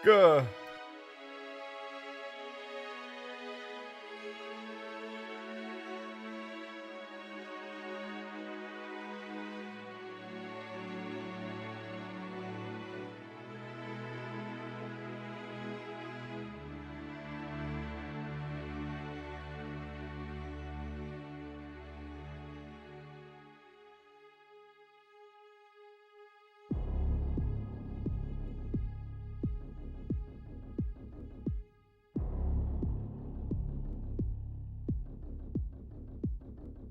Gah.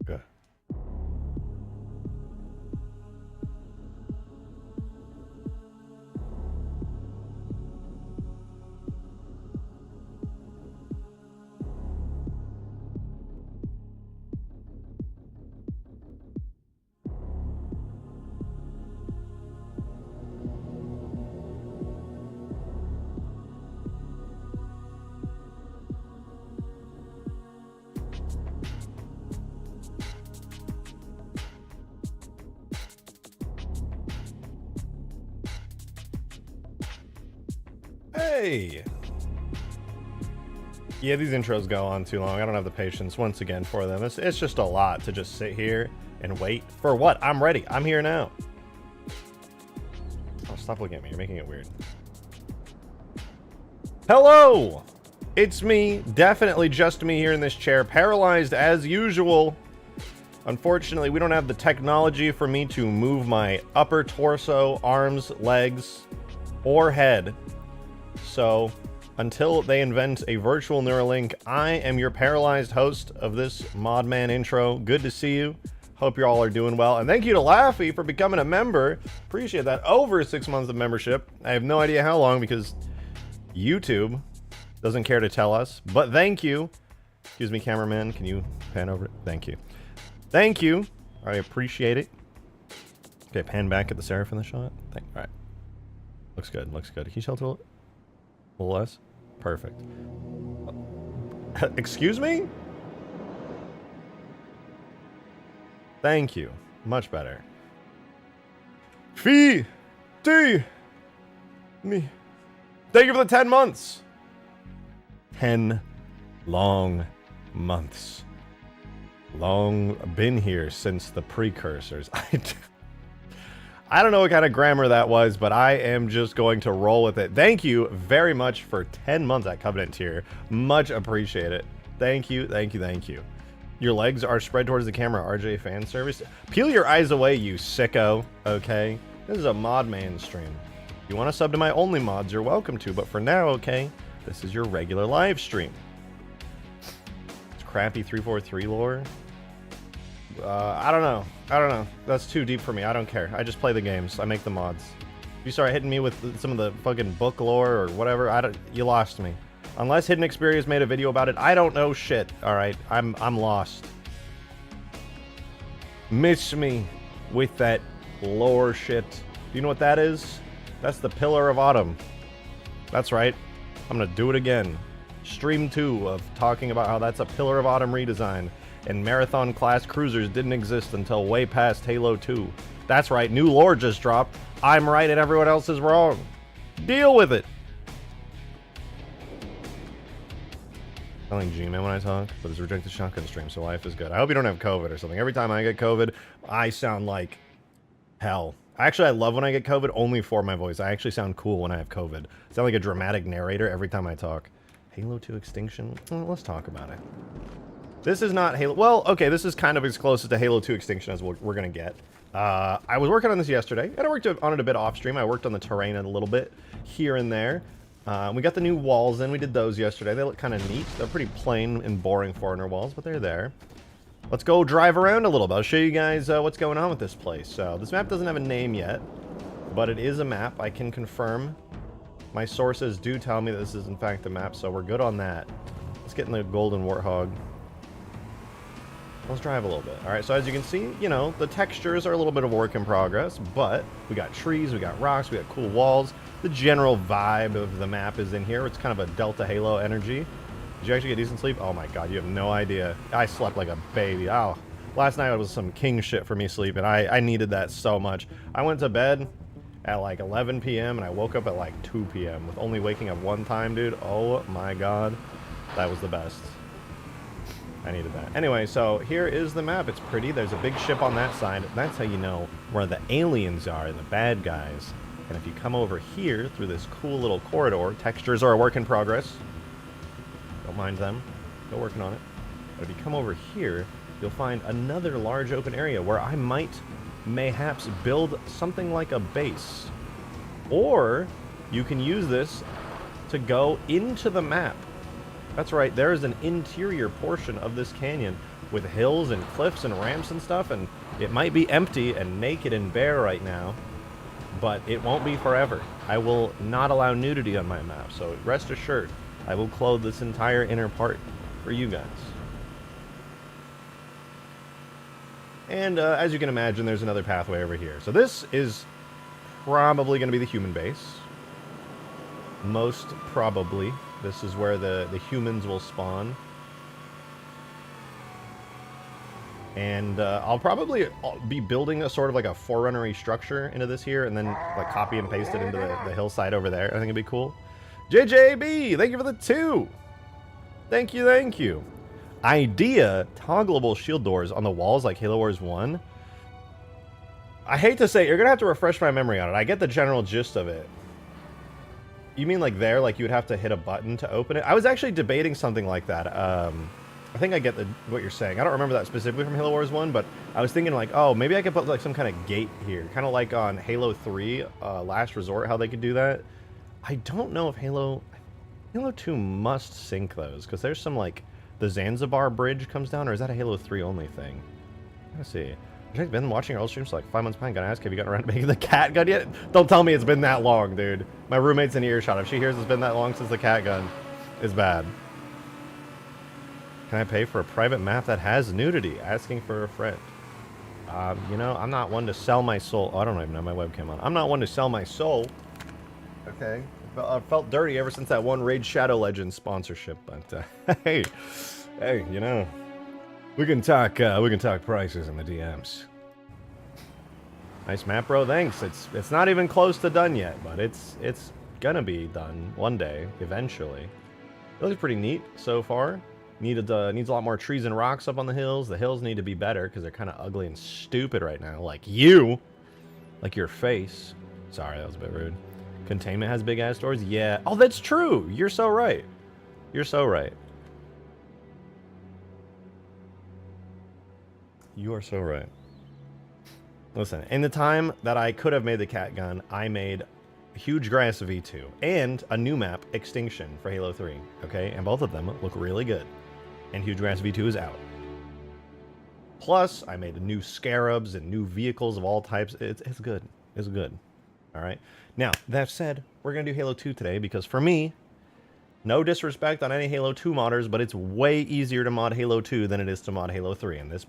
Gah. Hey! Yeah, these intros go on too long. I don't have the patience, once again, for them. It's just a lot to just sit here and wait. For what? I'm ready. I'm here now. Oh, stop looking at me. You're making it weird. Hello! It's me. Definitely just me here in this chair. Paralyzed as usual. Unfortunately, we don't have the technology for me to move my upper torso, arms, legs, or head. So, until they invent a virtual Neuralink, I am your paralyzed host of this Modman intro. Good to see you. Hope you all are doing well. And thank you to Laffy for becoming a member. Appreciate that. Over 6 months of membership. I have no idea how long because YouTube doesn't care to tell us. But thank you. Excuse me, cameraman. Can you pan over it? Thank you. Thank you. I appreciate it. Okay, pan back at the Seraph in the shot. All right. Looks good. Looks good. Can you shelter a little less? Perfect. Excuse me? Thank you. Much better. Fee! D! Me. Thank you for the 10 months! 10 long months. Long been here since the precursors. I don't know what kind of grammar that was, but I am just going to roll with it. Thank you very much for 10 months at Covenant tier. Much appreciate it. Thank you, thank you, thank you. Your legs are spread towards the camera, RJ fan service. Peel your eyes away, you sicko, okay? This is a mod man stream. If you want to sub to my only mods, you're welcome to, but for now, okay, this is your regular live stream. It's crappy 343 lore. I don't know. That's too deep for me. I don't care. I just play the games. I make the mods. If you start hitting me with some of the fucking book lore or whatever, you lost me. Unless Hidden Experience made a video about it, I don't know shit. All right, I'm lost. Miss me with that lore shit. Do you know what that is? That's the Pillar of Autumn. That's right. I'm gonna do it again. Stream 2 of talking about how that's a Pillar of Autumn redesign. And Marathon class cruisers didn't exist until way past Halo 2. That's right, new lore just dropped. I'm right and everyone else is wrong. Deal with it. I like G-Man when I talk, but it's a rejected shotgun stream, so life is good. I hope you don't have COVID or something. Every time I get COVID, I sound like hell. Actually, I love when I get COVID, only for my voice. I actually sound cool when I have COVID. I sound like a dramatic narrator every time I talk. Halo 2 Extinction? Well, let's talk about it. This is not Halo... Well, okay, this is kind of as close to Halo 2 Extinction as we're going to get. I was working on this yesterday, and I worked on it a bit off-stream. I worked on the terrain a little bit here and there. We got the new walls in. We did those yesterday. They look kind of neat. They're pretty plain and boring Forerunner walls, but they're there. Let's go drive around a little bit. I'll show you guys what's going on with this place. So, this map doesn't have a name yet, but it is a map. I can confirm. My sources do tell me that this is, in fact, a map, so we're good on that. Let's get in the Golden Warthog. Let's drive a little bit. All right, so as you can see, you know, the textures are a little bit of work in progress, but we got trees, we got rocks, we got cool walls. The general vibe of the map is in here. It's kind of a Delta Halo energy. Did you actually get decent sleep? Oh my god, you have no idea. I slept like a baby. Oh, last night was some king shit for me sleeping. I needed that so much. I went to bed at like 11 p.m. and I woke up at like 2 p.m. with only waking up one time, dude. Oh my god. That was the best. I needed that. Anyway, so here is the map. It's pretty. There's a big ship on that side. That's how you know where the aliens are and the bad guys. And if you come over here through this cool little corridor, textures are a work in progress. Don't mind them. Still working on it. But if you come over here, you'll find another large open area where I might, mayhaps, build something like a base. Or you can use this to go into the map. That's right, there is an interior portion of this canyon with hills and cliffs and ramps and stuff, and it might be empty and naked and bare right now, but it won't be forever. I will not allow nudity on my map, so rest assured, I will clothe this entire inner part for you guys. And as you can imagine, there's another pathway over here. So this is probably going to be the human base. Most probably. This is where the humans will spawn. And I'll probably be building a sort of like a Forerunner-y structure into this here, and then like copy and paste it into the hillside over there. I think it'd be cool. JJB, thank you for the 2. Thank you, thank you. Idea, toggleable shield doors on the walls like Halo Wars 1. I hate to say, you're going to have to refresh my memory on it. I get the general gist of it. You mean like there, like you would have to hit a button to open it? I was actually debating something like that. I think I get what you're saying. I don't remember that specifically from Halo Wars 1, but I was thinking like, oh, maybe I could put like some kind of gate here. Kind of like on Halo 3, Last Resort, how they could do that. I don't know if Halo 2 must sync those, because there's some like, the Zanzibar Bridge comes down, or is that a Halo 3 only thing? Let's see. I've been watching our old streams for like 5 months behind. Gotta ask, have you gotten around to making the cat gun yet? Don't tell me it's been that long, dude. My roommate's in earshot. If she hears it's been that long since the cat gun, it's bad. Can I pay for a private map that has nudity? Asking for a friend. You know, I'm not one to sell my soul. Oh, I don't even have my webcam on. I'm not one to sell my soul. Okay. I felt dirty ever since that one Raid Shadow Legends sponsorship, but hey, you know, we can talk prices in the DMs. Nice map, bro. Thanks. It's not even close to done yet, but it's gonna be done one day, eventually. It looks pretty neat so far. Needs a lot more trees and rocks up on the hills. The hills need to be better because they're kind of ugly and stupid right now, like you, like your face. Sorry, that was a bit rude. Containment has big ass doors. Yeah. Oh, that's true. You're so right. You're so right. You are so right. Listen, in the time that I could have made the cat gun, I made Huge Grass V2 and a new map, Extinction, for Halo 3. Okay? And both of them look really good. And Huge Grass V2 is out. Plus, I made new scarabs and new vehicles of all types. It's good. It's good. Alright? Now, that said, we're going to do Halo 2 today because for me, no disrespect on any Halo 2 modders, but it's way easier to mod Halo 2 than it is to mod Halo 3. And this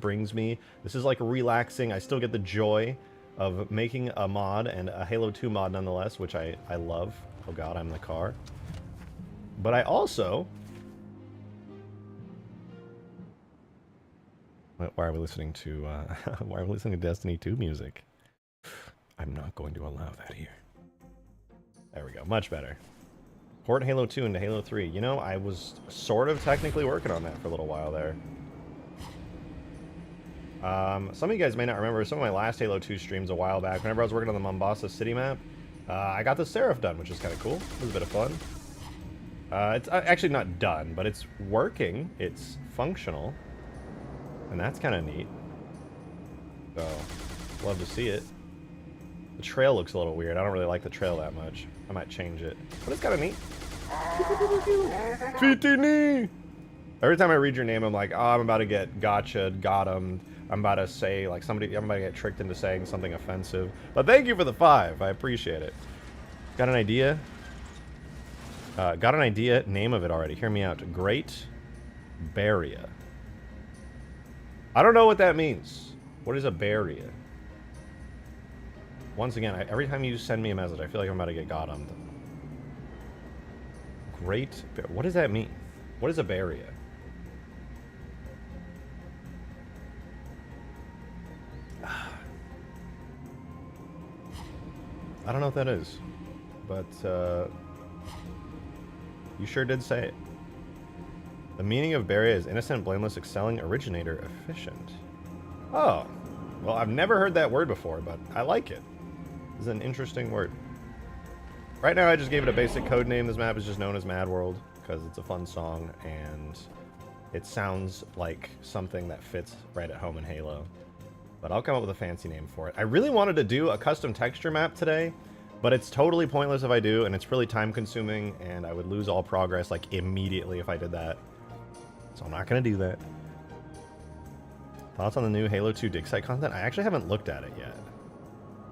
is like relaxing. I still get the joy of making a mod and a Halo 2 mod nonetheless, which I love. Oh god, I'm in the car. But I also... Why are we listening to Destiny 2 music? I'm not going to allow that here. There we go. Much better. Port Halo 2 into Halo 3. You know, I was sort of technically working on that for a little while there. Some of you guys may not remember some of my last Halo 2 streams a while back. Whenever I was working on the Mombasa City map, I got the Seraph done, which is kind of cool. It was a bit of fun. It's actually not done, but it's working. It's functional. And that's kind of neat. So, love to see it. The trail looks a little weird. I don't really like the trail that much. I might change it. But it's kind of neat. Fitini! Every time I read your name, I'm like, oh, I'm about to get gotcha'd, got him. I'm about to say, like, I'm about to get tricked into saying something offensive. But thank you for the 5. I appreciate it. Got an idea? Got an idea. Name of it already. Hear me out. Great Barrier. I don't know what that means. What is a barrier? Once again, every time you send me a message, I feel like I'm about to get goddamned. Great. What does that mean? What is a barrier? I don't know what that is. But, you sure did say it. The meaning of Beria is innocent, blameless, excelling, originator, efficient. Oh. Well, I've never heard that word before, but I like it. It's an interesting word. Right now, I just gave it a basic code name. This map is just known as Mad World because it's a fun song, and it sounds like something that fits right at home in Halo. But I'll come up with a fancy name for it. I really wanted to do a custom texture map today, but it's totally pointless if I do, and it's really time-consuming, and I would lose all progress, like, immediately if I did that. So I'm not going to do that. Thoughts on the new Halo 2 dig site content? I actually haven't looked at it yet.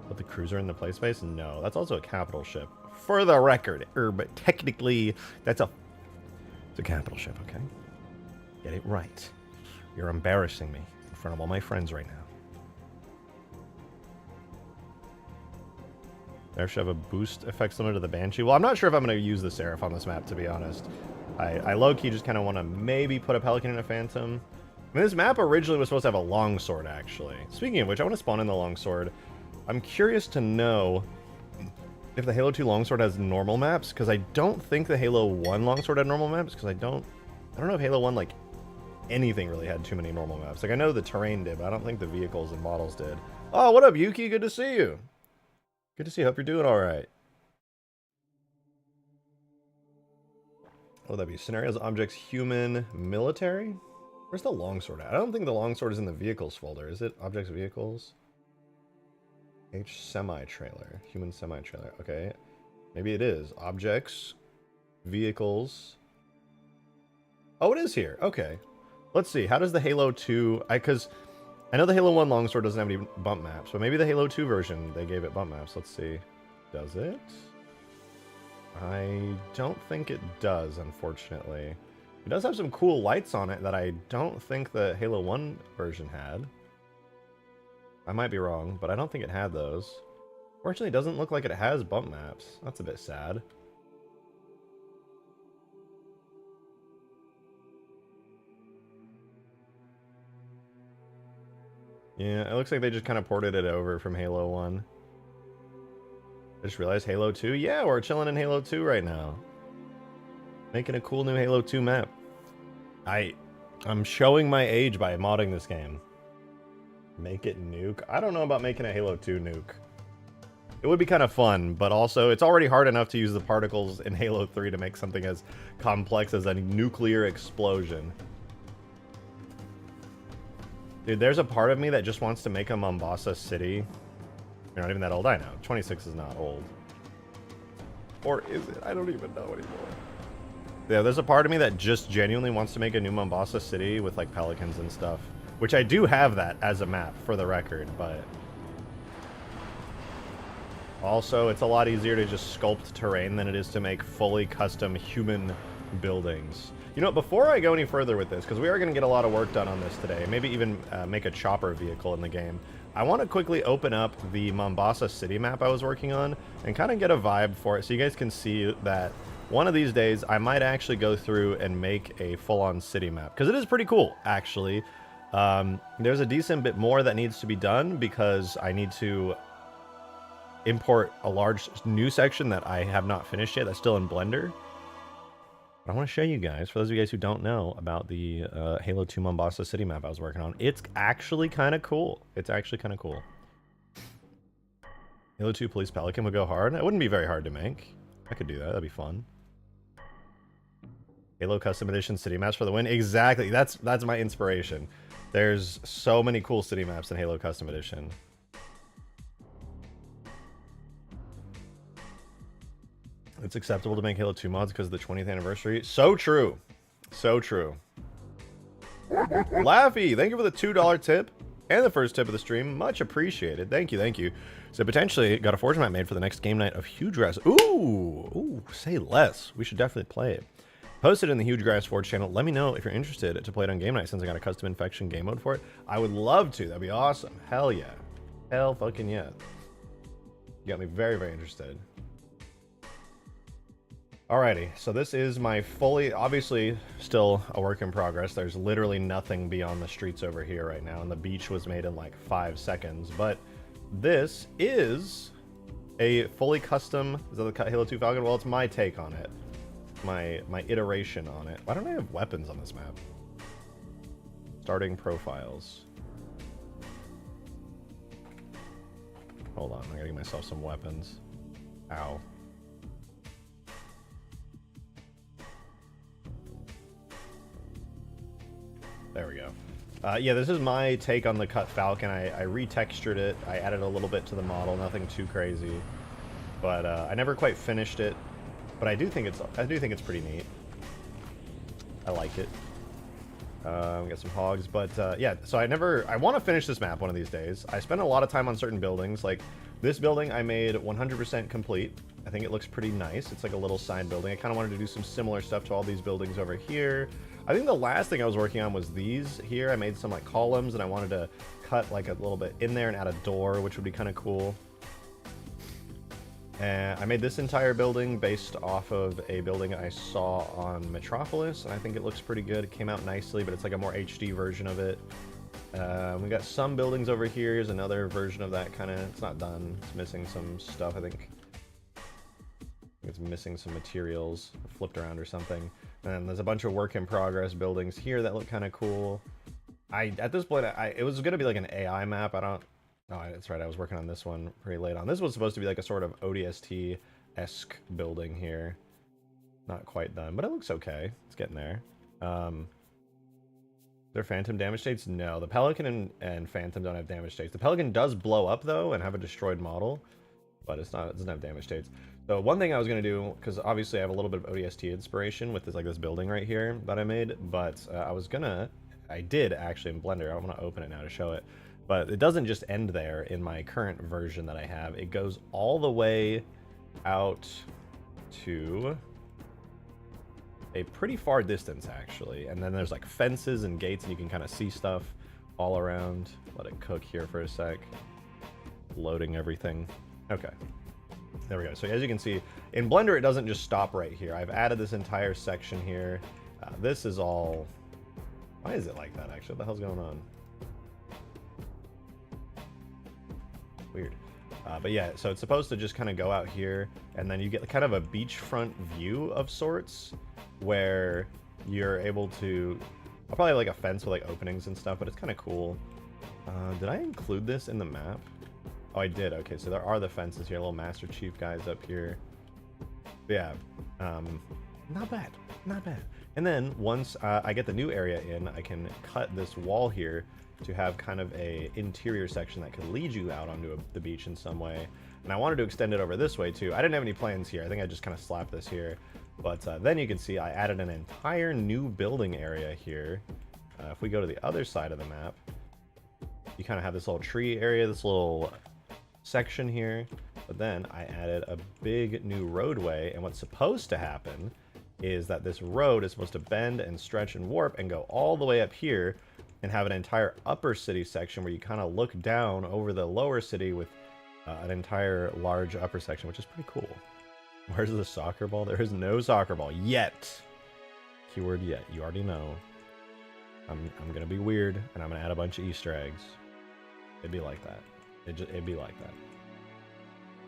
Put the cruiser in the play space? No, that's also a capital ship. For the record, but technically, it's a capital ship, okay? Get it right. You're embarrassing me in front of all my friends right now. There should have a boost effect similar to the Banshee. Well, I'm not sure if I'm going to use the Seraph on this map, to be honest. I low-key just kind of want to maybe put a Pelican in a Phantom. I mean, this map originally was supposed to have a Longsword, actually. Speaking of which, I want to spawn in the Longsword. I'm curious to know if the Halo 2 Longsword has normal maps, because I don't think the Halo 1 Longsword had normal maps, because I don't know if Halo 1, like, anything really had too many normal maps. Like, I know the terrain did, but I don't think the vehicles and models did. Oh, what up, Yuki? Good to see you. Good to see you. Hope you're doing all right. What would that be? Scenarios, objects, human, military? Where's the Longsword at? I don't think the Longsword is in the vehicles folder. Is it? Objects, vehicles? H semi-trailer. Human semi-trailer. Okay. Maybe it is. Objects, vehicles. Oh, it is here. Okay. Let's see. How does the Halo 2... Because I know the Halo 1 Longsword doesn't have any bump maps, but maybe the Halo 2 version, they gave it bump maps. Let's see. Does it? I don't think it does, unfortunately. It does have some cool lights on it that I don't think the Halo 1 version had. I might be wrong, but I don't think it had those. Fortunately, it doesn't look like it has bump maps. That's a bit sad. Yeah, it looks like they just kind of ported it over from Halo 1. I just realized Halo 2. Yeah, we're chilling in Halo 2 right now. Making a cool new Halo 2 map. I'm showing my age by modding this game. Make it nuke? I don't know about making a Halo 2 nuke. It would be kind of fun, but also it's already hard enough to use the particles in Halo 3 to make something as complex as a nuclear explosion. Dude, there's a part of me that just wants to make a Mombasa City. You're not even that old, I know. 26 is not old. Or is it? I don't even know anymore. Yeah, there's a part of me that just genuinely wants to make a new Mombasa City with, like, Pelicans and stuff. Which I do have that as a map, for the record, but... Also, it's a lot easier to just sculpt terrain than it is to make fully custom human buildings. You know, before I go any further with this, because we are going to get a lot of work done on this today, maybe even make a chopper vehicle in the game, I want to quickly open up the Mombasa City map I was working on and kind of get a vibe for it so you guys can see that one of these days I might actually go through and make a full-on city map, because it is pretty cool, actually. There's a decent bit more that needs to be done because I need to import a large new section that I have not finished yet that's still in Blender. But I want to show you guys, for those of you guys who don't know about the Halo 2 Mombasa City map I was working on. It's actually kind of cool. It's actually kind of cool. Halo 2 Police Pelican would go hard. It wouldn't be very hard to make. I could do that. That'd be fun. Halo Custom Edition city maps for the win. Exactly. That's my inspiration. There's so many cool city maps in Halo Custom Edition. It's acceptable to make Halo 2 mods because of the 20th anniversary. So true. So true. Laffy, thank you for the $2 tip and the first tip of the stream. Much appreciated. Thank you, thank you. So potentially got a Forge map made for the next game night of Huge Grass. Ooh, say less. We should definitely play it. Post it in the Huge Grass Forge channel. Let me know if you're interested to play it on game night since I got a custom infection game mode for it. I would love to. That'd be awesome. Hell yeah. Hell fucking yeah. You got me very, very interested. Alrighty, so this is my fully, obviously still a work in progress. There's literally nothing beyond the streets over here right now, and the beach was made in like 5 seconds. But this is A fully custom, is that the Halo 2 Falcon? Well, it's my take on it. My iteration on it. Why don't I have weapons on this map? Starting profiles. Hold on, I'm getting myself some weapons. Ow. There we go. Yeah, this is my take on the cut Falcon. I retextured it. I added a little bit to the model, nothing too crazy. But I never quite finished it. But I do think it's pretty neat. I like it. We got some hogs, but yeah. So I want to finish this map one of these days. I spent a lot of time on certain buildings. Like this building, I made 100% complete. I think it looks pretty nice. It's like a little side building. I kind of wanted to do some similar stuff to all these buildings over here. I think the last thing I was working on was these here. I made some like columns, and I wanted to cut like a little bit in there and add a door, which would be kind of cool. And I made this entire building based off of a building I saw on Metropolis, and I think it looks pretty good. It came out nicely, but it's like a more HD version of it. We got some buildings over here. Here's another version of that kind of. It's not done. It's missing some stuff, I think. It's missing some materials, flipped around or something. And there's a bunch of work in progress buildings here that look kind of cool. At this point, it was going to be like an AI map. No, that's right. I was working on this one pretty late on. This was supposed to be like a sort of ODST-esque building here. Not quite done, but it looks okay. It's getting there. Their Phantom damage states? No, the Pelican and Phantom don't have damage states. The Pelican does blow up though and have a destroyed model, but it doesn't have damage states. So one thing I was going to do, because obviously I have a little bit of ODST inspiration with this building right here that I made, but I did actually in Blender. I want to open it now to show it. But it doesn't just end there in my current version that I have. It goes all the way out to a pretty far distance, actually. And then there's like fences and gates, and you can kind of see stuff all around. Let it cook here for a sec. Loading everything. Okay. There we go. So as you can see, in Blender, it doesn't just stop right here. I've added this entire section here. This is all... Why is it like that, actually? What the hell's going on? Weird. But yeah, so it's supposed to just kind of go out here, and then you get kind of a beachfront view of sorts, where you're able to... I'll probably have like a fence with like openings and stuff, but it's kind of cool. Did I include this in the map? Oh, I did. Okay, so there are the fences here, little Master Chief guys up here. But yeah, not bad, not bad. And then once I get the new area in, I can cut this wall here to have kind of a interior section that could lead you out onto the beach in some way. And I wanted to extend it over this way too. I didn't have any plans here. I think I just kind of slapped this here. But then you can see I added an entire new building area here. If we go to the other side of the map, you kind of have this little tree area, this little section here. But then I added a big new roadway, and what's supposed to happen is that this road is supposed to bend and stretch and warp and go all the way up here and have an entire upper city section where you kind of look down over the lower city with an entire large upper section, which is pretty cool. Where's the soccer ball? There is no soccer ball yet. Keyword yet. You already know. I'm gonna be weird, and I'm gonna add a bunch of Easter eggs. It'd be like that. It'd be like that.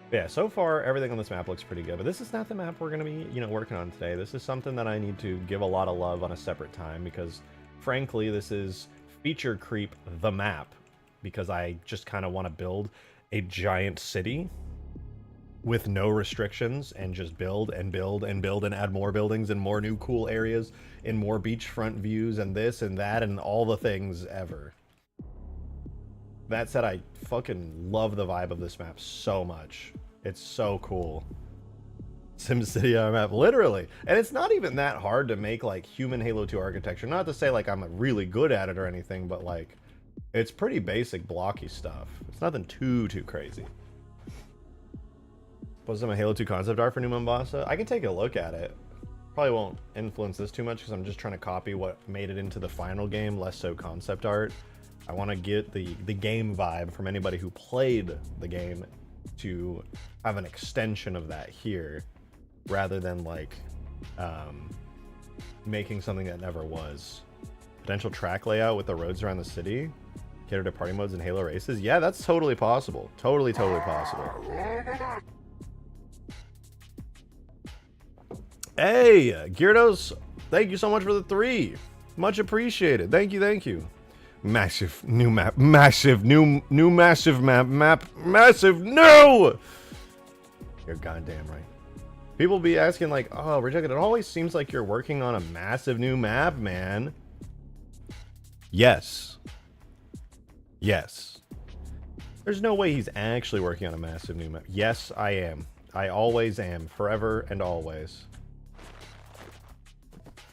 But yeah, so far everything on this map looks pretty good, but this is not the map we're gonna be, working on today. This is something that I need to give a lot of love on a separate time, because frankly, this is feature creep the map, because I just kind of want to build a giant city with no restrictions and just build and build and build and add more buildings and more new cool areas and more beachfront views and this and that and all the things ever. That said, I fucking love the vibe of this map so much. It's so cool. SimCity on a map, literally. And it's not even that hard to make like human Halo 2 architecture. Not to say like I'm really good at it or anything, but like it's pretty basic blocky stuff. It's nothing too crazy. Was some Halo 2 concept art for New Mombasa? I can take a look at it. Probably won't influence this too much because I'm just trying to copy what made it into the final game, less so concept art. I want to get the game vibe from anybody who played the game to have an extension of that here, rather than like making something that never was. Potential track layout with the roads around the city, cater to party modes and Halo races. Yeah, that's totally possible. Totally possible. Hey, Gyarados, thank you so much for the 3. Much appreciated. Thank you, thank you. Massive new map. Massive new massive map. Massive new. You're goddamn right. People be asking like, oh, Rejected, it always seems like you're working on a massive new map, man. Yes. Yes. There's no way he's actually working on a massive new map. Yes, I am. I always am. Forever and always.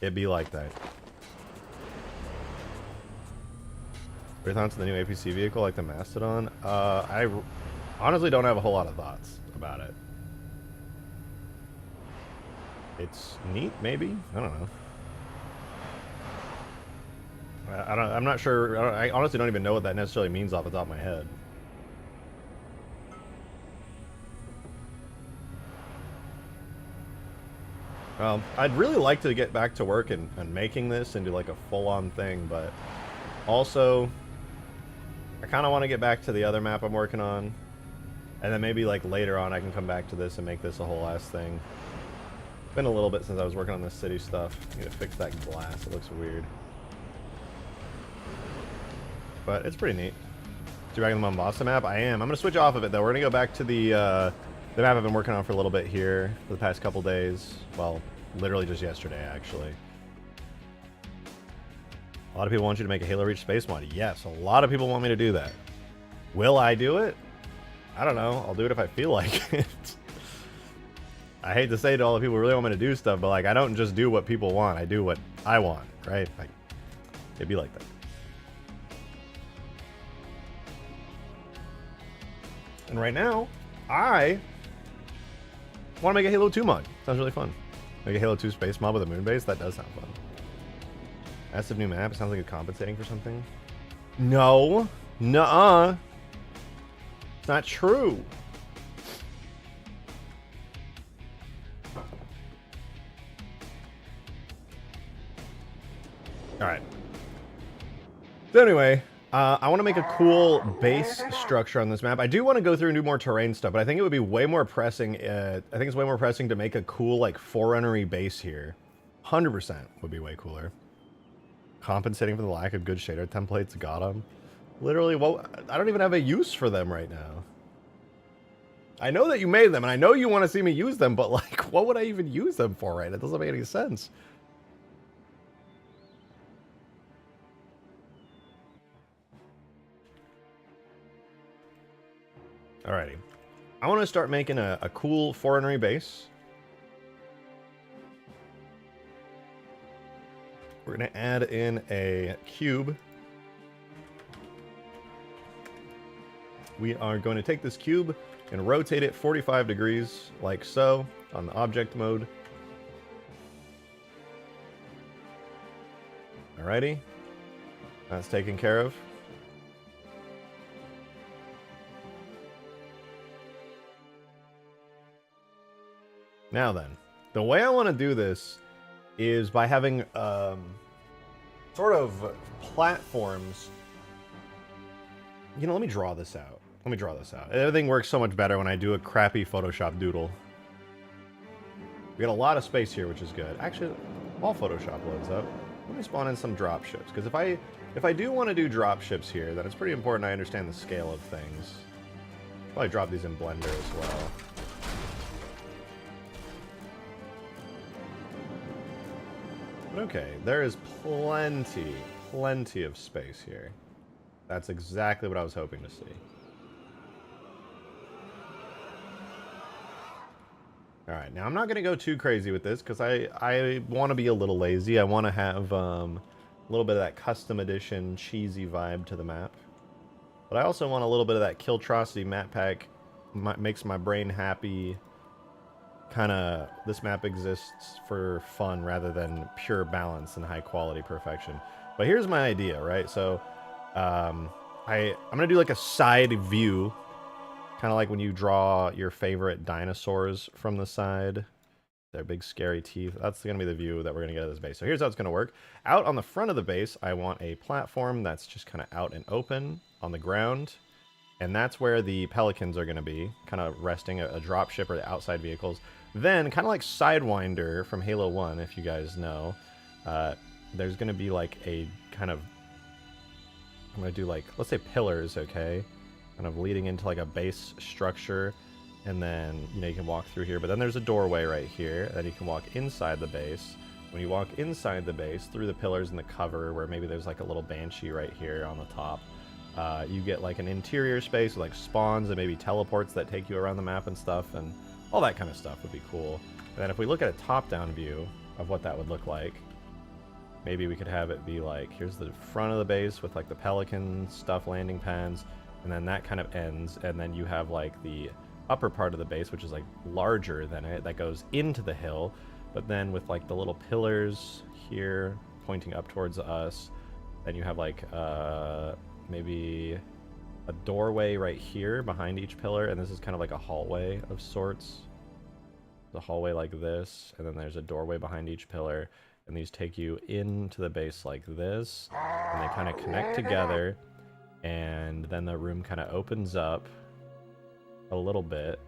It'd be like that. Your thoughts on the new APC vehicle, like the Mastodon? I honestly don't have a whole lot of thoughts about it. It's neat, maybe? I don't know. I'm not sure. I honestly don't even know what that necessarily means off the top of my head. I'd really like to get back to work and making this into like a full-on thing, but also I kind of want to get back to the other map I'm working on, and then maybe like later on I can come back to this and make this a whole ass thing. It's been a little bit since I was working on this city stuff. I need to fix that glass, it looks weird. But it's pretty neat. So you're back on the Mombasa map? I am. I'm going to switch off of it though. We're going to go back to the map I've been working on for a little bit here for the past couple days. Well, literally just yesterday actually. A lot of people want you to make a Halo Reach space mod. Yes, a lot of people want me to do that. Will I do it? I don't know. I'll do it if I feel like it. I hate to say to all the people who really want me to do stuff, but like I don't just do what people want. I do what I want, right? Like, it'd be like that. And right now, I want to make a Halo 2 mod. Sounds really fun. Make a Halo 2 space mod with a moon base? That does sound fun. Massive new map. Sounds like it's compensating for something. No. Nuh-uh. It's not true. Alright. So anyway, I want to make a cool base structure on this map. I do want to go through and do more terrain stuff, but I think it would be way more pressing. I think it's way more pressing to make a cool, like, Forerunner-y base here. 100% would be way cooler. Compensating for the lack of good shader templates, got them. Literally, well, I don't even have a use for them right now. I know that you made them, and I know you want to see me use them, but, like, what would I even use them for, right? It doesn't make any sense. Alrighty. I want to start making a cool Forerunner base. We're going to add in a cube. We are going to take this cube and rotate it 45 degrees, like so, on the object mode. Alrighty. That's taken care of. Now then, the way I want to do this is by having sort of platforms. You know, let me draw this out. Let me draw this out. Everything works so much better when I do a crappy Photoshop doodle. We got a lot of space here, which is good. Actually, while Photoshop loads up, let me spawn in some drop ships. Because if I do want to do drop ships here, then it's pretty important I understand the scale of things. Probably drop these in Blender as well. Okay, there is plenty of space here. That's exactly what I was hoping to see. Alright, now I'm not going to go too crazy with this because I want to be a little lazy. I want to have a little bit of that custom edition cheesy vibe to the map. But I also want a little bit of that Killtrocity map pack. Makes my brain happy. Kind of, this map exists for fun rather than pure balance and high quality perfection. But here's my idea, right? So I'm gonna do like a side view, kind of like when you draw your favorite dinosaurs from the side, their big scary teeth. That's gonna be the view that we're gonna get at this base. So here's how it's gonna work. Out on the front of the base, I want a platform that's just kind of out and open on the ground. And that's where the Pelicans are going to be, kind of resting, a dropship or the outside vehicles. Then, kind of like Sidewinder from Halo 1, if you guys know, there's going to be like a kind of, I'm going to do like, let's say pillars, okay? Kind of leading into like a base structure. And then, you know, you can walk through here. But then there's a doorway right here. Then you can walk inside the base. When you walk inside the base, through the pillars and the cover, where maybe there's like a little banshee right here on the top, you get like an interior space with like spawns and maybe teleports that take you around the map and stuff. And all that kind of stuff would be cool. And then if we look at a top-down view of what that would look like, maybe we could have it be like, here's the front of the base with like the Pelican stuff, landing pads, and then that kind of ends, and then you have like the upper part of the base, which is like larger than it, that goes into the hill, but then with like the little pillars here pointing up towards us, then you have like maybe a doorway right here behind each pillar, and this is kind of like a hallway of sorts. The hallway like this, and then there's a doorway behind each pillar, and these take you into the base like this, and they kind of connect together, and then the room kind of opens up a little bit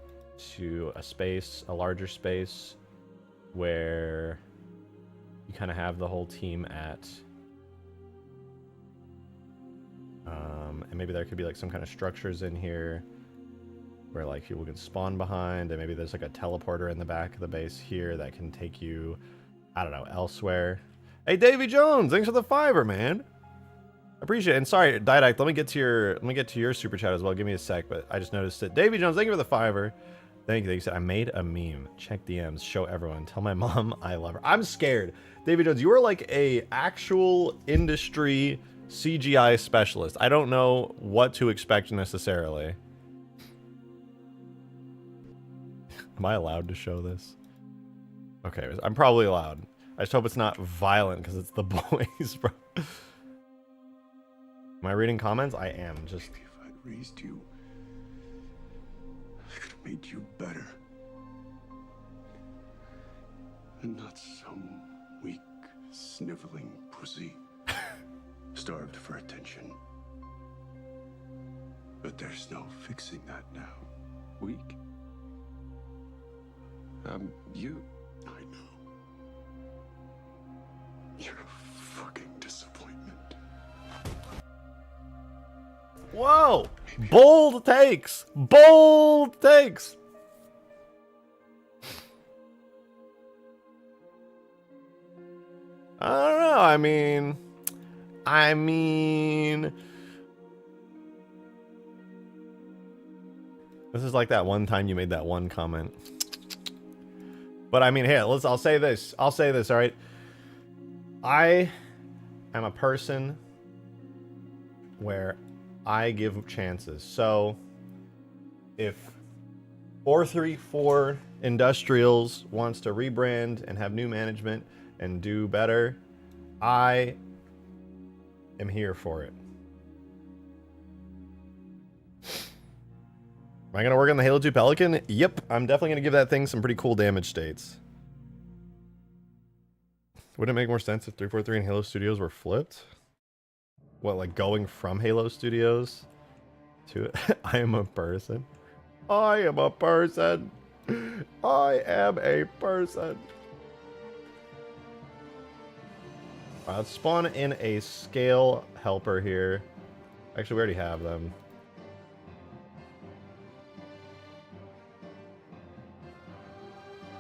to a space, a larger space, where you kind of have the whole team at, and maybe there could be like some kind of structures in here where like people can spawn behind, and maybe there's like a teleporter in the back of the base here that can take you, I don't know, elsewhere. Hey, Davy Jones, thanks for the $5, man. Appreciate it. And sorry, Didact, let me get to your super chat as well. Give me a sec, but I just noticed it. Davy Jones, thank you for the $5. Thank you. They said I made a meme. Check DMs. Show everyone. Tell my mom I love her. I'm scared. Davy Jones, you are like a actual industry CGI specialist. I don't know what to expect necessarily. Am I allowed to show this? Okay, I'm probably allowed. I just hope it's not violent because it's the boys, bro. Am I reading comments? I am. Just. Maybe if I'd raised you, I could have made you better. And not some weak, sniveling pussy. Starved for attention. But there's no fixing that now. Weak? You. I know. You're a fucking disappointment. Whoa! Bold takes! Bold takes! I don't know, I mean... This is like that one time you made that one comment. But I mean, here, I'll say this, alright? I am a person where I give chances. So, if 434 Industrials wants to rebrand and have new management and do better, I am here for it. Am I going to work on the Halo 2 Pelican? Yep, I'm definitely going to give that thing some pretty cool damage states. Wouldn't it make more sense if 343 and Halo Studios were flipped? What, like going from Halo Studios to I am a person? I am a person. I am a person. Let's spawn in a scale helper here. Actually, we already have them.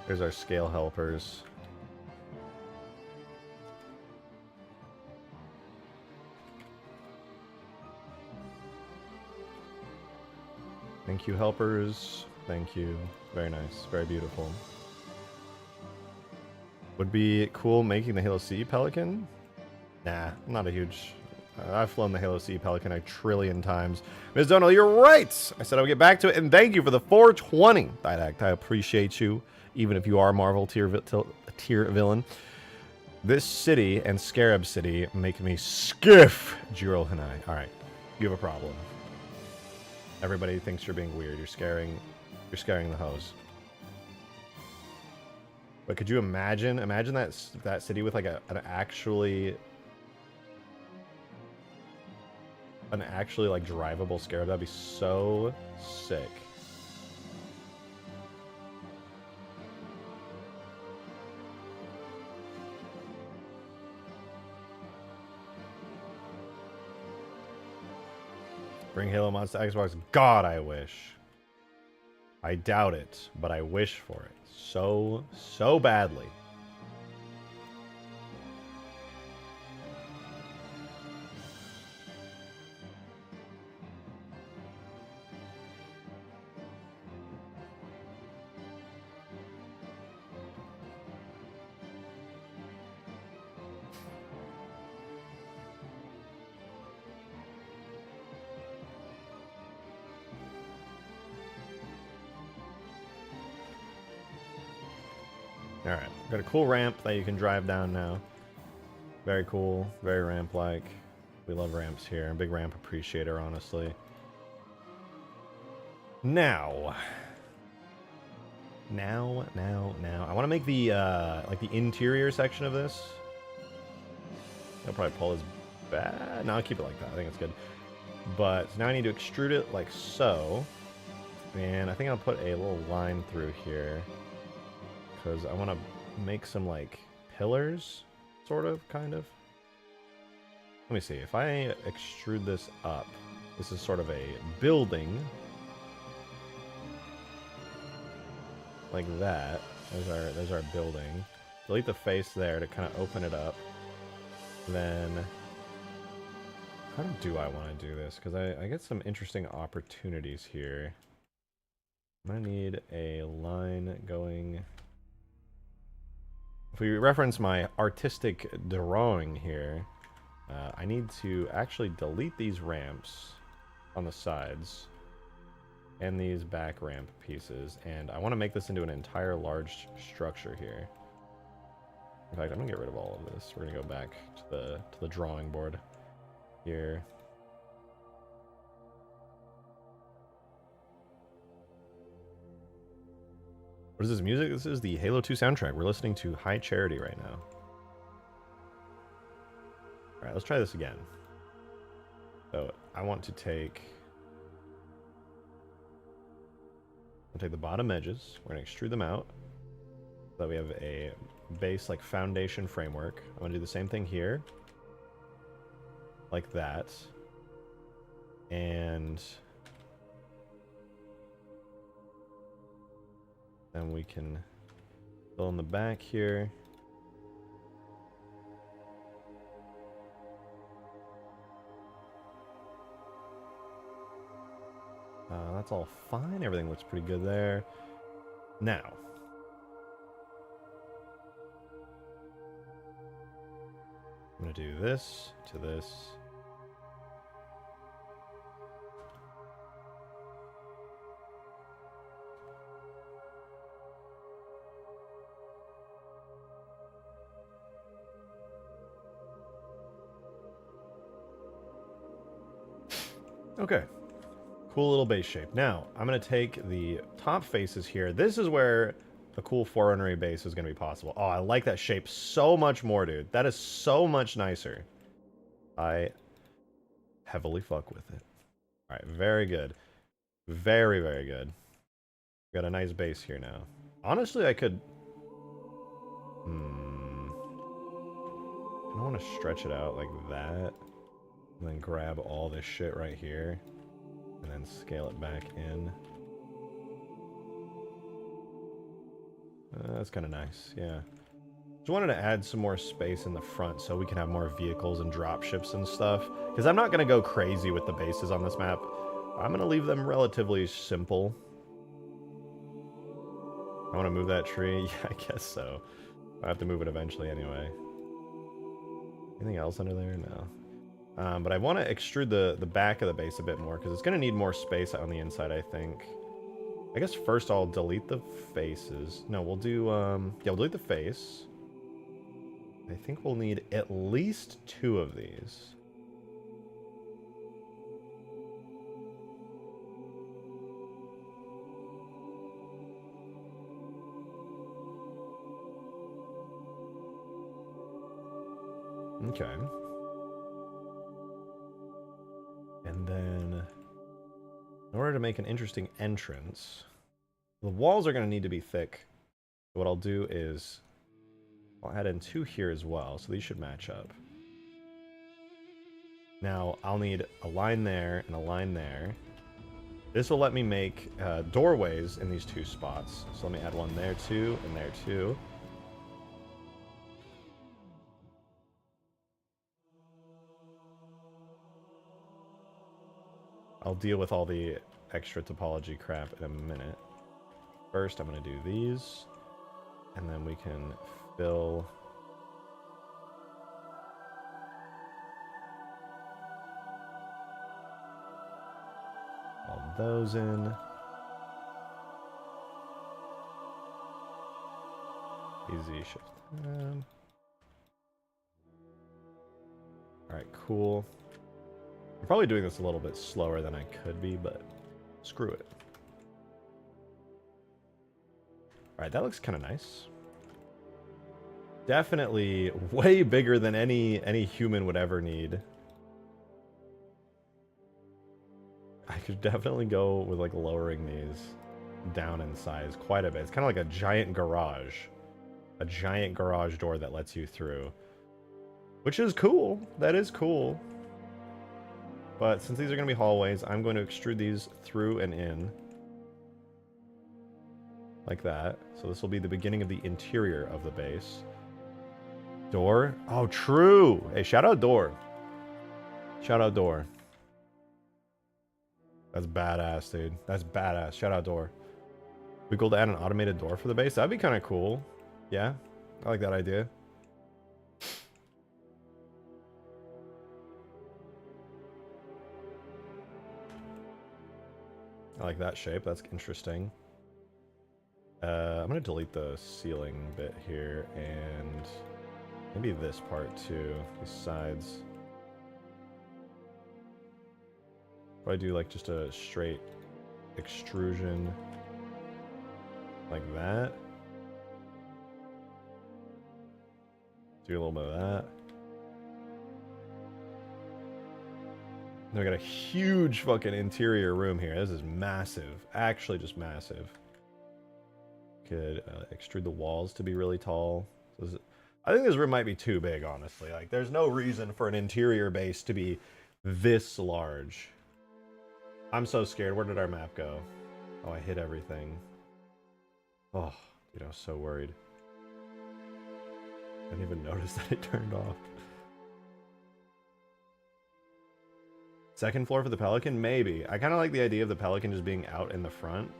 Here's our scale helpers. Thank you, helpers. Thank you. Very nice. Very beautiful. Would be cool making the Halo CE Pelican? Nah, I'm not a huge... I've flown the Halo CE Pelican a trillion times. Ms. Donald, you're right! I said I would get back to it, and thank you for the 420. Didact, I appreciate you, even if you are Marvel tier villain. This city and Scarab City make me skiff, Jiro Hanai. Alright, you have a problem. Everybody thinks you're being weird. You're scaring the hoes. But could you imagine that city with like an actually like drivable Scarab? That'd be so sick. Bring Halo mods to Xbox. God, I wish. I doubt it, but I wish for it so badly. Alright, got a cool ramp that you can drive down now. Very cool, very ramp-like. We love ramps here. I'm a big ramp appreciator, honestly. Now. I want to make the, like the interior section of this. I'll probably pull this back. No, I'll keep it like that. I think it's good. But now I need to extrude it like so. And I think I'll put a little line through here. Because I want to make some, like, pillars, sort of, kind of. Let me see. If I extrude this up, this is sort of a building. Like that. There's our building. Delete the face there to kind of open it up. Then, how do I want to do this? Because I get some interesting opportunities here. I'm going to need a line going... If we reference my artistic drawing here, I need to actually delete these ramps on the sides and these back ramp pieces, and I want to make this into an entire large structure here. In fact, I'm gonna get rid of all of this. We're gonna go back to the drawing board here. What is this music? This is the Halo 2 soundtrack. We're listening to High Charity right now. Alright, let's try this again. So, I want to take... I'll take the bottom edges. We're going to extrude them out. So that we have a base, like, foundation framework. I'm going to do the same thing here. Like that. And... then we can fill in the back here. That's all fine. Everything looks pretty good there. Now, I'm going to do this to this. Okay. Cool little base shape. Now, I'm going to take the top faces here. This is where a cool Forerunner base is going to be possible. Oh, I like that shape so much more, dude. That is so much nicer. I heavily fuck with it. Alright, very good. Very, very good. Got a nice base here now. Honestly, I could... I don't want to stretch it out like that. And then grab all this shit right here. And then scale it back in. That's kind of nice, yeah. Just wanted to add some more space in the front so we can have more vehicles and dropships and stuff. Because I'm not going to go crazy with the bases on this map. I'm going to leave them relatively simple. I want to move that tree? Yeah, I guess so. I have to move it eventually anyway. Anything else under there? No. But I want to extrude the back of the base a bit more, because it's going to need more space on the inside, I think. I guess first I'll delete the faces. No, we'll do, yeah, we'll delete the face. I think we'll need at least 2 of these. Okay. And then, in order to make an interesting entrance, the walls are going to need to be thick. What I'll do is, I'll add in 2 here as well, so these should match up. Now, I'll need a line there and a line there. This will let me make doorways in these 2 spots. So let me add one there too, and there too. I'll deal with all the extra topology crap in a minute. First, I'm going to do these, and then we can fill all those in. Easy shift. Alright, cool. I'm probably doing this a little bit slower than I could be, but screw it. Alright, that looks kind of nice. Definitely way bigger than any human would ever need. I could definitely go with like lowering these down in size quite a bit. It's kind of like a giant garage. A giant garage door that lets you through. Which is cool. That is cool. But since these are going to be hallways, I'm going to extrude these through and in. Like that. So this will be the beginning of the interior of the base. Door. Oh, true. Hey, shout out door. Shout out door. That's badass, dude. That's badass. Shout out door. We cool to add an automated door for the base. That'd be kind of cool. Yeah, I like that idea. I like that shape. That's interesting. I'm going to delete the ceiling bit here and maybe this part too. These sides. Probably do like just a straight extrusion like that. Do a little bit of that. Then we got a huge fucking interior room here. This is massive. Actually just massive. Could extrude the walls to be really tall. So I think this room might be too big, honestly. Like, there's no reason for an interior base to be this large. I'm so scared. Where did our map go? Oh, I hit everything. Oh, dude, I was so worried. I didn't even notice that it turned off. Second floor for the Pelican? Maybe. I kind of like the idea of the Pelican just being out in the front.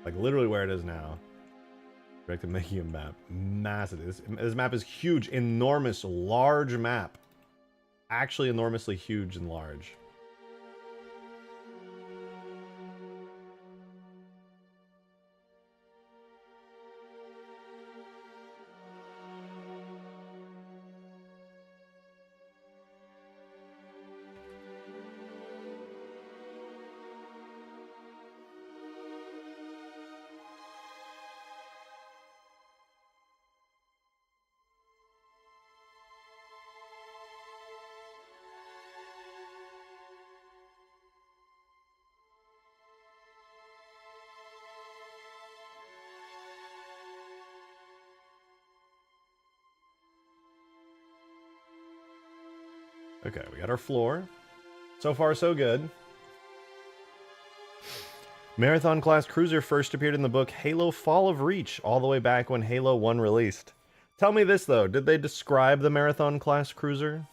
Like literally where it is now. Back to making a map. Massive. This map is huge. Enormous. Large map. Actually enormously huge and large. Okay, we got our floor. So far, so good. Marathon class cruiser first appeared in the book Halo Fall of Reach, all the way back when Halo 1 released. Tell me this, though. Did they describe the Marathon class cruiser?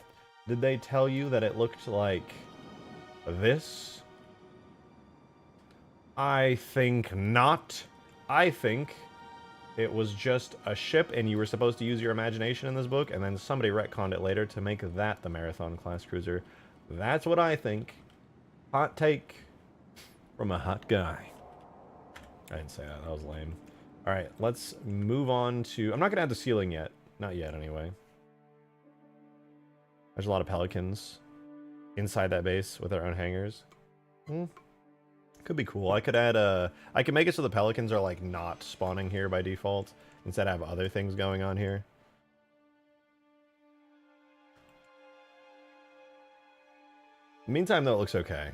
Did they tell you that it looked like this? I think not. I think it was just a ship, and you were supposed to use your imagination in this book, and then somebody retconned it later to make that the Marathon class cruiser. That's what I think. Hot take from a hot guy. I didn't say that. That was lame. All right, let's move on to... I'm not going to add the ceiling yet. Not yet, anyway. There's a lot of Pelicans inside that base with their own hangars. Could be cool. I could add a... I could make it so the Pelicans are, like, not spawning here by default. Instead, I have other things going on here. In the meantime, though, it looks okay.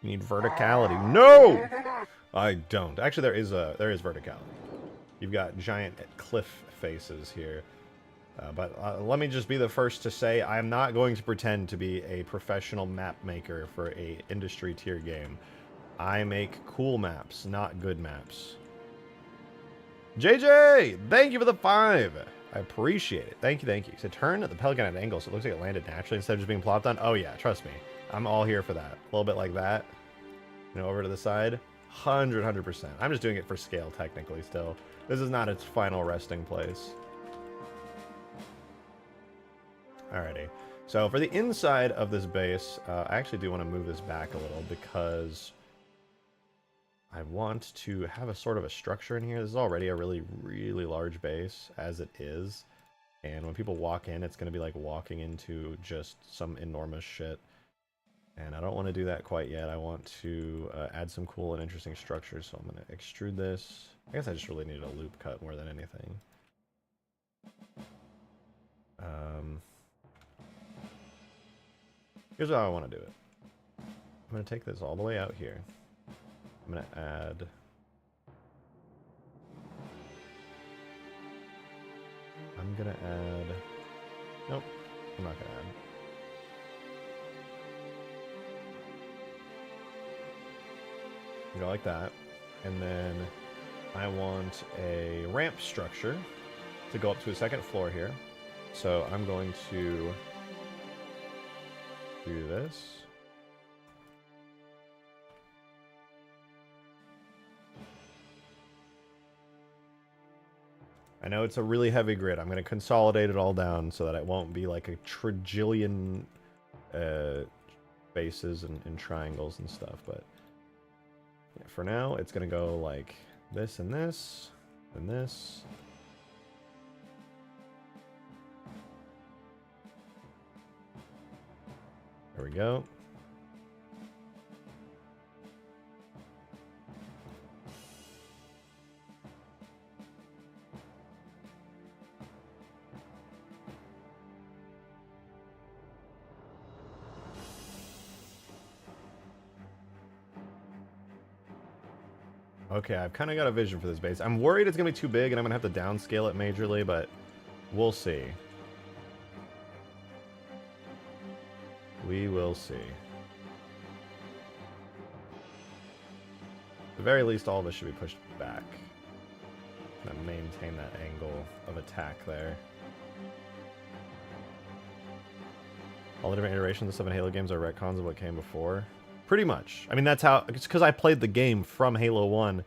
You need verticality. No! I don't. Actually, there is verticality. you've got giant cliff faces here. But let me just be the first to say I am not going to pretend to be a professional map maker for a industry tier game. I make cool maps, not good maps. JJ, thank you for the 5. I appreciate it. Thank you, thank you. He said turn the Pelican at an angle so it looks like it landed naturally instead of just being plopped on. Oh yeah, trust me. I'm all here for that. A little bit like that. You know, over to the side. 100%. I'm just doing it for scale technically still. This is not its final resting place. Alrighty. So for the inside of this base, I actually do want to move this back a little because I want to have a sort of a structure in here. This is already a really, really large base as it is. And when people walk in, it's going to be like walking into just some enormous shit. And I don't want to do that quite yet. I want to add some cool and interesting structures. So I'm going to extrude this. I guess I just really need a loop cut more than anything. Here's how I want to do it. I'm going to take this all the way out here. I'm going to add... I'm going to add... Nope, I'm not going to add. Go like that. And then I want a ramp structure to go up to a second floor here. So I'm going to do this. I know it's a really heavy grid. I'm going to consolidate it all down so that it won't be like a trillion bases and triangles and stuff. But yeah, for now, it's going to go like this and this and this. There we go. Okay, I've kind of got a vision for this base. I'm worried it's going to be too big and I'm going to have to downscale it majorly, but we'll see. We will see. At the very least, all of us should be pushed back. Kind of maintain that angle of attack there. All the different iterations of 7 Halo games are retcons of what came before. Pretty much. I mean, that's how... It's because I played the game from Halo 1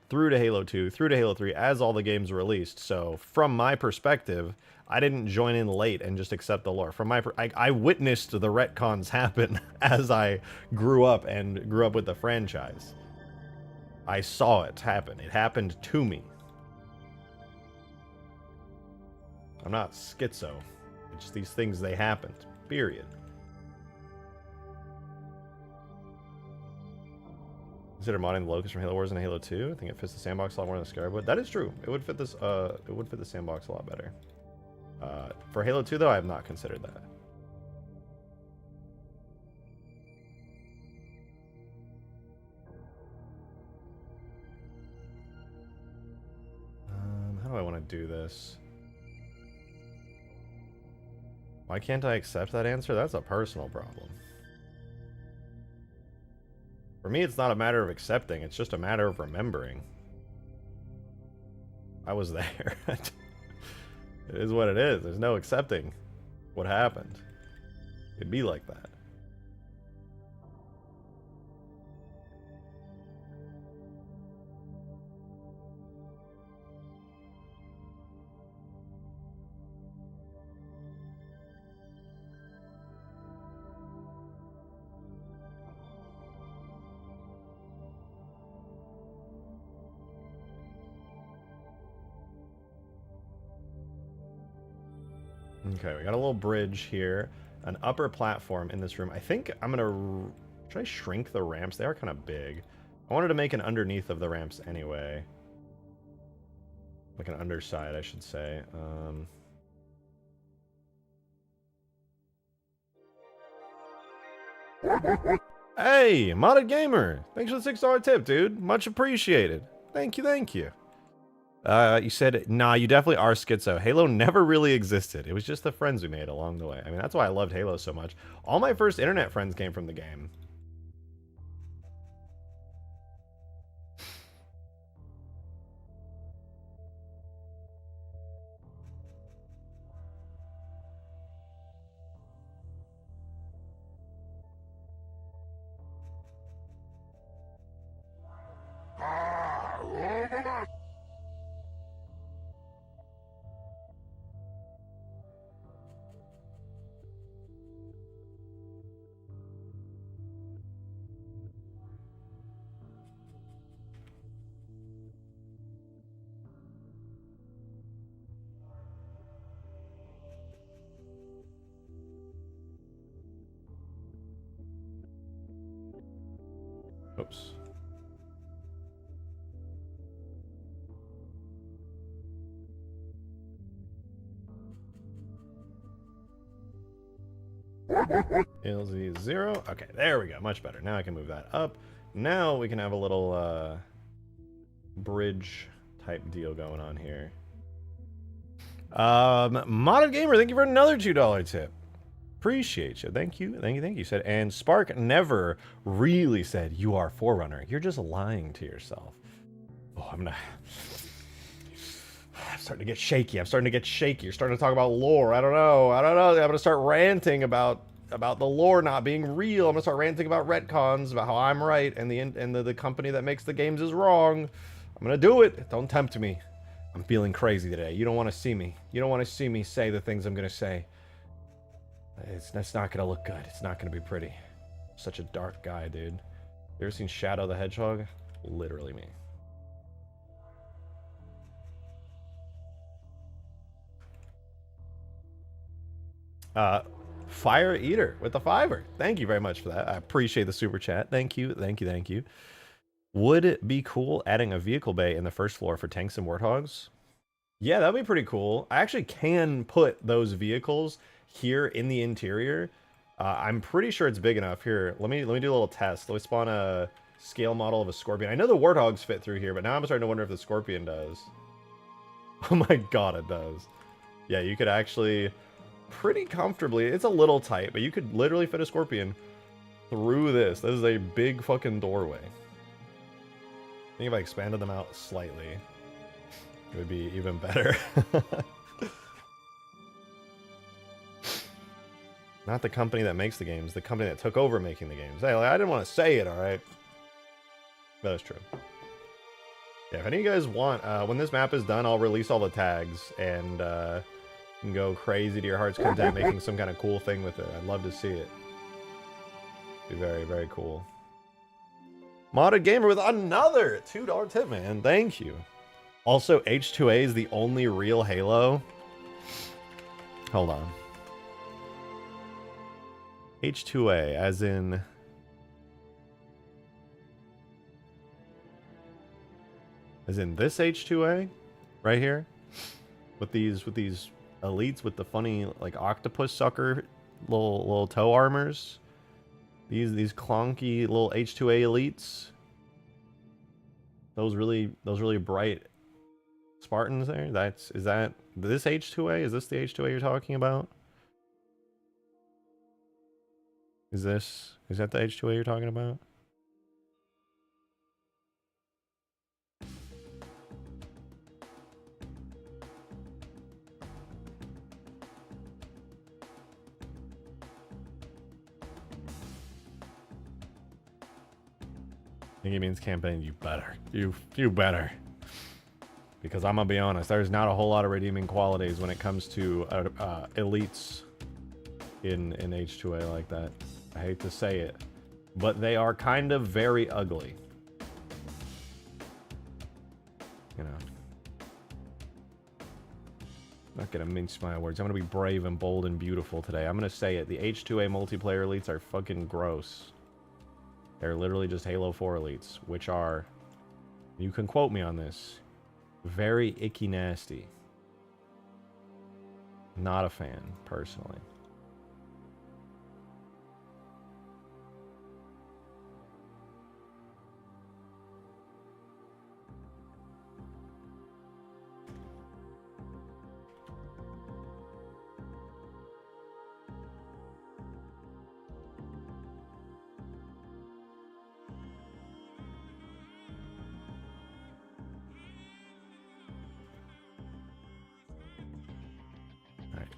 through to Halo 2, through to Halo 3, as all the games were released. So, from my perspective, I didn't join in late and just accept the lore. From my... I witnessed the retcons happen as I grew up and grew up with the franchise. I saw it happen. It happened to me. I'm not schizo. It's just these things, they happened. Period. Consider modding the Locust from Halo Wars into Halo 2. I think it fits the sandbox a lot more than the Scarab would. That is true. It would fit this. It would fit the sandbox a lot better. For Halo 2, though, I have not considered that. How do I want to do this? Why can't I accept that answer? That's a personal problem. For me, it's not a matter of accepting, it's just a matter of remembering. I was there. It is what it is. There's no accepting what happened. It'd be like that. Okay, we got a little bridge here, an upper platform in this room. I think I'm gonna... Should I shrink the ramps? They are kind of big. I wanted to make an underneath of the ramps anyway. Like an underside, I should say. Hey, Modded Gamer! Thanks for the $6 tip, dude. Much appreciated. Thank you, thank you. You said, nah, you definitely are schizo. Halo never really existed. It was just the friends we made along the way. I mean, that's why I loved Halo so much. All my first internet friends came from the game. Oops. LZ 0. Okay, there we go. Much better. Now I can move that up. Now we can have a little bridge type deal going on here. Modded Gamer, thank you for another $2 tip. Appreciate you. Thank you. Thank you. Thank you. Said, and Spark never really said you are Forerunner. You're just lying to yourself. Oh, I'm starting to get shaky. I'm starting to get shaky. You're starting to talk about lore. I don't know. I'm gonna start ranting about the lore not being real. I'm gonna start ranting about retcons, about how I'm right and the company that makes the games is wrong. I'm gonna do it. Don't tempt me. I'm feeling crazy today. You don't want to see me. You don't want to see me say the things I'm gonna say. It's not gonna look good. It's not gonna be pretty. Such a dark guy, dude. You ever seen Shadow the Hedgehog? Literally me. Fire Eater with the $5. Thank you very much for that. I appreciate the super chat. Thank you, thank you, thank you. Would it be cool adding a vehicle bay in the first floor for tanks and warthogs? Yeah, that'd be pretty cool. I actually can put those vehicles here in the interior. I'm pretty sure it's big enough. Here, let me do a little test. Let me spawn a scale model of a Scorpion. I know the warthogs fit through here, but now I'm starting to wonder if the Scorpion does. Oh my god, it does. Yeah, you could actually pretty comfortably. It's a little tight, but you could literally fit a Scorpion through this. This is a big fucking doorway. I think if I expanded them out slightly, it would be even better. Not the company that makes the games, the company that took over making the games. Hey, like, I didn't want to say it, alright? That is true. Yeah, if any of you guys want, when this map is done, I'll release all the tags and you can go crazy to your heart's content making some kind of cool thing with it. I'd love to see it. Be very, very cool. Modded Gamer with another $2 tip, man. Thank you. Also, H2A is the only real Halo. Hold on. H2A, as in... As in this H2A? Right here? With these elites with the funny, like, octopus sucker little toe armors. These clunky little H2A elites. Those really bright Spartans there? Is that this H2A? Is this the H2A you're talking about? Is that the H2A you're talking about? I think it means campaign. You better. You better. Because I'm gonna be honest, there's not a whole lot of redeeming qualities when it comes to elites in H2A like that. I hate to say it, but they are kind of very ugly. You know. Not gonna mince my words. I'm gonna be brave and bold and beautiful today. I'm gonna say it. The H2A multiplayer elites are fucking gross. They're literally just Halo 4 elites, which are, you can quote me on this, very icky nasty. Not a fan, personally.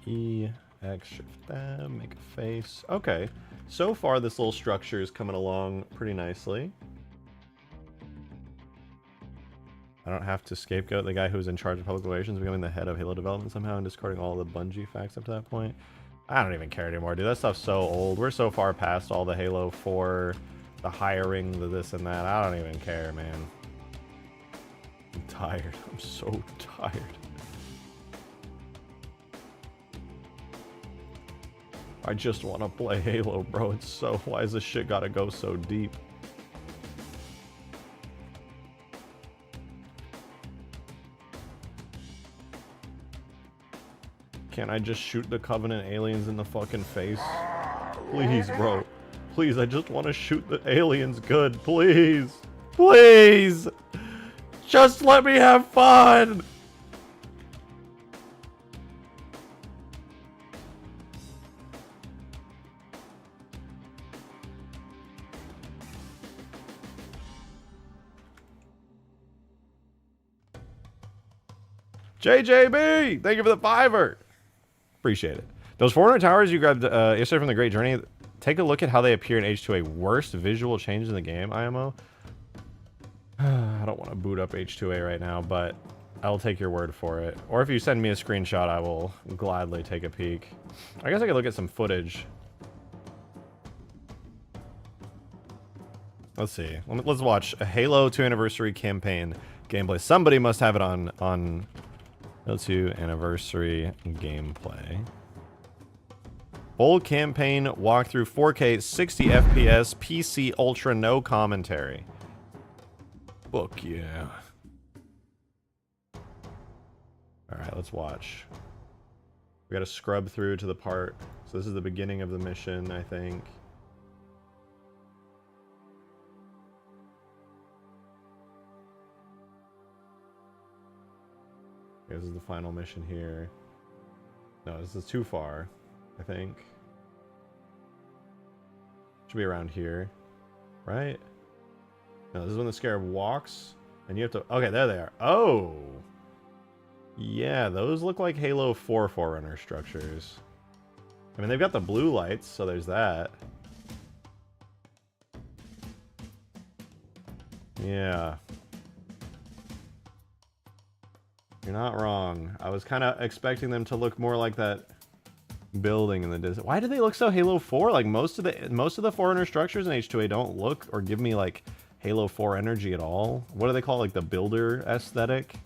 E, X, Shift Tab, make a face. Okay, so far this little structure is coming along pretty nicely. I don't have to scapegoat the guy who was in charge of public relations becoming the head of Halo development somehow and discarding all the Bungie facts up to that point. I don't even care anymore, dude. That stuff's so old. We're so far past all the Halo 4, the hiring, the this and that. I don't even care, man. I'm tired. I'm so tired. I just want to play Halo, bro. It's so... Why is this shit gotta go so deep? Can't I just shoot the Covenant aliens in the fucking face? Please, bro. Please, I just want to shoot the aliens good. Please. Please! Just let me have fun! JJB! Thank you for the $5. Appreciate it. Those Forerunner towers you grabbed yesterday from the Great Journey, take a look at how they appear in H2A. Worst visual change in the game, IMO. I don't want to boot up H2A right now, but I'll take your word for it. Or if you send me a screenshot, I will gladly take a peek. I guess I could look at some footage. Let's see. Let's watch a Halo 2 Anniversary campaign gameplay. Somebody must have it on Halo 2 Anniversary gameplay. Full campaign walkthrough 4K 60 FPS PC Ultra no commentary. Fuck yeah. Alright, let's watch. We gotta scrub through to the part. So this is the beginning of the mission, I think. This is the final mission here. No, this is too far, I think. Should be around here, right? No, this is when the Scarab walks, and you have to... Okay, there they are. Oh! Yeah, those look like Halo 4 Forerunner structures. I mean, they've got the blue lights, so there's that. Yeah. You're not wrong. I was kind of expecting them to look more like that building in the distance. Why do they look so Halo 4? Like most of the Forerunner structures in H2A don't look or give me like Halo 4 energy at all. What do they call like the builder aesthetic?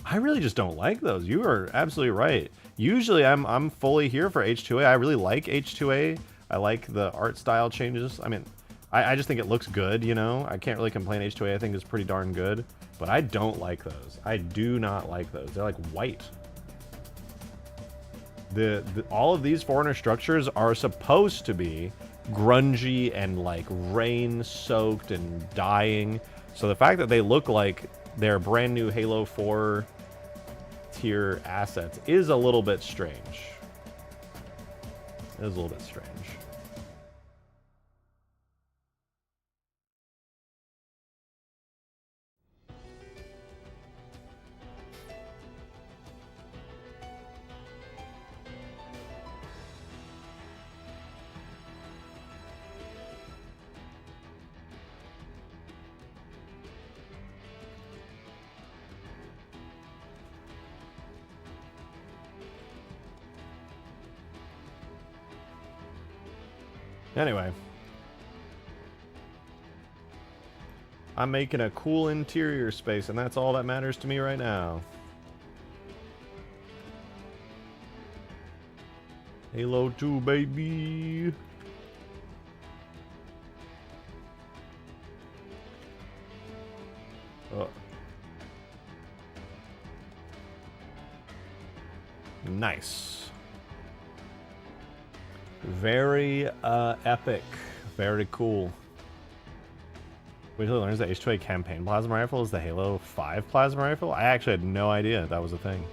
I really just don't like those. You are absolutely right. Usually I'm fully here for H2A. I really like H2A. I like the art style changes. I mean, I just think it looks good, you know? I can't really complain. H2A I think is pretty darn good. But I don't like those. I do not like those. They're like white. All of these Forerunner structures are supposed to be grungy and like rain-soaked and dying. So the fact that they look like they're brand new Halo 4 tier assets is a little bit strange. It is a little bit strange. Anyway. I'm making a cool interior space, and that's all that matters to me right now. Halo 2, baby. Oh. Nice. Very epic. Very cool. Wait till he learns that H2A campaign plasma rifle is the Halo 5 plasma rifle? I actually had no idea that was a thing.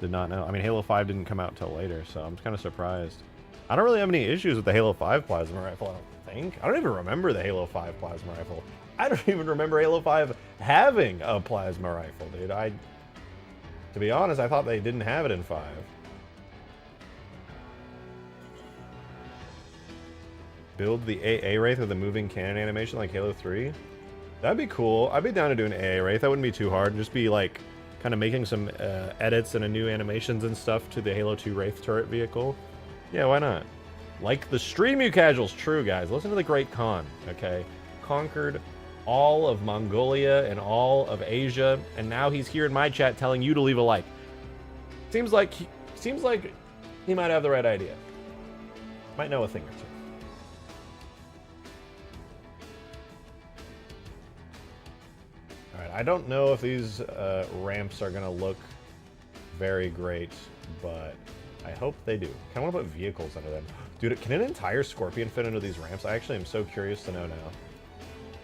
Did not know. I mean, Halo 5 didn't come out till later, so I'm kind of surprised. I don't really have any issues with the Halo 5 plasma rifle, I don't think. I don't even remember the Halo 5 plasma rifle. I don't even remember Halo 5 having a plasma rifle, dude. To be honest, I thought they didn't have it in 5. Build the AA Wraith with a moving cannon animation like Halo 3? That'd be cool. I'd be down to do an AA Wraith. That wouldn't be too hard. Just be like, kind of making some edits and a new animations and stuff to the Halo 2 Wraith turret vehicle. Yeah, why not? Like the stream, you casuals. True, guys. Listen to the Great Khan, okay? Conquered all of Mongolia and all of Asia, and now he's here in my chat telling you to leave a like. Seems like he might have the right idea. Might know a thing or two. Alright, I don't know if these ramps are gonna look very great, but I hope they do. Kinda wanna put vehicles under them. Dude, can an entire Scorpion fit into these ramps? I actually am so curious to know now.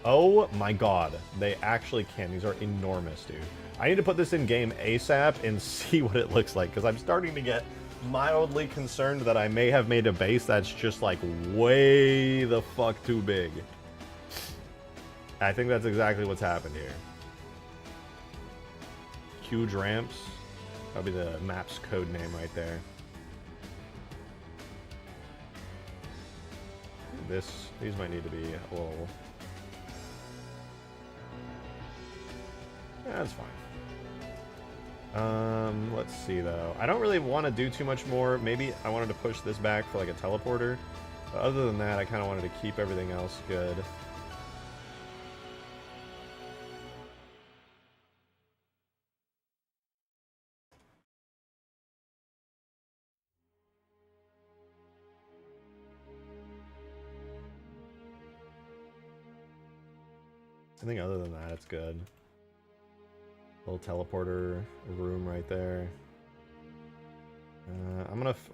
Oh my god, they actually can. These are enormous, dude. I need to put this in game ASAP and see what it looks like, because I'm starting to get mildly concerned that I may have made a base that's just like way the fuck too big. I think that's exactly what's happened here. Huge ramps. That'll be the map's code name right there. These might need to be a little... Yeah, that's fine. Let's see though. I don't really want to do too much more. Maybe I wanted to push this back for like a teleporter. But other than that, I kind of wanted to keep everything else good. I think other than that, it's good. Little teleporter room right there.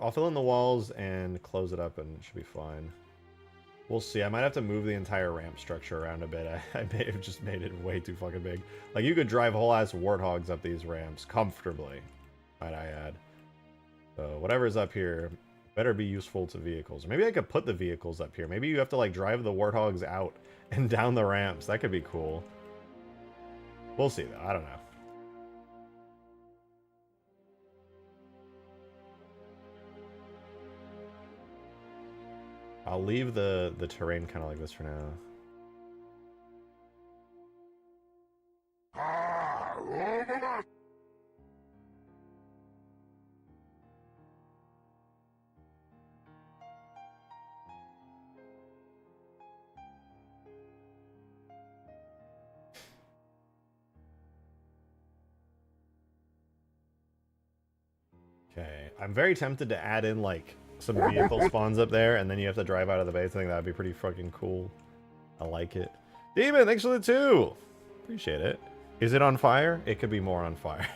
I'll fill in the walls and close it up and it should be fine. We'll see. I might have to move the entire ramp structure around a bit. I may have just made it way too fucking big. Like, you could drive whole ass warthogs up these ramps comfortably, might I add. So whatever's up here better be useful to vehicles. Maybe I could put the vehicles up here. Maybe you have to like drive the warthogs out and down the ramps. That could be cool. We'll see though. I don't know. I'll leave the terrain kind of like this for now. Okay, I'm very tempted to add in like some vehicle spawns up there, and then you have to drive out of the base. I think that'd be pretty fucking cool. I like it. Demon, thanks for the 2! Appreciate it. Is it on fire? It could be more on fire.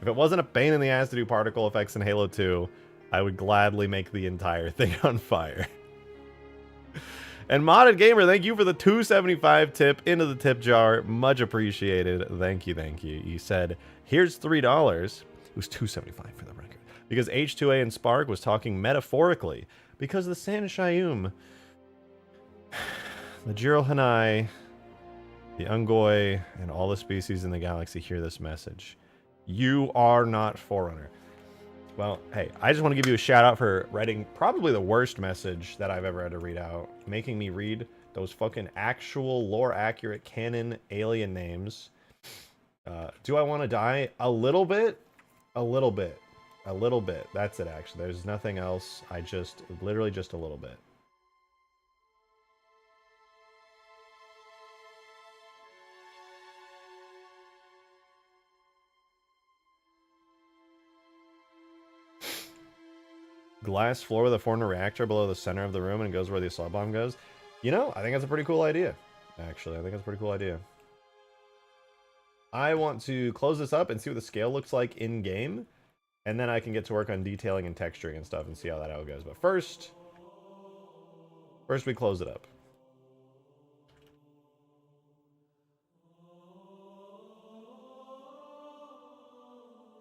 If it wasn't a pain in the ass to do particle effects in Halo 2, I would gladly make the entire thing on fire. And Modded Gamer, thank you for the $2.75 tip into the tip jar. Much appreciated. Thank you, thank you. You said, here's $3. It was $2.75 for the record. Because H2A and Spark was talking metaphorically. Because the San Shayum, the Jiril Hanai, the Ungoi, and all the species in the galaxy hear this message. You are not Forerunner. Well, hey, I just want to give you a shout out for writing probably the worst message that I've ever had to read out. Making me read those fucking actual lore accurate canon alien names. Do I want to die? A little bit. A little bit. A little bit. That's it, actually. There's nothing else. Literally just a little bit. Glass floor with a Forerunner reactor below the center of the room and goes where the assault bomb goes. You know, I think that's a pretty cool idea. Actually, I think that's a pretty cool idea. I want to close this up and see what the scale looks like in-game. And then I can get to work on detailing and texturing and stuff and see how that all goes. But first we close it up.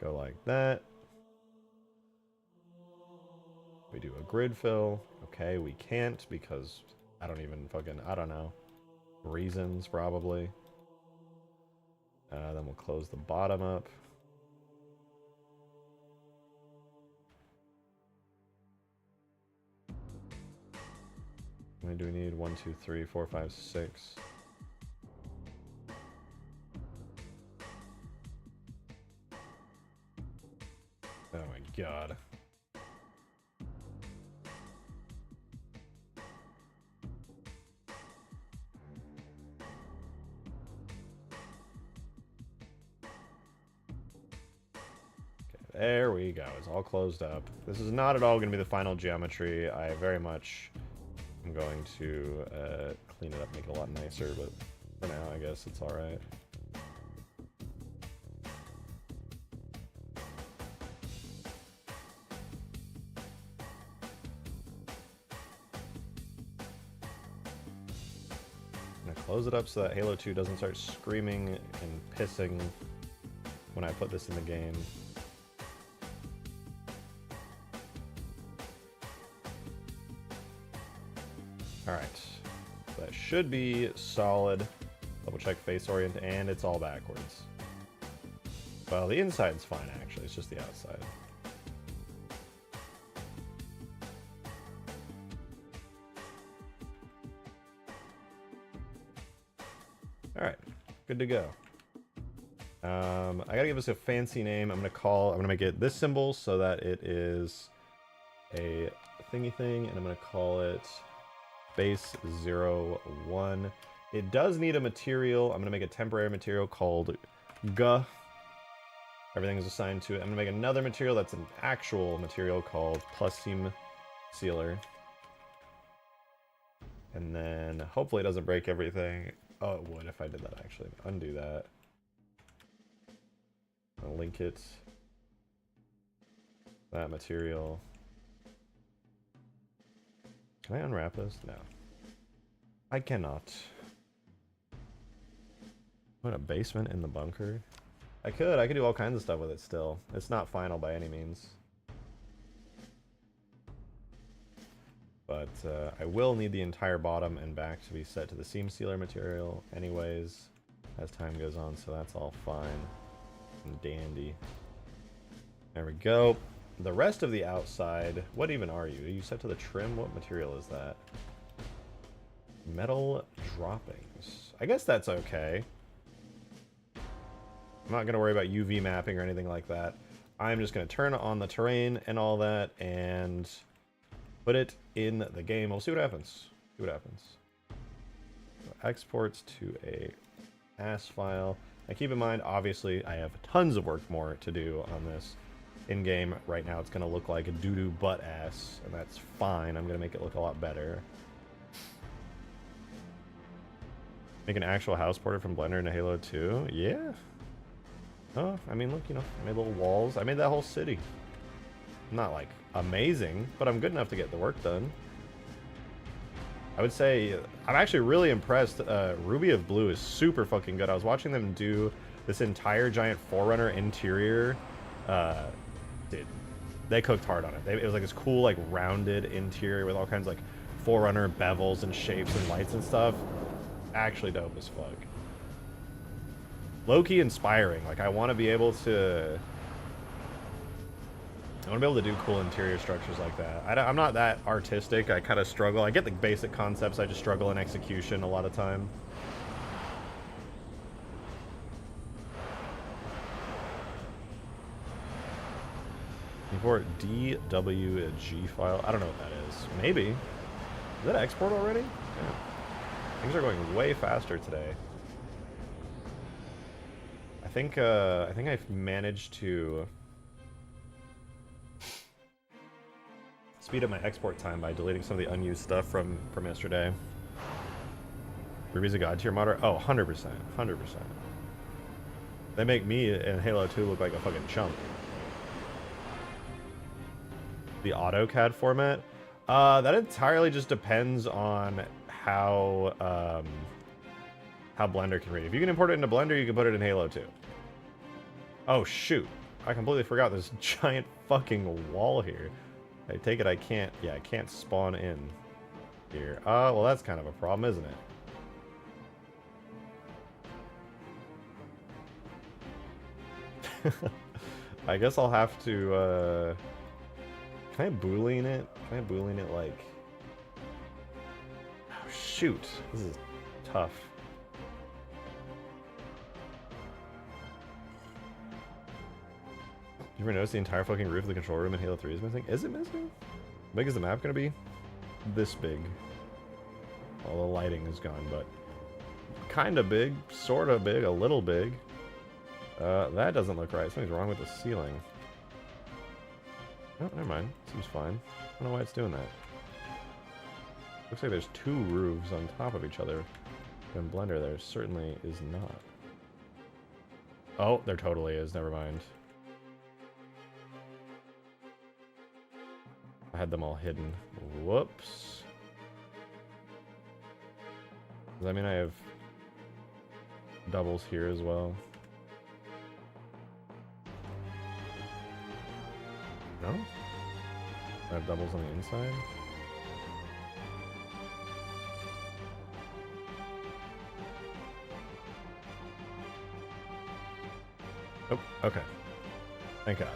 Go like that. We do a grid fill. Okay, we can't because I don't know. Reasons, probably. Then we'll close the bottom up. How many do we need? 1, 2, 3, 4, 5, 6. Oh my god. There we go. It's all closed up. This is not at all going to be the final geometry. I very much am going to clean it up, make it a lot nicer, but for now, I guess it's alright. I'm going to close it up so that Halo 2 doesn't start screaming and pissing when I put this in the game. Alright, that should be solid. Double check face orient, and it's all backwards. Well, the inside's fine actually, it's just the outside. Alright, good to go. I gotta give this a fancy name. I'm gonna make it this symbol so that it is a thingy thing, and I'm gonna call it Base 01. It does need a material. I'm going to make a temporary material called G. Everything is assigned to it. I'm going to make another material that's an actual material called Plus Seam Sealer. And then hopefully it doesn't break everything. Oh, it would if I did that actually. Undo that. I'll link it. That material. Can I unwrap this? No. I cannot. What, a basement in the bunker? I could do all kinds of stuff with it still. It's not final by any means. But I will need the entire bottom and back to be set to the seam sealer material anyways as time goes on, so that's all fine and dandy. There we go. The rest of the outside, what even are you? Are you set to the trim? What material is that? Metal droppings. I guess that's okay. I'm not going to worry about UV mapping or anything like that. I'm just going to turn on the terrain and all that and put it in the game. We'll see what happens. See what happens. So exports to a AS file. Now keep in mind, obviously, I have tons of work more to do on this. In-game, right now, it's going to look like a doo-doo butt ass, and that's fine. I'm going to make it look a lot better. Make an actual house portrait from Blender into Halo 2? Yeah. Oh, I mean, look, you know, I made little walls. I made that whole city. Not, like, amazing, but I'm good enough to get the work done. I would say, I'm actually really impressed. Ruby of Blue is super fucking good. I was watching them do this entire giant Forerunner interior. Dude, they cooked hard on it. It was like this cool, like, rounded interior with all kinds of, like, Forerunner bevels and shapes and lights and stuff. Actually dope as fuck. Low-key inspiring. Like, I want to be able to... I want to be able to do cool interior structures like that. I'm not that artistic. I kind of struggle. I get the basic concepts. I just struggle in execution a lot of time. Import DWG file. I don't know what that is. Maybe. Is that export already? Yeah. Things are going way faster today. I think I've managed to speed up my export time by deleting some of the unused stuff from yesterday. Ruby's a god tier modder? Oh, 100%. 100%. They make me in Halo 2 look like a fucking chump. The AutoCAD format? That entirely just depends on how Blender can read. If you can import it into Blender, you can put it in Halo 2. Oh, shoot. I completely forgot there's a giant fucking wall here. I take it I can't... Yeah, I can't spawn in here. Well, that's kind of a problem, isn't it? I guess I'll have to, Can I Boolean it? Can I Boolean it, like... shoot. This is tough. You ever notice the entire fucking roof of the control room in Halo 3 is missing? Is it missing? How big is the map gonna be? This big. All the lighting is gone, but kinda big, sorta big, a little big. That doesn't look right. Something's wrong with the ceiling. Oh, never mind. Seems fine. I don't know why it's doing that. Looks like there's two roofs on top of each other. In Blender, there certainly is not. Oh, there totally is. Never mind. I had them all hidden. Whoops. Does that mean I have doubles here as well? No? I have doubles on the inside? Oh, okay. Thank God.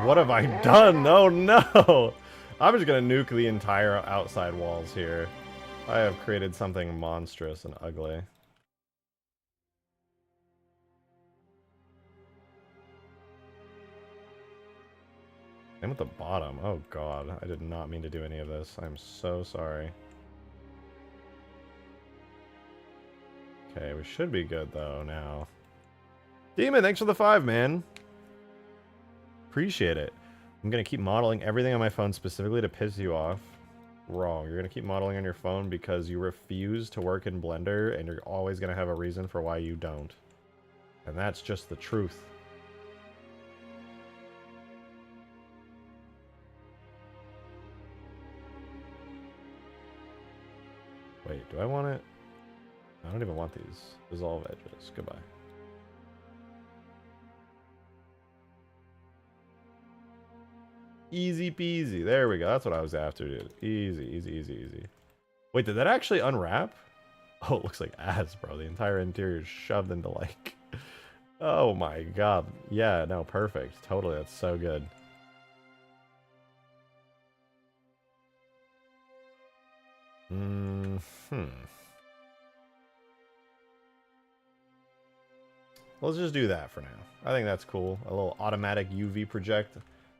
What have I done? Oh no! I'm just gonna nuke the entire outside walls here. I have created something monstrous and ugly. And at the bottom. Oh god, I did not mean to do any of this. I'm so sorry. Okay, we should be good though now. Demon, thanks for the 5, man. Appreciate it. I'm gonna keep modeling everything on my phone specifically to piss you off. Wrong. You're gonna keep modeling on your phone because you refuse to work in Blender, and you're always gonna have a reason for why you don't. And that's just the truth. Wait, do I want it? I don't even want these. Dissolve edges. Goodbye. Easy peasy. There we go. That's what I was after, dude. Easy, easy, easy, easy. Wait, did that actually unwrap? Oh, it looks like ass, bro. The entire interior is shoved into like... Oh my god. Yeah, no, perfect. Totally, that's so good. Let's just do that for now. I think that's cool. A little automatic UV project.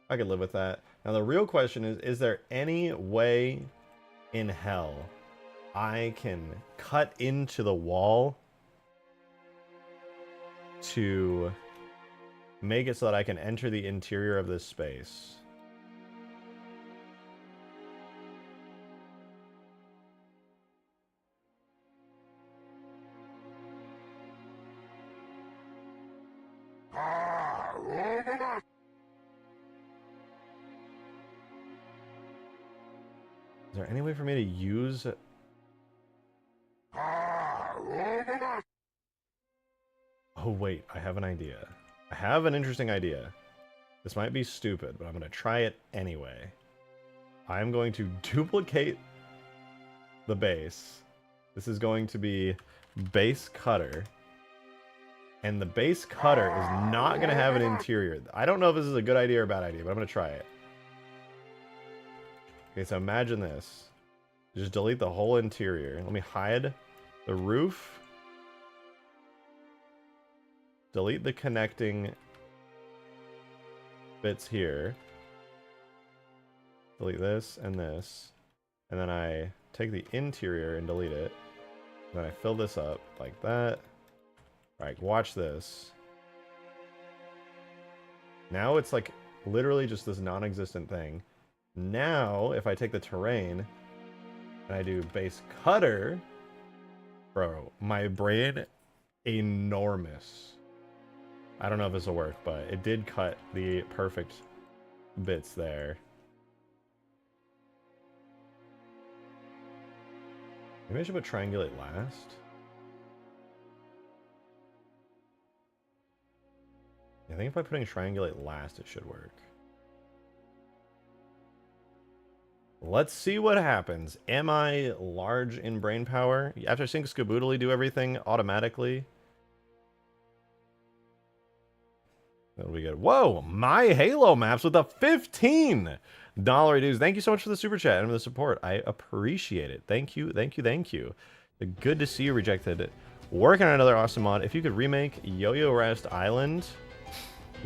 I could live with that. Now the real question is there any way in hell I can cut into the wall to make it so that I can enter the interior of this space? Is there any way for me to use... Oh wait, I have an idea. I have an interesting idea. This might be stupid, but I'm going to try it anyway. I'm going to duplicate the base. This is going to be base cutter. And the base cutter is not going to have an interior. I don't know if this is a good idea or a bad idea, but I'm going to try it. Okay, so imagine this. Just delete the whole interior. Let me hide the roof. Delete the connecting bits here. Delete this and this. And then I take the interior and delete it. And then I fill this up like that. Alright, watch this. Now it's like literally just this non-existent thing. Now, if I take the terrain and I do base cutter, bro, my brain, enormous. I don't know if this will work, but it did cut the perfect bits there. Maybe I should put triangulate last. I think if I'm putting triangulate last, it should work. Let's see what happens. Am I large in brain power? After sync Skaboodly do everything automatically? That'll be good. Whoa, my Halo maps with a $15 dues. Thank you so much for the super chat and for the support. I appreciate it. Thank you, thank you, thank you. Good to see you, Rejected. Working on another awesome mod. If you could remake Yo-Yo Rest Island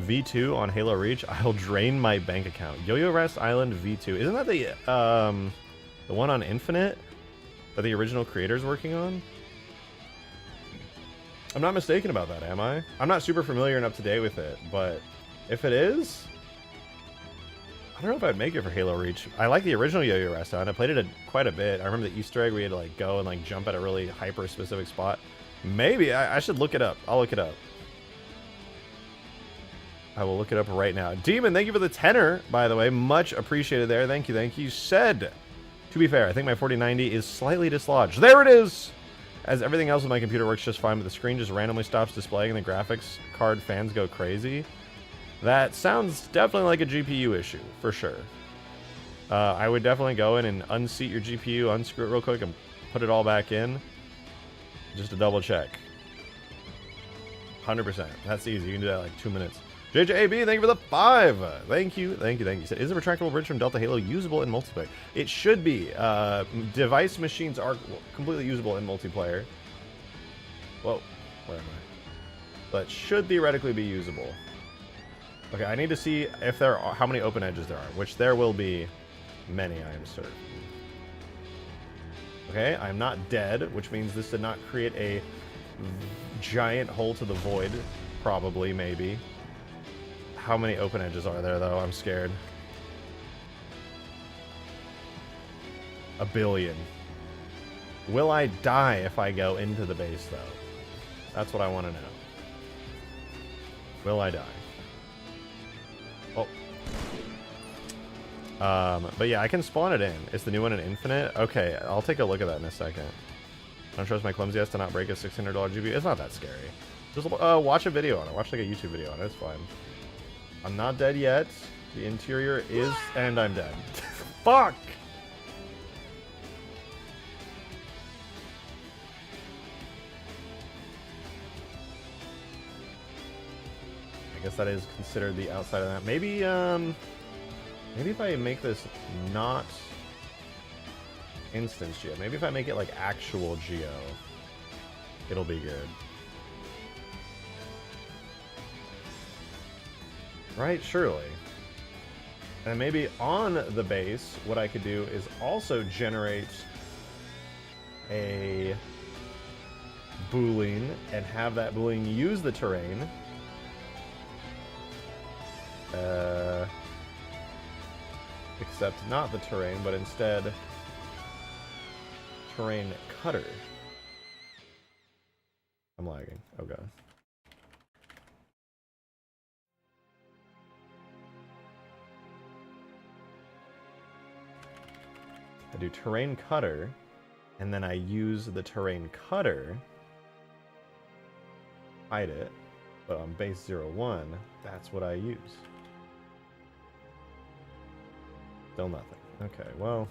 V2 on Halo Reach, I'll drain my bank account. Yo-Yo Rest Island V2. Isn't that the one on Infinite that the original creator's working on? I'm not mistaken about that, am I? I'm not super familiar and up to date with it, but if it is, I don't know if I'd make it for Halo Reach. I like the original Yo-Yo Rest Island. I played it quite a bit. I remember the Easter egg where you had to like go and like jump at a really hyper specific spot. Maybe I should look it up. I'll look it up. I will look it up right now. Demon, thank you for the tenor, by the way. Much appreciated there. Thank you, thank you. Said, to be fair, I think my 4090 is slightly dislodged. There it is! As everything else with my computer works just fine, but the screen just randomly stops displaying and the graphics card fans go crazy. That sounds definitely like a GPU issue, for sure. I would definitely go in and unseat your GPU, unscrew it real quick, and put it all back in. Just to double check. 100%. That's easy. You can do that in like 2 minutes. JJAB, thank you for the 5. Thank you, thank you, thank you. Is a retractable bridge from Delta Halo usable in multiplayer? It should be. Device machines are completely usable in multiplayer. Whoa, where am I? But should theoretically be usable. Okay, I need to see if there are how many open edges there are, which there will be many, I am certain. Okay, I'm not dead, which means this did not create a giant hole to the void. Probably, maybe. How many open edges are there, though? I'm scared. 1 billion. Will I die if I go into the base, though? That's what I want to know. Will I die? Oh. But yeah, I can spawn it in. It's the new one in Infinite? Okay, I'll take a look at that in a second. I don't trust my clumsy ass to not break a $600 GPU. It's not that scary. Just watch a video on it. Watch like a YouTube video on it. It's fine. I'm not dead yet. The interior is... And I'm dead. Fuck! I guess that is considered the outside of that. Maybe, maybe if I make this not instance geo. Maybe if I make it like actual geo, it'll be good. Right, surely. And maybe on the base, what I could do is also generate a boolean and have that boolean use the terrain. Except not the terrain, but instead terrain cutter. I'm lagging. Oh god. I do terrain cutter, and then I use the terrain cutter, hide it, but on base 01, that's what I use. Still nothing. Okay, well.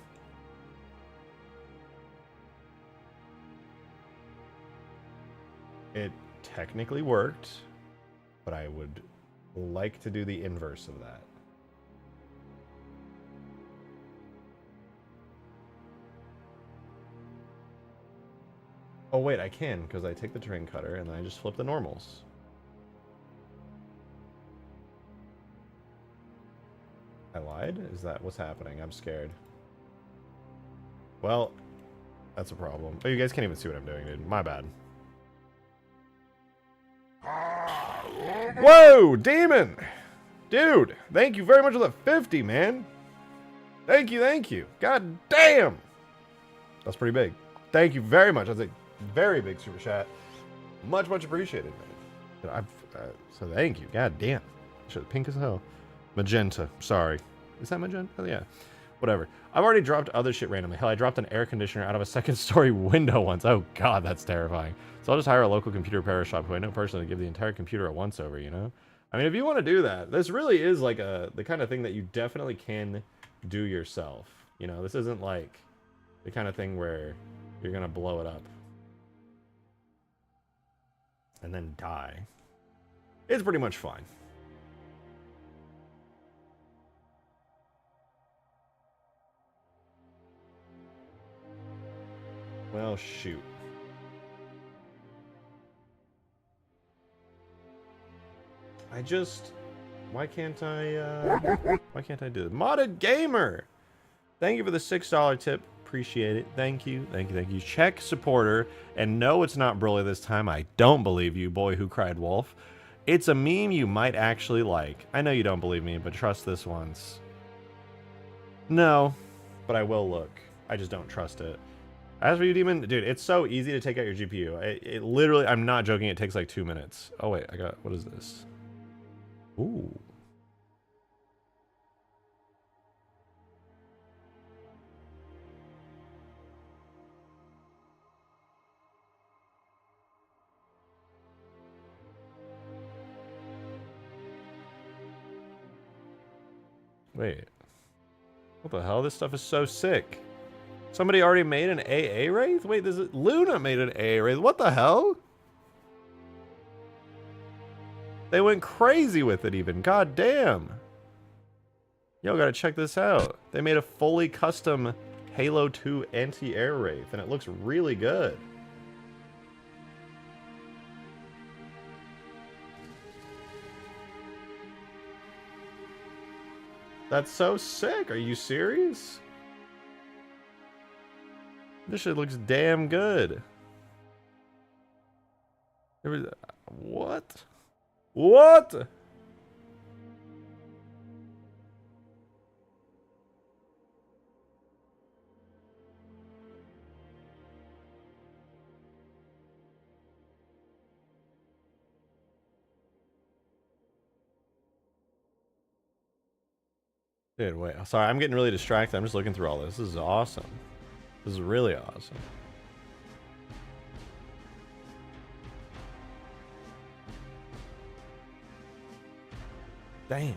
It technically worked, but I would like to do the inverse of that. Oh wait, I can, because I take the terrain cutter and then I just flip the normals. I lied? Is that what's happening? I'm scared. Well, that's a problem. Oh, you guys can't even see what I'm doing, dude. My bad. Whoa, demon! Dude, thank you very much for the 50, man. Thank you, thank you. God damn! That's pretty big. Thank you very much. That's a very big super chat. Much, much appreciated, man. So thank you. God damn. Shit, pink as hell. Magenta. Sorry. Is that magenta? Oh, yeah. Whatever. I've already dropped other shit randomly. Hell, I dropped an air conditioner out of a second-story window once. Oh, God, that's terrifying. So I'll just hire a local computer repair shop who I know personally to give the entire computer a once-over, you know? I mean, if you want to do that, this really is like the kind of thing that you definitely can do yourself. You know, this isn't like the kind of thing where you're gonna blow it up and then die. It's pretty much fine. Well, shoot. Why can't I do this? Modded Gamer! Thank you for the $6 tip. Appreciate it. Thank you. Thank you. Thank you. Check supporter. And no, it's not Broly this time. I don't believe you, boy who cried wolf. It's a meme you might actually like. I know you don't believe me, but trust this once. No, but I will look. I just don't trust it. As for you, Demon, dude, it's so easy to take out your GPU. It literally, I'm not joking, it takes like 2 minutes. Oh wait, what is this? Ooh. Wait. What the hell? This stuff is so sick. Somebody already made an AA Wraith? Wait, Luna made an AA Wraith. What the hell? They went crazy with it even. God damn. Yo, gotta check this out. They made a fully custom Halo 2 anti-air Wraith, and it looks really good. That's so sick. Are you serious? This shit looks damn good. What? What? Dude, wait. Sorry, I'm getting really distracted. I'm just looking through all this. This is awesome. This is really awesome. Damn.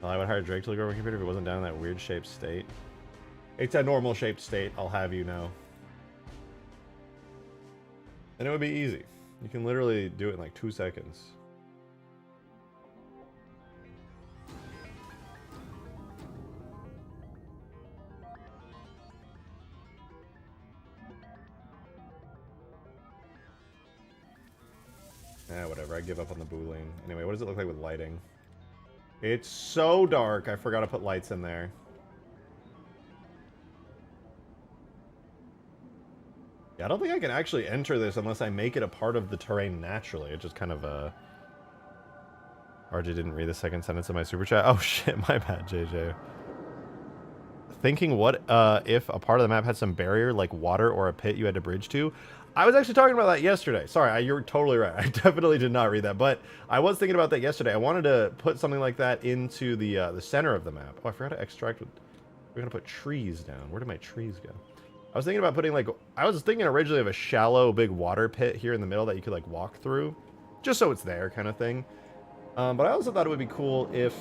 Well, I would hire Drake to look over my computer if it wasn't down in that weird shaped state. It's a normal shaped state, I'll have you know. And it would be easy. You can literally do it in like 2 seconds. Whatever, I give up on the boolean. Anyway, what does it look like with lighting? It's so dark, I forgot to put lights in there. Yeah, I don't think I can actually enter this unless I make it a part of the terrain naturally. It just kind of, RJ didn't read the second sentence of my super chat. Oh shit, my bad, JJ. Thinking what if a part of the map had some barrier, like water or a pit you had to bridge to? I was actually talking about that yesterday. Sorry, you're totally right. I definitely did not read that, but I was thinking about that yesterday. I wanted to put something like that into the center of the map. Oh, I forgot to extract. We're gonna put trees down. Where did my trees go? I was thinking about putting like, I was thinking originally of a shallow, big water pit here in the middle that you could like walk through, just so it's there, kind of thing. But I also thought it would be cool if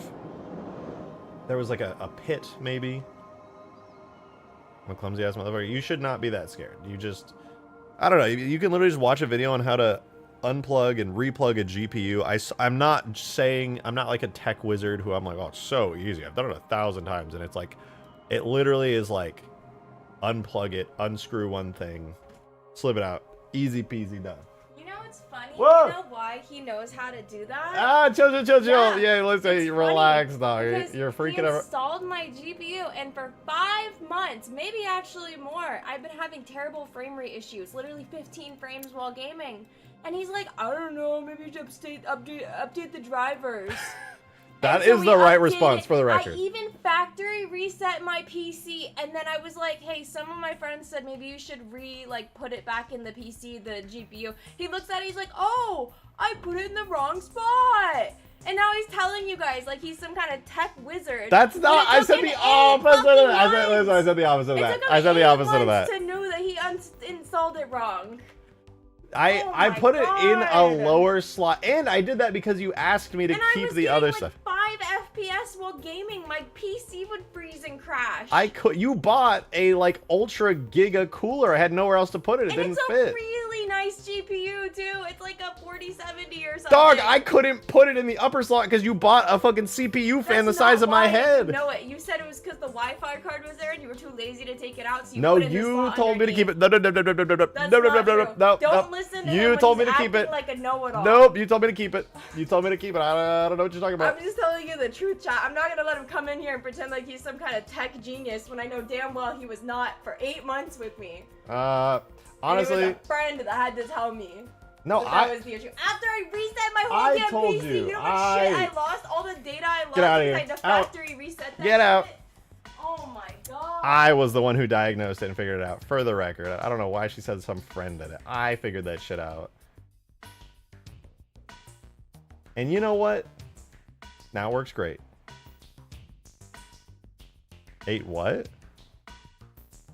there was like a pit, maybe. I'm a clumsy ass motherfucker. You should not be that scared. You just, I don't know. You can literally just watch a video on how to unplug and replug a GPU. I'm not saying, I'm not like a tech wizard who I'm like, oh, it's so easy. I've done it 1,000 times. And it's like, it literally is like, unplug it, unscrew one thing, slip it out. Easy peasy done. You know what's funny? Whoa! You know why he knows how to do that? Ah, chill. Yeah, listen, relax, dog. You're freaking out. He installed my GPU, and for 5 months, maybe actually more, I've been having terrible frame rate issues, literally 15 frames while gaming. And he's like, I don't know, maybe you should update the drivers. That is the right response, for the record. I even factory reset my PC, and then I was like, hey, some of my friends said maybe you should put it back in the PC, the GPU. He looks at it, he's like, oh, I put it in the wrong spot. And now he's telling you guys like he's some kind of tech wizard. That's not, I said the opposite of that. I said the opposite of that. I said the opposite of that. To know that he installed it wrong. I put it in a lower slot, and I did that because you asked me to keep the other stuff. 5 FPS while gaming. My PC would freeze and crash. You bought a like ultra giga cooler. I had nowhere else to put it. It didn't fit. It's a really nice GPU too. It's like a 4070 or something. Dog, I couldn't put it in the upper slot because you bought a fucking CPU fan the size of my head. No, you said it was because the Wi-Fi card was there and you were too lazy to take it out. So you no, put it in the you slot told me to underneath. keep it. No, no, no, no, no, no, no, no, That's no, no, not no, no, true. no, Don't no. listen to him You when told me he's to keep acting it. like a know-it-all. Nope, you told me to keep it. You told me to keep it. I don't know what you're talking about. I'm just telling you the truth, chat. I'm not gonna let him come in here and pretend like he's some kind of tech genius when I know damn well he was not for 8 months with me. Honestly, And it was a friend that had to tell me. no, that was the issue. After I reset my whole damn told PC, you, you know what shit I lost? All the data I lost Get out of because I here. had to Out. factory reset that Get out. shit. Oh my god. I was the one who diagnosed it and figured it out. For the record, I don't know why she said some friend did it. I figured that shit out. And you know what? Now it works great. 8 what?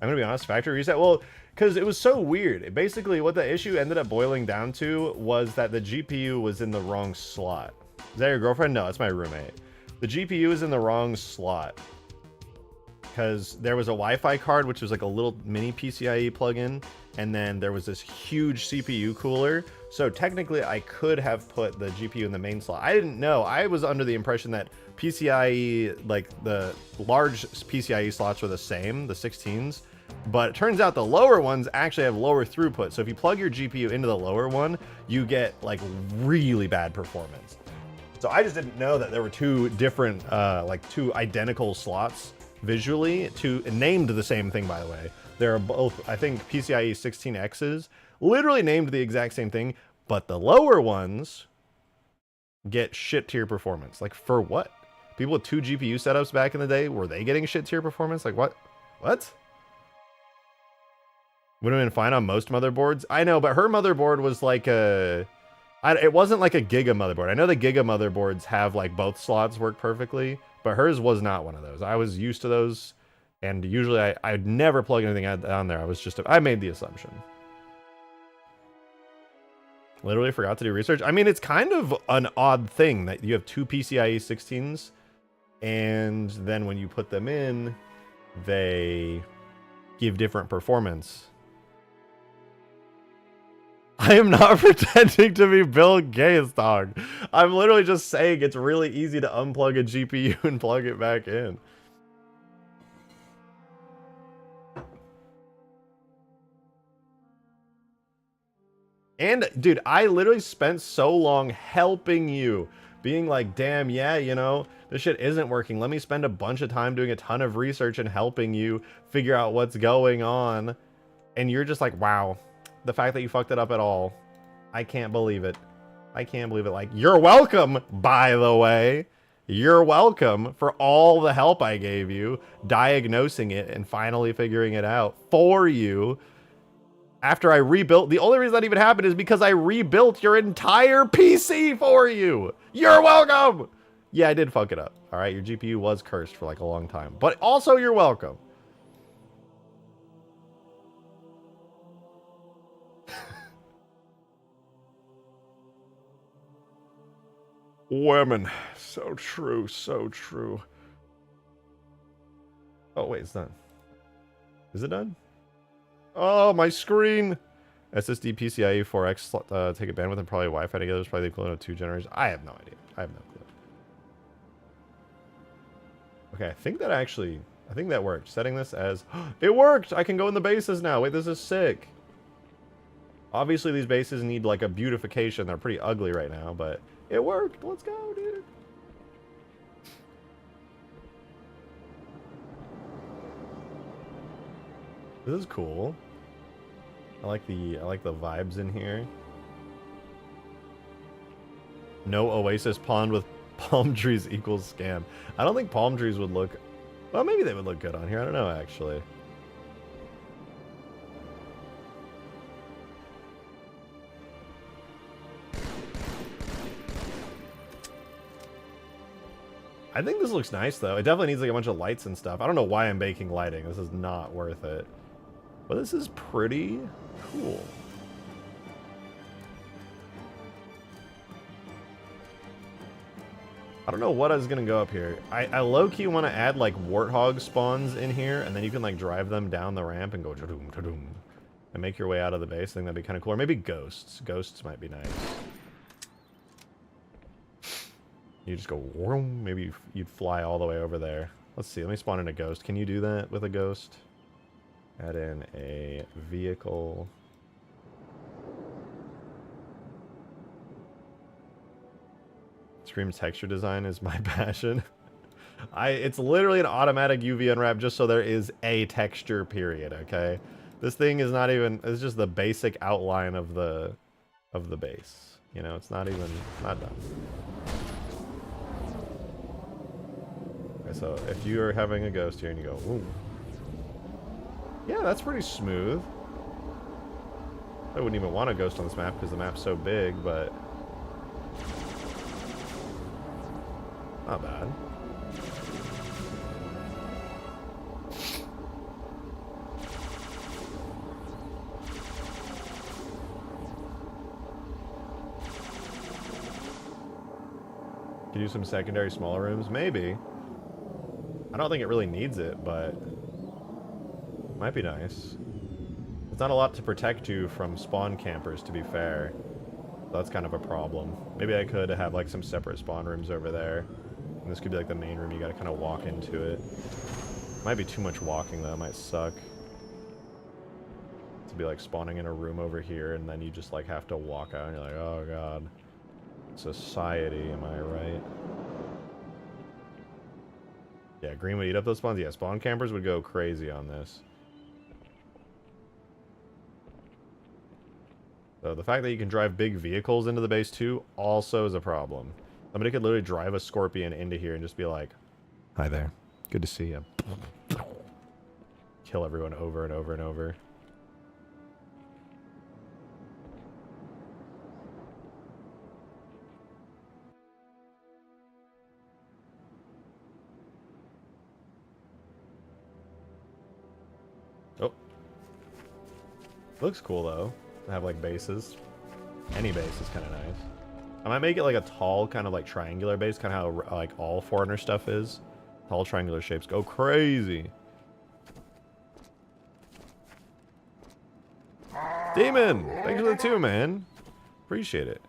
I'm gonna be honest, factory reset. Well, because it was so weird. Basically, what the issue ended up boiling down to was that the GPU was in the wrong slot. Is that your girlfriend? No, it's my roommate. The GPU is in the wrong slot. Because there was a Wi-Fi card, which was like a little mini PCIe plug-in, and then there was this huge CPU cooler. So technically, I could have put the GPU in the main slot. I didn't know. I was under the impression that PCIe, like the large PCIe slots were the same, the 16s. But it turns out the lower ones actually have lower throughput. So if you plug your GPU into the lower one, you get like really bad performance. So I just didn't know that there were two different, like two identical slots visually, named the same thing, by the way. They're both, I think, PCIe 16Xs, literally named the exact same thing, but the lower ones get shit tier performance. Like, for what? People with 2 GPU setups back in the day, were they getting shit tier performance? Like, what? What? Would have been fine on most motherboards. I know, but her motherboard was like a... it wasn't like a Giga motherboard. I know the Giga motherboards have like both slots work perfectly, but hers was not one of those. I was used to those, and usually I'd never plug anything down there. I made the assumption. Literally forgot to do research. I mean, it's kind of an odd thing that you have 2 PCIe 16s, and then when you put them in, they give different performance. I am not pretending to be Bill Gates, dog. I'm literally just saying it's really easy to unplug a GPU and plug it back in. And, dude, I literally spent so long helping you. Being like, damn, yeah, you know, this shit isn't working. Let me spend a bunch of time doing a ton of research and helping you figure out what's going on. And you're just like, wow. The fact that you fucked it up at all, I can't believe it. I can't believe it. Like, you're welcome, by the way. You're welcome for all the help I gave you, diagnosing it and finally figuring it out for you. After I rebuilt, the only reason that even happened is because I rebuilt your entire PC for you. You're welcome. Yeah, I did fuck it up. All right, your GPU was cursed for like a long time, but also you're welcome. Women. So true, so true. Oh, wait, it's done. Is it done? Oh, my screen. SSD PCIe 4X take a bandwidth and probably Wi-Fi together is probably the equivalent of 2 generations. I have no idea. I have no clue. Okay, I think that worked. Setting this as... It worked! I can go in the bases now. Wait, this is sick. Obviously, these bases need, like, a beautification. They're pretty ugly right now, but it worked. Let's go, dude. This is cool. I like the vibes in here. No oasis pond with palm trees equals scam. I don't think palm trees would look... Well, maybe they would look good on here. I don't know, actually. I think this looks nice, though. It definitely needs like a bunch of lights and stuff. I don't know why I'm baking lighting. This is not worth it. But this is pretty cool. I don't know what is gonna go up here. I low-key want to add like warthog spawns in here, and then you can like drive them down the ramp and go ta-doom, ta-doom, and make your way out of the base. I think that'd be kind of cool. Or maybe ghosts. Ghosts might be nice. You just go, whoom, maybe you'd fly all the way over there. Let's see, let me spawn in a ghost. Can you do that with a ghost? Add in a vehicle. Scream texture design is my passion. It's literally an automatic UV unwrap just so there is a texture, period, okay? This thing is not even, it's just the basic outline of the base. You know, it's not even, not done. Okay, so if you are having a ghost here and you go, ooh. Yeah, that's pretty smooth. I wouldn't even want a ghost on this map because the map's so big, but not bad. Can you do some secondary smaller rooms? Maybe. I don't think it really needs it, but might be nice. It's not a lot to protect you from spawn campers, to be fair. That's kind of a problem. Maybe I could have like some separate spawn rooms over there. And this could be like the main room, you gotta kind of walk into it. Might be too much walking though, it might suck. To be like spawning in a room over here and then you just like have to walk out and you're like, oh god. Society, am I right? Yeah, green would eat up those spawns. Yeah, spawn campers would go crazy on this. So the fact that you can drive big vehicles into the base too also is a problem. Somebody could literally drive a Scorpion into here and just be like, hi there, good to see you. Kill everyone over and over and over. Oh. Looks cool though, to have like bases. Any base is kind of nice. I might make it like a tall, kind of like triangular base, kind of how like all Forerunner stuff is. Tall triangular shapes go crazy. Demon! Thanks for the 2, man. Appreciate it.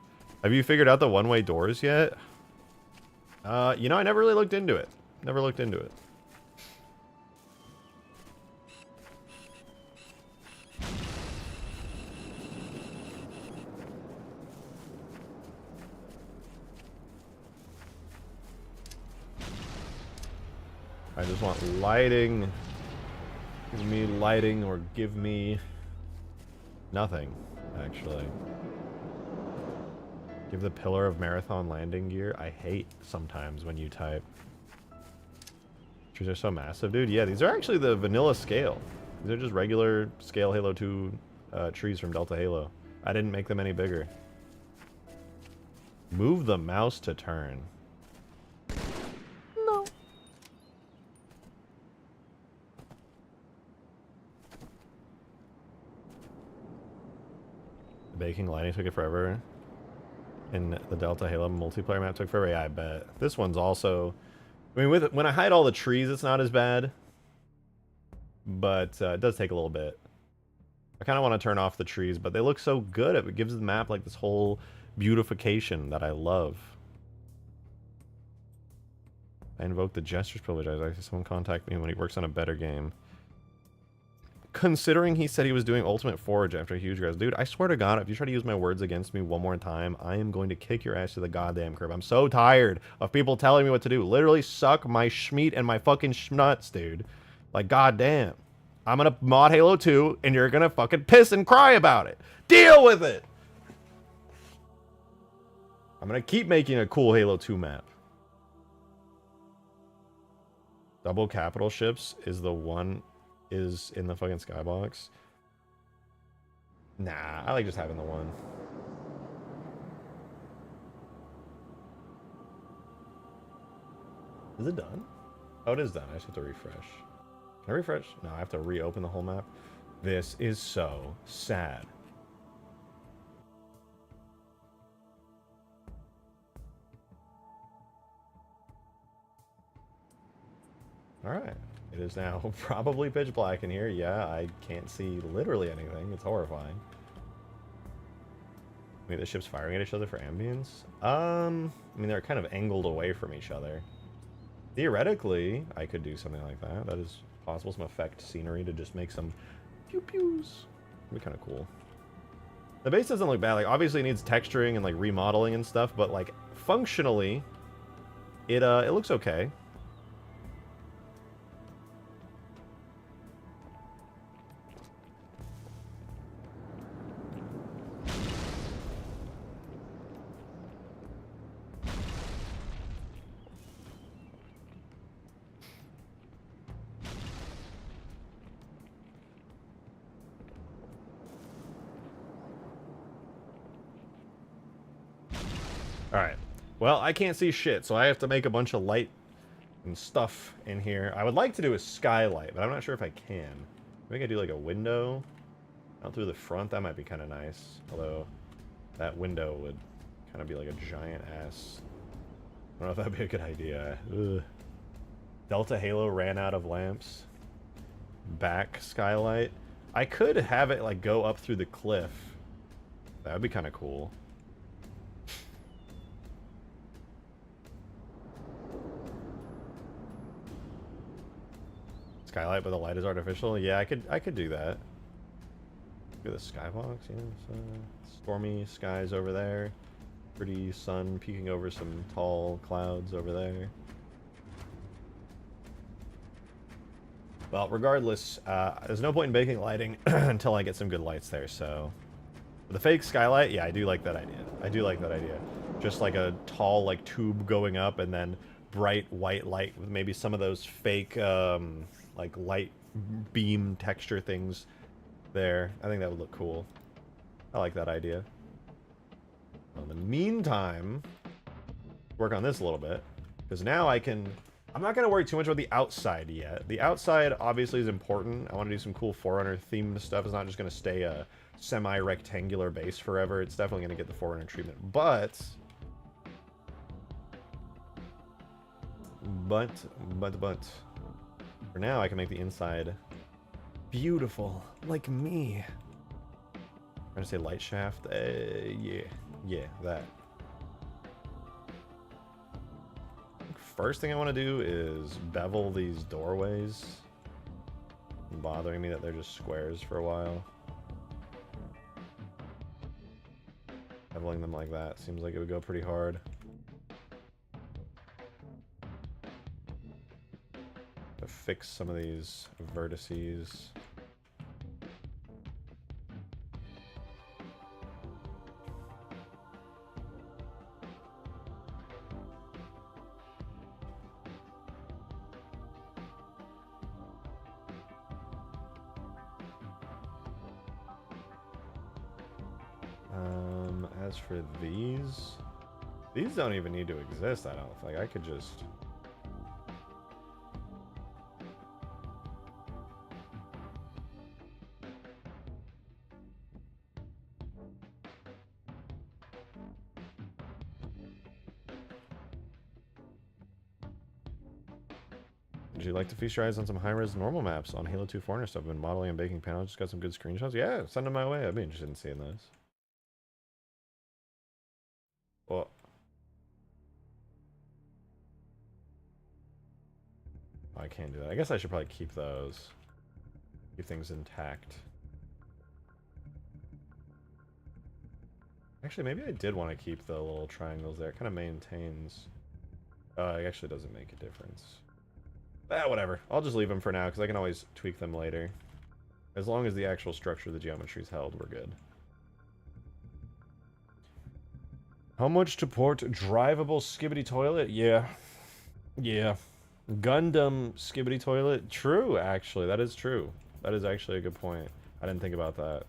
Have you figured out the one-way doors yet? You know, I never really looked into it. Never looked into it. I just want lighting. Give me lighting or give me nothing, actually. Give the pillar of marathon landing gear. I hate sometimes when you type. Trees are so massive, dude. Yeah, these are actually the vanilla scale. These are just regular scale Halo 2 trees from Delta Halo. I didn't make them any bigger. Move the mouse to turn. No. Baking lighting took it forever. And the Delta Halo multiplayer map took forever. Yeah, I bet. This one's also... I mean, when I hide all the trees, it's not as bad. But it does take a little bit. I kind of want to turn off the trees, but they look so good. It gives the map like this whole beautification that I love. I invoke the Jester's privilege. I like someone contact me when he works on a better game. Considering he said he was doing Ultimate Forge after Huge Grass. Dude, I swear to God, if you try to use my words against me one more time, I am going to kick your ass to the goddamn curb. I'm so tired of people telling me what to do. Literally suck my schmeat and my fucking schnuts, dude. Like, goddamn. I'm gonna mod Halo 2, and you're gonna fucking piss and cry about it. Deal with it! I'm gonna keep making a cool Halo 2 map. Double capital ships is the one... is in the fucking skybox. Nah, I like just having the one. Is it done? Oh, it is done. I just have to refresh. Can I refresh? No, I have to reopen the whole map. This is so sad. Alright. It is now probably pitch black in here. Yeah, I can't see literally anything. It's horrifying. Maybe the ship's firing at each other for ambience? I mean, they're kind of angled away from each other. Theoretically, I could do something like that. That is possible. Some effect scenery to just make some pew-pews. That'd be kind of cool. The base doesn't look bad. Like, obviously it needs texturing and, like, remodeling and stuff, but, like, functionally, it looks okay. Alright. Well, I can't see shit, so I have to make a bunch of light and stuff in here. I would like to do a skylight, but I'm not sure if I can. Maybe I could do like a window out through the front. That might be kind of nice. Although, that window would kind of be like a giant ass. I don't know if that'd be a good idea. Ugh. Delta Halo ran out of lamps. Back skylight. I could have it like go up through the cliff. That would be kind of cool. Skylight, but the light is artificial. Yeah, I could do that. Look at the skybox. Yeah, so stormy skies over there. Pretty sun peeking over some tall clouds over there. Well, regardless, there's no point in baking lighting until I get some good lights there. So, the fake skylight, yeah, I do like that idea. I do like that idea. Just like a tall like tube going up, and then bright white light with maybe some of those fake like light beam texture things there. I think that would look cool. I like that idea. Well, in the meantime, work on this a little bit, because now I'm not going to worry too much about the outside yet. The outside obviously is important. I want to do some cool Forerunner themed stuff. It's not just going to stay a semi-rectangular base forever. It's definitely going to get the Forerunner treatment. But for now, I can make the inside beautiful, like me. I'm gonna say light shaft. Yeah, that. First thing I want to do is bevel these doorways. It's bothering me that they're just squares for a while. Beveling them like that seems like it would go pretty hard. To fix some of these vertices. As for these don't even need to exist, I don't think. I could just... Would you like to feast your eyes on some high-res normal maps on Halo 2 Forerunner stuff? I've been modeling and baking panels. Just got some good screenshots. Yeah, send them my way. I'd be interested in seeing those. Well, I can't do that. I guess I should probably keep those. Keep things intact. Actually, maybe I did want to keep the little triangles there. It kind of maintains... it actually doesn't make a difference. Whatever. I'll just leave them for now, because I can always tweak them later. As long as the actual structure of the geometry is held, we're good. How much to port drivable skibbity toilet? Yeah. Yeah. Gundam skibbity toilet? True, actually. That is true. That is actually a good point. I didn't think about that.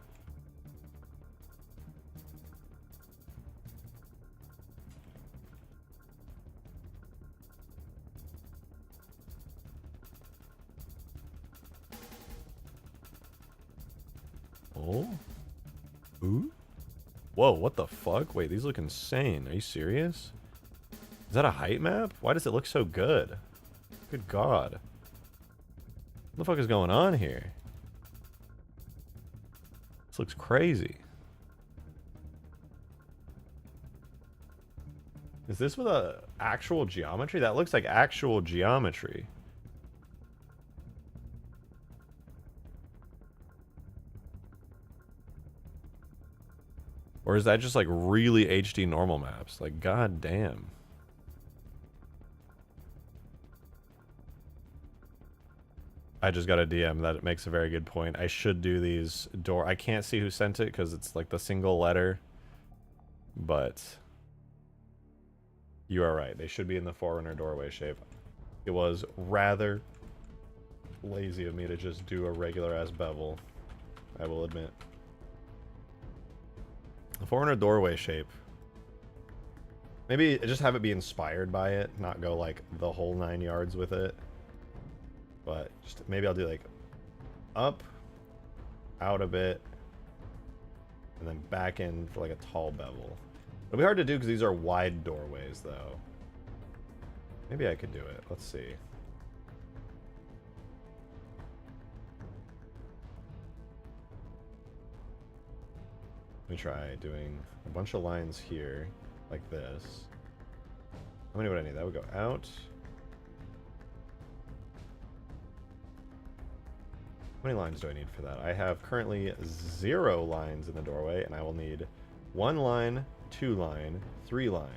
Oh? Ooh? Whoa, what the fuck? Wait, these look insane. Are you serious? Is that a height map? Why does it look so good? Good God. What the fuck is going on here? This looks crazy. Is this with a actual geometry? That looks like actual geometry. Or is that just like really HD normal maps? Like, god damn. I just got a DM that makes a very good point. I should do these door. I can't see who sent it because it's like the single letter. But you are right. They should be in the Forerunner doorway shape. It was rather lazy of me to just do a regular ass bevel, I will admit. The Forerunner doorway shape. Maybe just have it be inspired by it, not go like the whole 9 yards with it. But just maybe I'll do like up, out a bit, and then back in for like a tall bevel. It'll be hard to do because these are wide doorways though. Maybe I could do it. Let's see. Let me try doing a bunch of lines here like this. How many would I need? That would go out. How many lines do I need for that? I have currently 0 lines in the doorway, and I will need 1 line, 2 line, 3 line,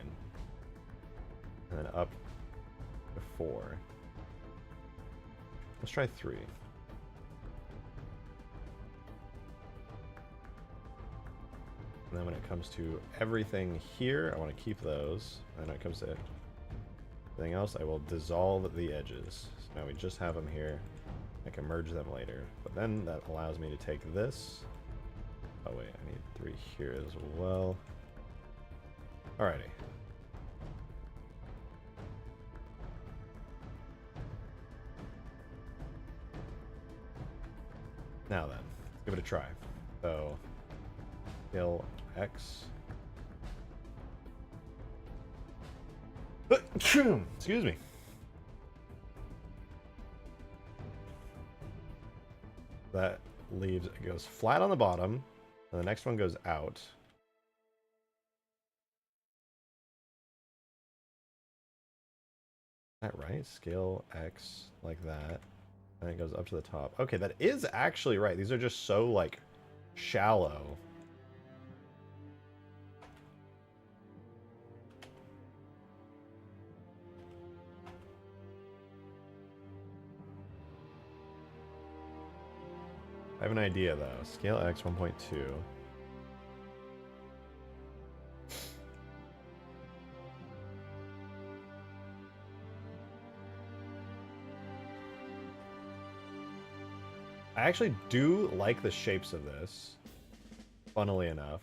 and then up to 4. Let's try 3. And then when it comes to everything here, I want to keep those. And when it comes to everything else, I will dissolve the edges. So now we just have them here. I can merge them later, but then that allows me to take this. Oh wait, I need 3 here as well. Alrighty. Now then, let's give it a try. So, scale X. Excuse me. That leaves, it goes flat on the bottom, and the next one goes out. Is that right? Scale X like that, and it goes up to the top. Okay, that is actually right. These are just so, like, shallow. I have an idea though. Scale X 1.2. I actually do like the shapes of this, funnily enough.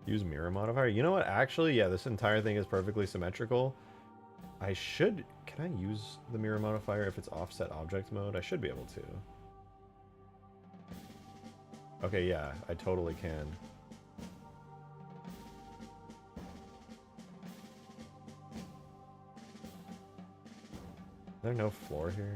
Use mirror modifier. You know what? Actually, yeah, this entire thing is perfectly symmetrical. I should... Can I use the mirror modifier if it's offset object mode? I should be able to. Okay, yeah, I totally can. Is there no floor here?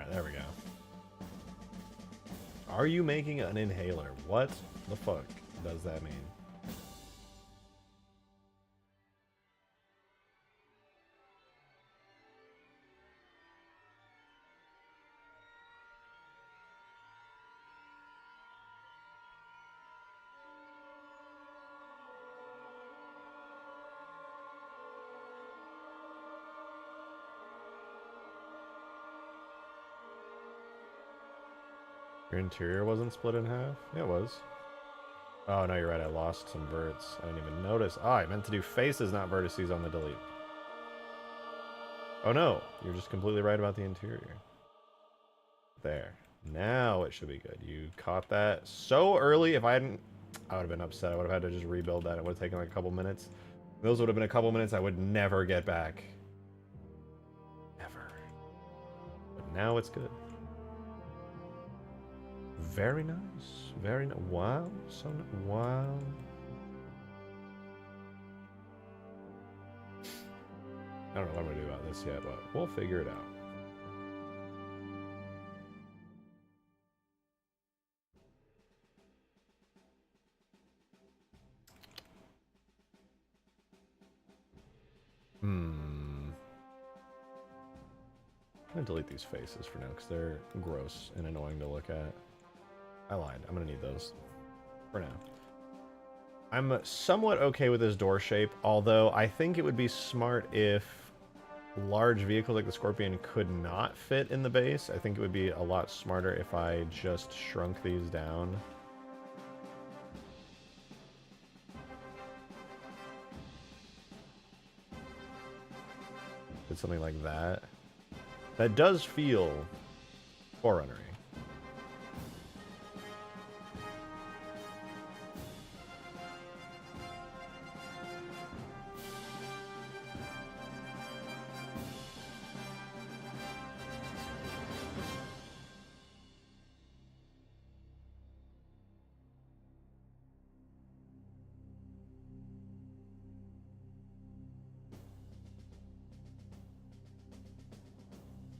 There we go. Are you making an inhaler? What the fuck does that mean? Your interior wasn't split in half? Yeah, it was. Oh, no, you're right. I lost some verts. I didn't even notice. Oh, I meant to do faces, not vertices on the delete. Oh, no. You're just completely right about the interior. There. Now it should be good. You caught that so early. If I hadn't, I would have been upset. I would have had to just rebuild that. It would have taken like a couple minutes. Those would have been a couple minutes I would never get back. Never. But now it's good. Very nice. Very nice. Wow. So wow. I don't know what I'm going to do about this yet, but we'll figure it out. I'm going to delete these faces for now because they're gross and annoying to look at. I lied. I'm going to need those for now. I'm somewhat okay with this door shape, although I think it would be smart if large vehicles like the Scorpion could not fit in the base. I think it would be a lot smarter if I just shrunk these down. Did something like that. That does feel Forerunner-y.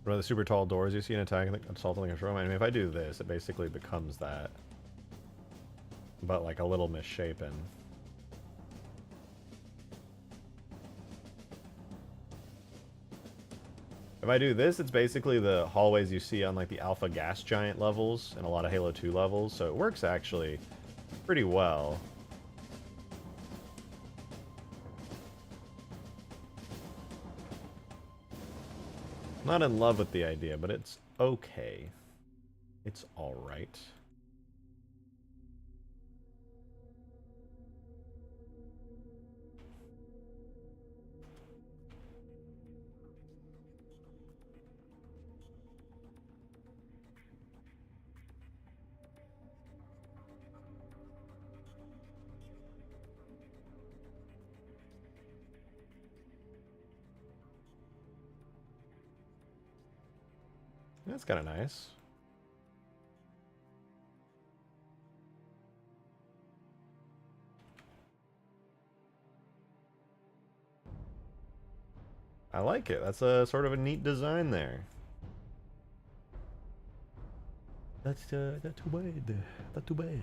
One of the super tall doors you see in attacking the assaulting control. I mean, if I do this, it basically becomes that, but like a little misshapen. If I do this, it's basically the hallways you see on like the Alpha Gas Giant levels and a lot of Halo 2 levels, so it works actually pretty well. Not in love with the idea, but it's okay. It's alright. That's kind of nice. I like it. That's a sort of a neat design there. That's not too bad. Not too bad.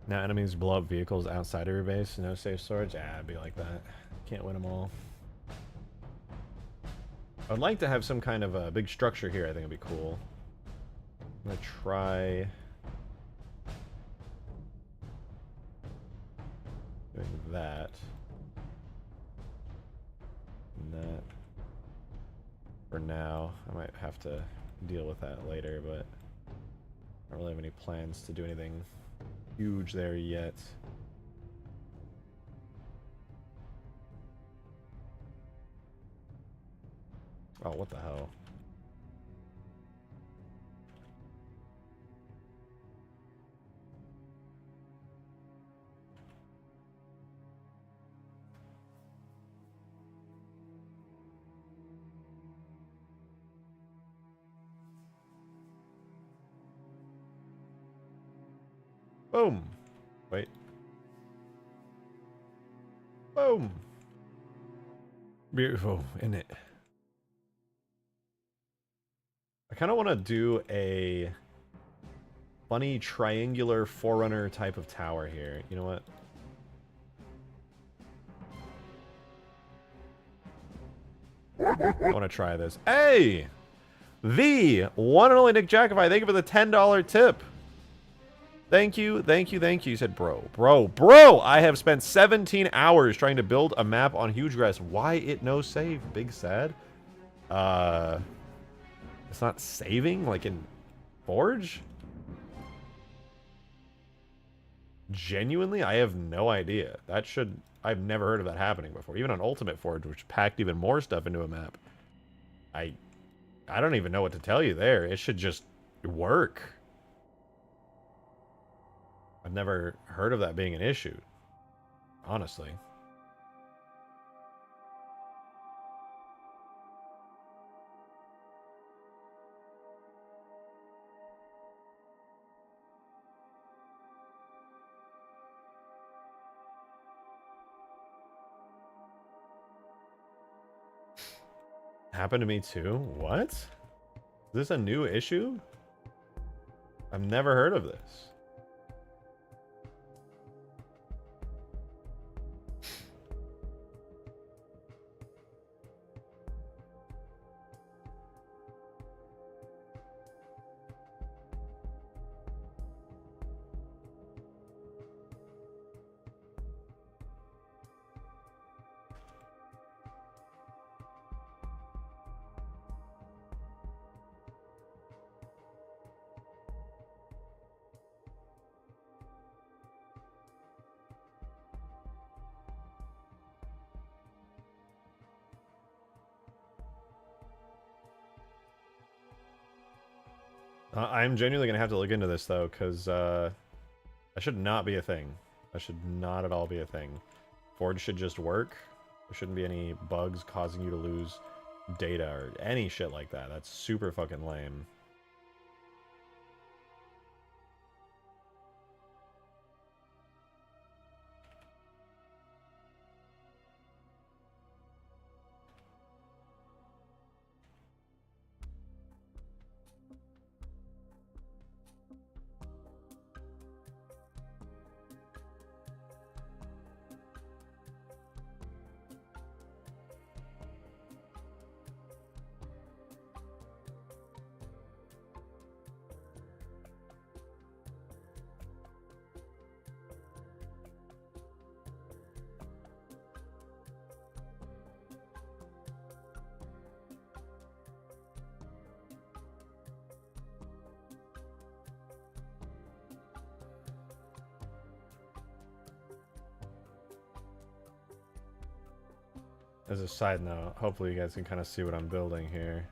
Now enemies blow up vehicles outside of your base. No safe storage. Ah, it'd be like that. Can't win them all. I would like to have some kind of a big structure here. I think it'd be cool. I'm gonna try doing that. And that. For now, I might have to deal with that later, but I don't really have any plans to do anything huge there yet. Oh, what the hell? Boom. Wait. Boom. Beautiful, isn't it? I kind of want to do a funny triangular Forerunner type of tower here. You know what? I want to try this. Hey! The one and only Nick Jacobite, thank you for the $10 tip. Thank you, thank you, thank you. You said, bro, I have spent 17 hours trying to build a map on huge grass. Why it no save? Big sad. It's not saving like in Forge? Genuinely, I have no idea. That should... I've never heard of that happening before. Even on Ultimate Forge, which packed even more stuff into a map. I don't even know what to tell you there. It should just work. I've never heard of that being an issue. Honestly. Happened to me too? What? Is this a new issue? I've never heard of this. I'm genuinely going to have to look into this, though, because that should not be a thing. That should not at all be a thing. Forge should just work. There shouldn't be any bugs causing you to lose data or any shit like that. That's super fucking lame. As a side note, hopefully you guys can kind of see what I'm building here.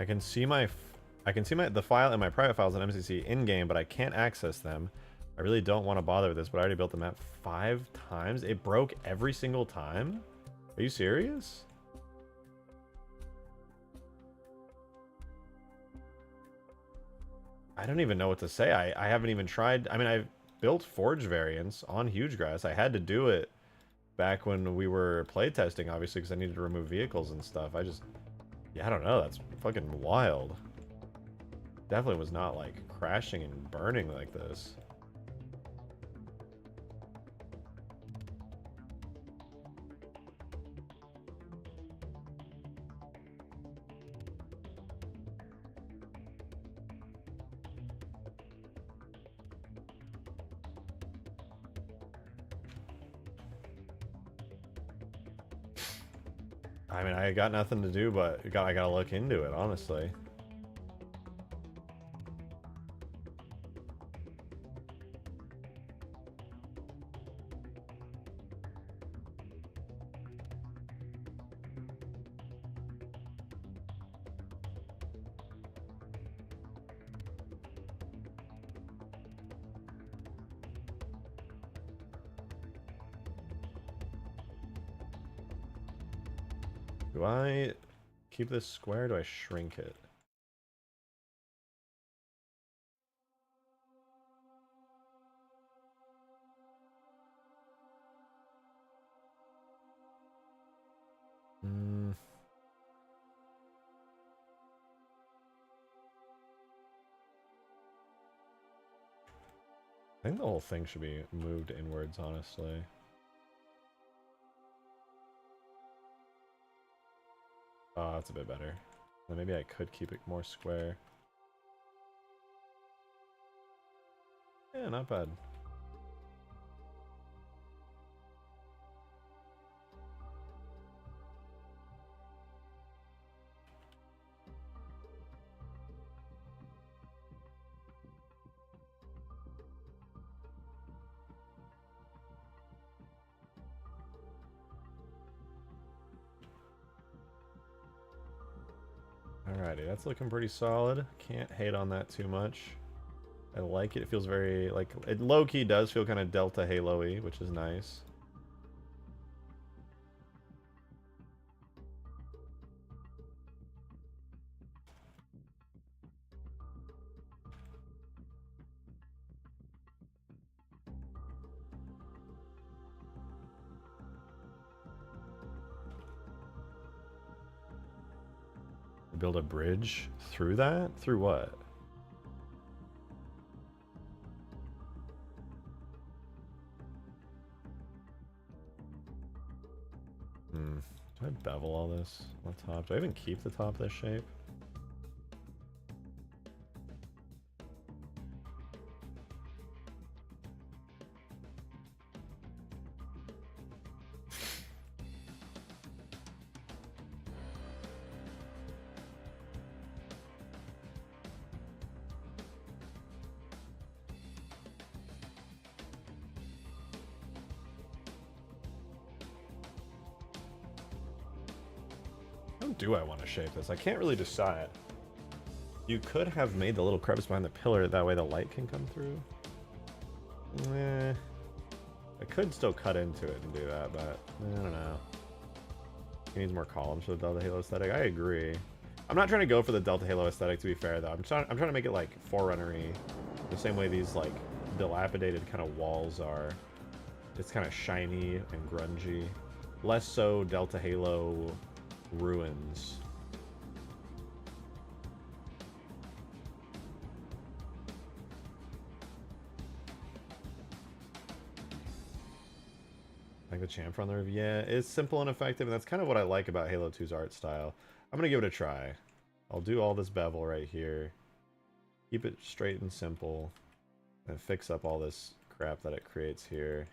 I can see the file in my private files on MCC in game, but I can't access them. I really don't want to bother with this, but I already built the map 5 times. It broke every single time? Are you serious? I don't even know what to say. I haven't even tried. I mean, I've built Forge variants on Hugegrass. I had to do it back when we were playtesting, obviously, because I needed to remove vehicles and stuff. Yeah, I don't know. That's fucking wild. Definitely was not, like, crashing and burning like this. I mean, I got nothing to do, but I gotta look into it, honestly. Do I keep this square or do I shrink it? I think the whole thing should be moved inwards, honestly. Oh, that's a bit better. Then maybe I could keep it more square. Yeah, not bad. Alrighty, that's looking pretty solid. Can't hate on that too much. I like it. It feels very, like, it low-key does feel kind of Delta Halo-y, which is nice. Build a bridge through that? Through what? Do I bevel all this on top? Do I even keep the top this shape? Do I want to shape this? I can't really decide. You could have made the little crevice behind the pillar, that way the light can come through. I could still cut into it and do that, but I don't know. It needs more columns for the Delta Halo aesthetic. I agree. I'm not trying to go for the Delta Halo aesthetic, to be fair, though. I'm trying to make it like Forerunner-y, the same way these like dilapidated kind of walls are. It's kind of shiny and grungy. Less so Delta Halo ruins. Like the chamfer on the roof? Yeah, it's simple and effective, and that's kind of what I like about Halo 2's art style. I'm gonna give it a try. I'll do all this bevel right here. Keep it straight and simple. And fix up all this crap that it creates here.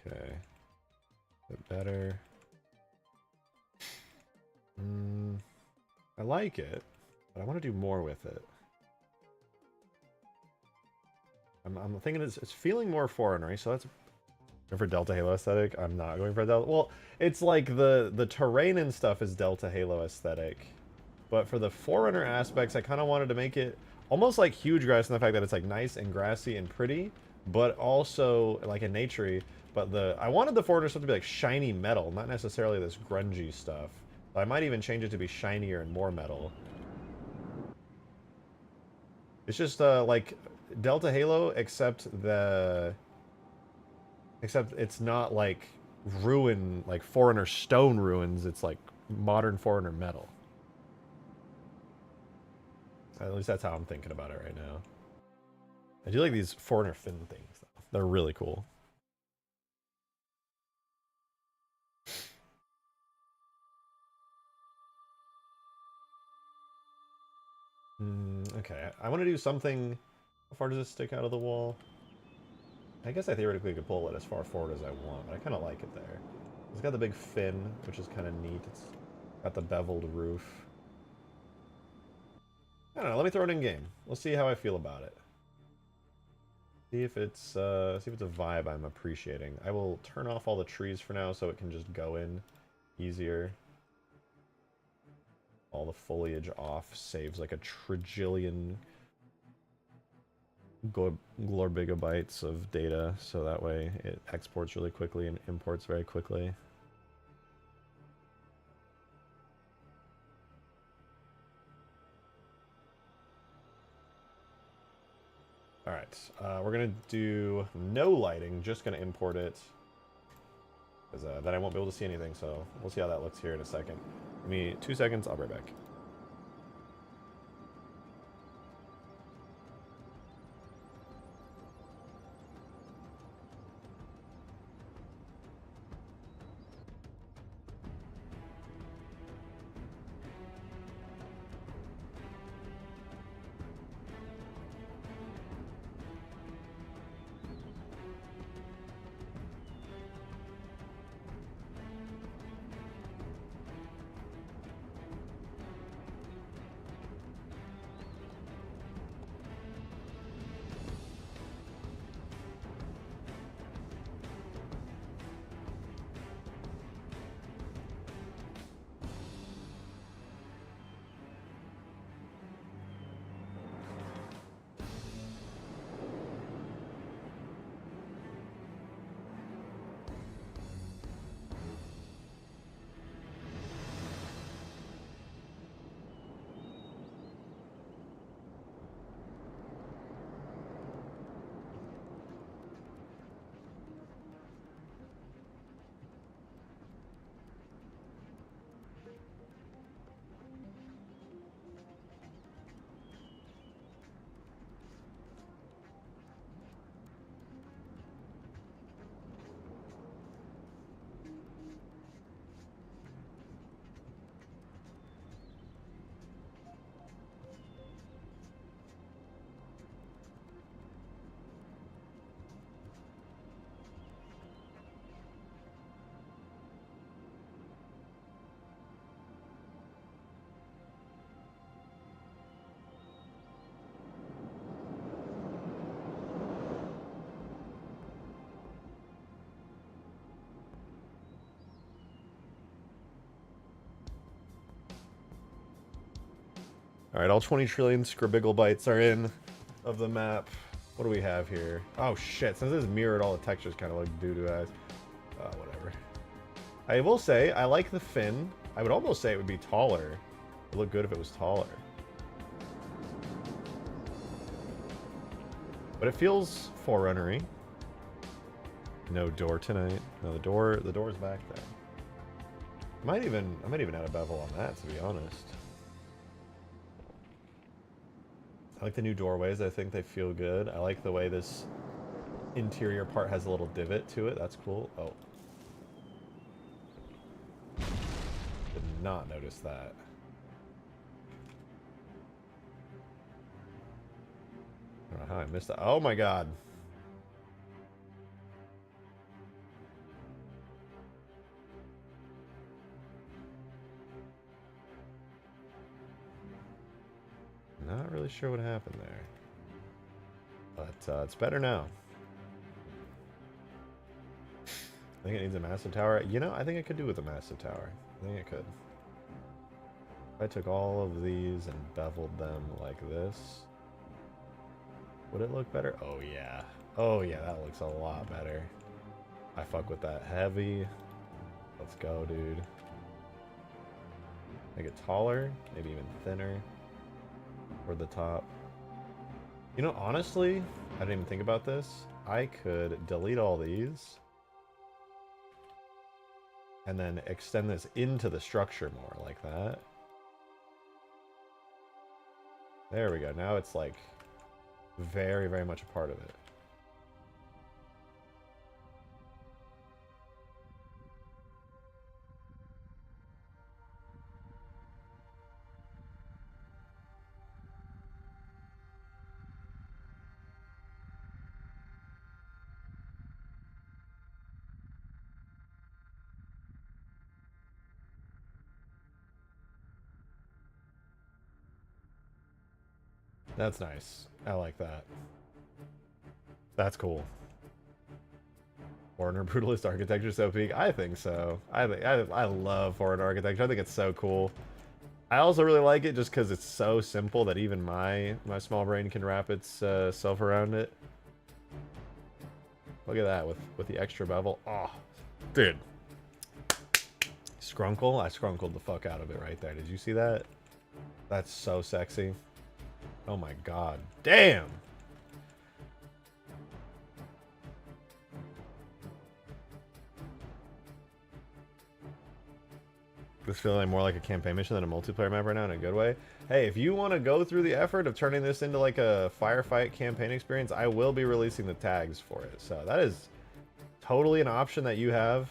Okay. A bit better. I like it, but I want to do more with it. I'm thinking it's feeling more Forerunner, so that's for Delta Halo aesthetic. I'm not going for Delta. Well, it's like the terrain and stuff is Delta Halo aesthetic, but for the Forerunner aspects, I kind of wanted to make it almost like huge grass in the fact that it's like nice and grassy and pretty, but also like a naturey. But I wanted the Forerunner stuff to be like shiny metal, not necessarily this grungy stuff. I might even change it to be shinier and more metal. It's just like Delta Halo, except it's not like ruin, like Forerunner stone ruins. It's like modern Forerunner metal. At least that's how I'm thinking about it right now. I do like these Forerunner fin things, though. They're really cool. Okay, I want to do something. How far does it stick out of the wall? I guess I theoretically could pull it as far forward as I want, but I kind of like it there. It's got the big fin, which is kind of neat. It's got the beveled roof. I don't know, let me throw it in game. We'll see how I feel about it. See if it's a vibe I'm appreciating. I will turn off all the trees for now so it can just go in easier. All the foliage off saves like a trijillion glorbigabytes of data, so that way it exports really quickly and imports very quickly. Alright, we're going to do no lighting, just going to import it. Because then I won't be able to see anything, so we'll see how that looks here in a second. Give me 2 seconds, I'll be right back. Alright, all 20 trillion scribble bytes are in of the map. What do we have here? Oh shit, since this is mirrored, all the textures kind of look doo-doo eyes. Whatever. I will say, I like the fin. I would almost say it would be taller. It would look good if it was taller. But it feels Forerunner-y. No door tonight. No, the door's back there. I might even add a bevel on that, to be honest. I like the new doorways. I think they feel good. I like the way this interior part has a little divot to it. That's cool. Oh. Did not notice that. I don't know how I missed that. Oh my god. Not really sure what happened there. But it's better now. I think it needs a massive tower. You know, I think it could do with a massive tower. I think it could. If I took all of these and beveled them like this, would it look better? Oh yeah. Oh yeah, that looks a lot better. I fuck with that heavy. Let's go, dude. Make it taller, maybe even thinner. For the top. You know, honestly, I didn't even think about this. I could delete all these and then extend this into the structure more like that. There we go. Now it's like very, very much a part of it. That's nice. I like that. That's cool. Forerunner brutalist architecture so peak. I think so. I love Forerunner architecture. I think it's so cool. I also really like it just because it's so simple that even my small brain can wrap itself around it. Look at that with the extra bevel. Oh, dude. Scrunkle. I scrunkled the fuck out of it right there. Did you see that? That's so sexy. Oh my god. Damn! this feeling more like a campaign mission than a multiplayer map right now in a good way. Hey, if you want to go through the effort of turning this into like a firefight campaign experience, I will be releasing the tags for it. So that is totally an option that you have.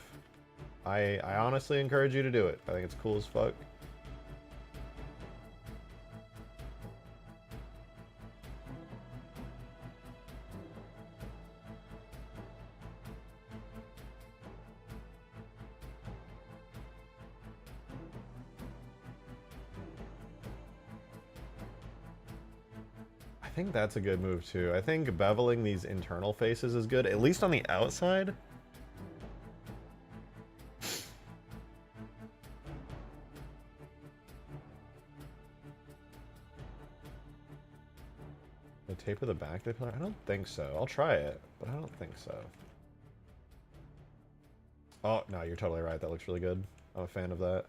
I honestly encourage you to do it. I think it's cool as fuck. I think that's a good move too. I think beveling these internal faces is good, at least on the outside. The tape of the back they pillar? I don't think so. I'll try it, but I don't think so. Oh, no, you're totally right. That looks really good. I'm a fan of that.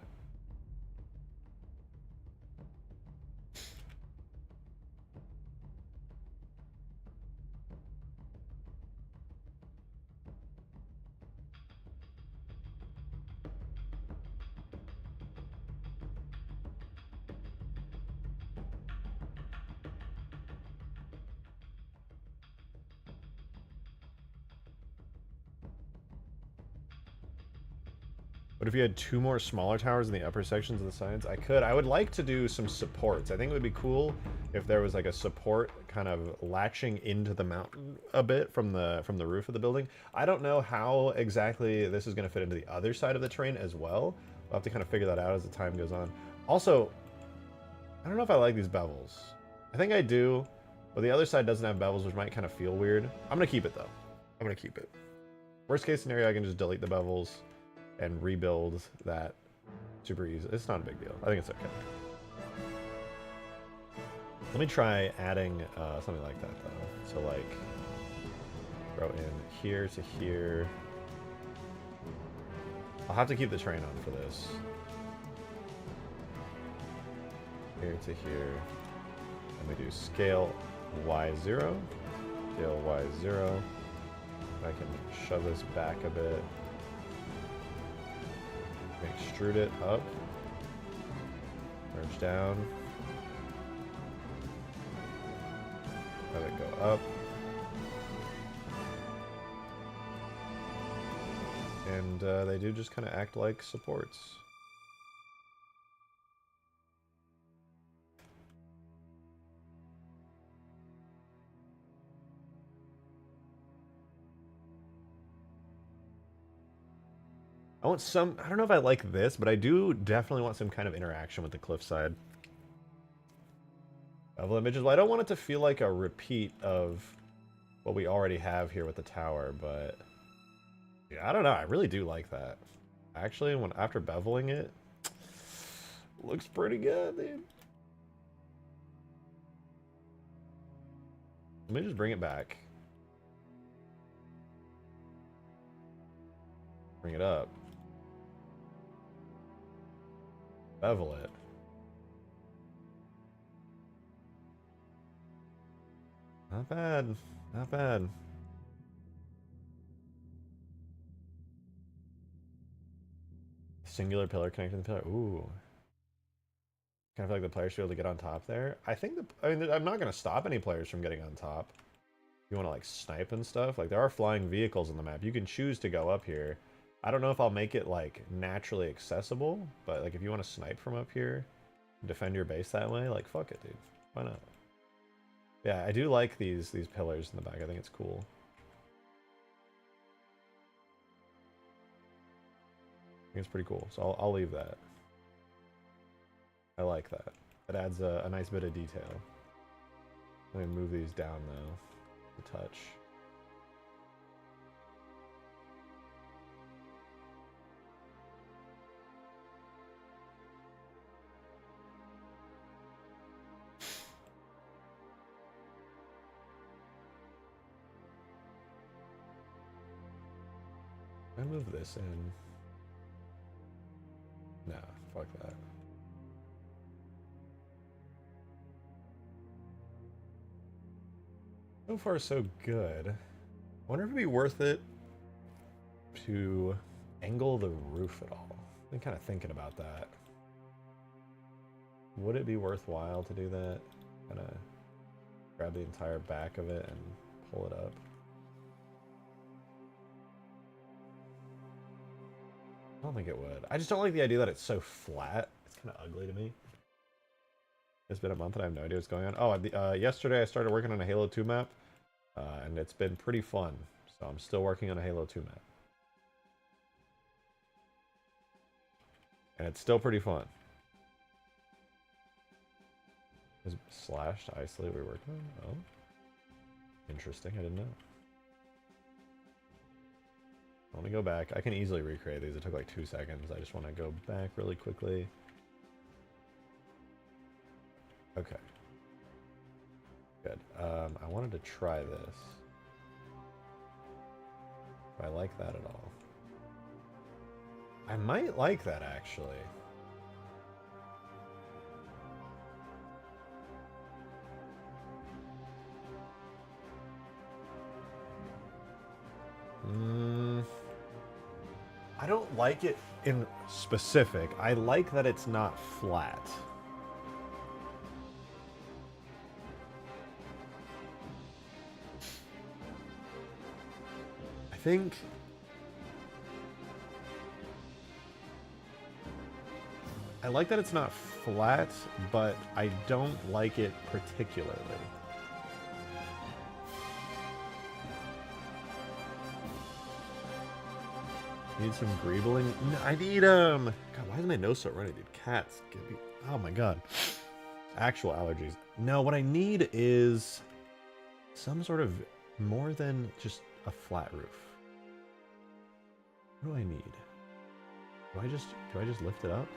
But if you had 2 more smaller towers in the upper sections of the sides, I could. I would like to do some supports. I think it would be cool if there was like a support kind of latching into the mountain a bit from the roof of the building. I don't know how exactly this is going to fit into the other side of the terrain as well. We'll have to kind of figure that out as the time goes on. Also, I don't know if I like these bevels. I think I do, but the other side doesn't have bevels, which might kind of feel weird. I'm going to keep it though. I'm going to keep it. Worst case scenario, I can just delete the bevels and rebuild that super easy. It's not a big deal. I think it's okay. Let me try adding something like that though. So like throw in here to here. I'll have to keep the train on for this. Here to here. And we do scale Y0. Scale Y0. I can shove this back a bit. Extrude it up, merge down, let it go up, and they do just kind of act like supports. I want some, I don't know if I like this, but I do definitely want some kind of interaction with the cliffside. Bevel images, well, I don't want it to feel like a repeat of what we already have here with the tower, but yeah, I don't know, I really do like that. Actually, after beveling it, looks pretty good, dude. Let me just bring it back. Bring it up. Bevel it. Not bad. Not bad. Singular pillar connecting the pillar. Ooh. Kind of feel like the players should be able to get on top there. I think I mean, I'm not going to stop any players from getting on top. You want to like snipe and stuff. Like there are flying vehicles on the map. You can choose to go up here. I don't know if I'll make it like naturally accessible, but like if you want to snipe from up here, defend your base that way, like fuck it, dude. Why not? Yeah, I do like these pillars in the back. I think it's cool. I think it's pretty cool. So I'll leave that. I like that. It adds a nice bit of detail. Let me move these down though, to touch. I move this in. Nah, fuck that. So far, so good. I wonder if it'd be worth it to angle the roof at all. I'm kind of thinking about that. would it be worthwhile to do that? Kind of grab the entire back of it and pull it up. I don't think it would. I just don't like the idea that it's so flat. It's kind of ugly to me. It's been a month and I have no idea what's going on. Oh, yesterday I started working on a Halo 2 map, and it's been pretty fun. So I'm still working on a Halo 2 map. And it's still pretty fun. Is slash to isolate we're working on? Oh. Interesting, I didn't know. Let me go back. I can easily recreate these. It took like 2 seconds. I just want to go back really quickly. Okay. Good. I wanted to try this. Do I like that at all? I might like that, actually. I don't like it in specific. I like that it's not flat. I think I like that it's not flat, but I don't like it particularly. Need some greebling? No, I need God, why is my nose so runny, dude? Cats. Give me, oh my god. Actual allergies. No, what I need is some sort of more than just a flat roof. What do I need? Do I just lift it up?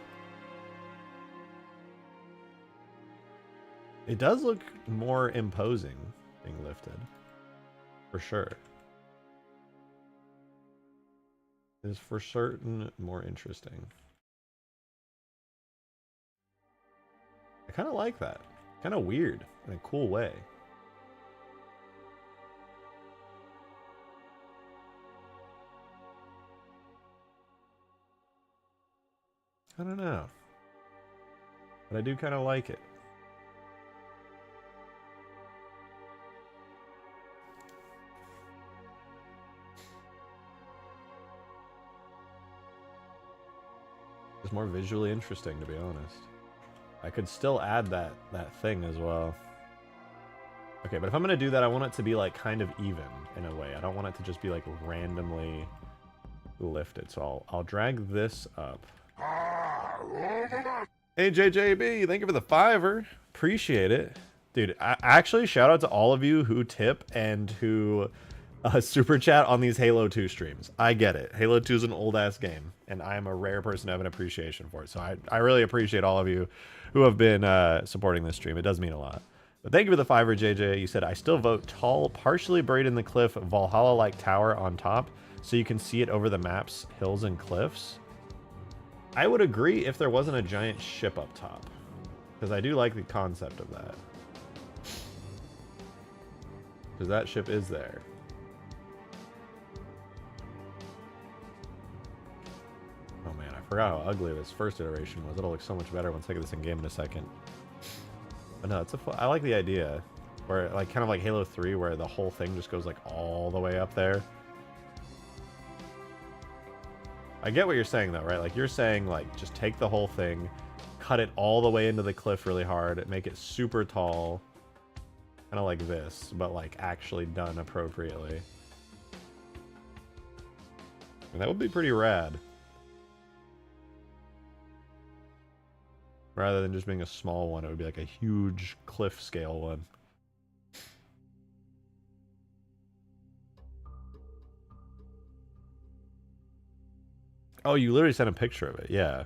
It does look more imposing being lifted. For sure. It is for certain more interesting. I kind of like that. Kind of weird in a cool way. I don't know. But I do kind of like it. It's more visually interesting, to be honest. I could still add that thing as well. Okay, but if I'm gonna do that, I want it to be like kind of even in a way. I don't want it to just be like randomly lifted. So I'll drag this up. Hey JJB, thank you for the $5. Appreciate it. Dude, actually shout out to all of you who tip and who super chat on these Halo 2 streams. I get it. Halo 2 is an old ass game, and I am a rare person to have an appreciation for it. So I really appreciate all of you who have been supporting this stream. It does mean a lot. But thank you for the $5, JJ. You said, I still vote tall, partially buried in the cliff, Valhalla-like tower on top, so you can see it over the map's hills and cliffs. I would agree if there wasn't a giant ship up top, because I do like the concept of that. Because that ship is there. Oh man, I forgot how ugly this first iteration was. It'll look so much better once I get this in game in a second. But no, I like the idea, where like kind of like Halo 3, where the whole thing just goes like all the way up there. I get what you're saying though, right? Like you're saying like just take the whole thing, cut it all the way into the cliff really hard, make it super tall, kind of like this, but like actually done appropriately. And that would be pretty rad. Rather than just being a small one, it would be like a huge cliff scale one. Oh, you literally sent a picture of it, yeah.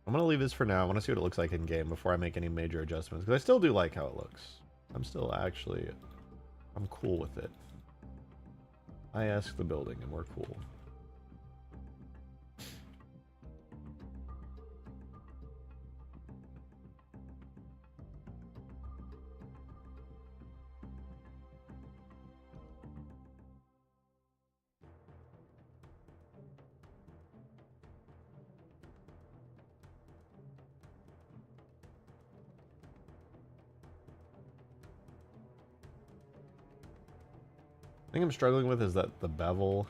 I'm gonna leave this for now. I want to see what it looks like in game before I make any major adjustments, because I still do like how it looks. I'm cool with it. I ask the building and we're cool. thing I'm struggling with is that the bevel...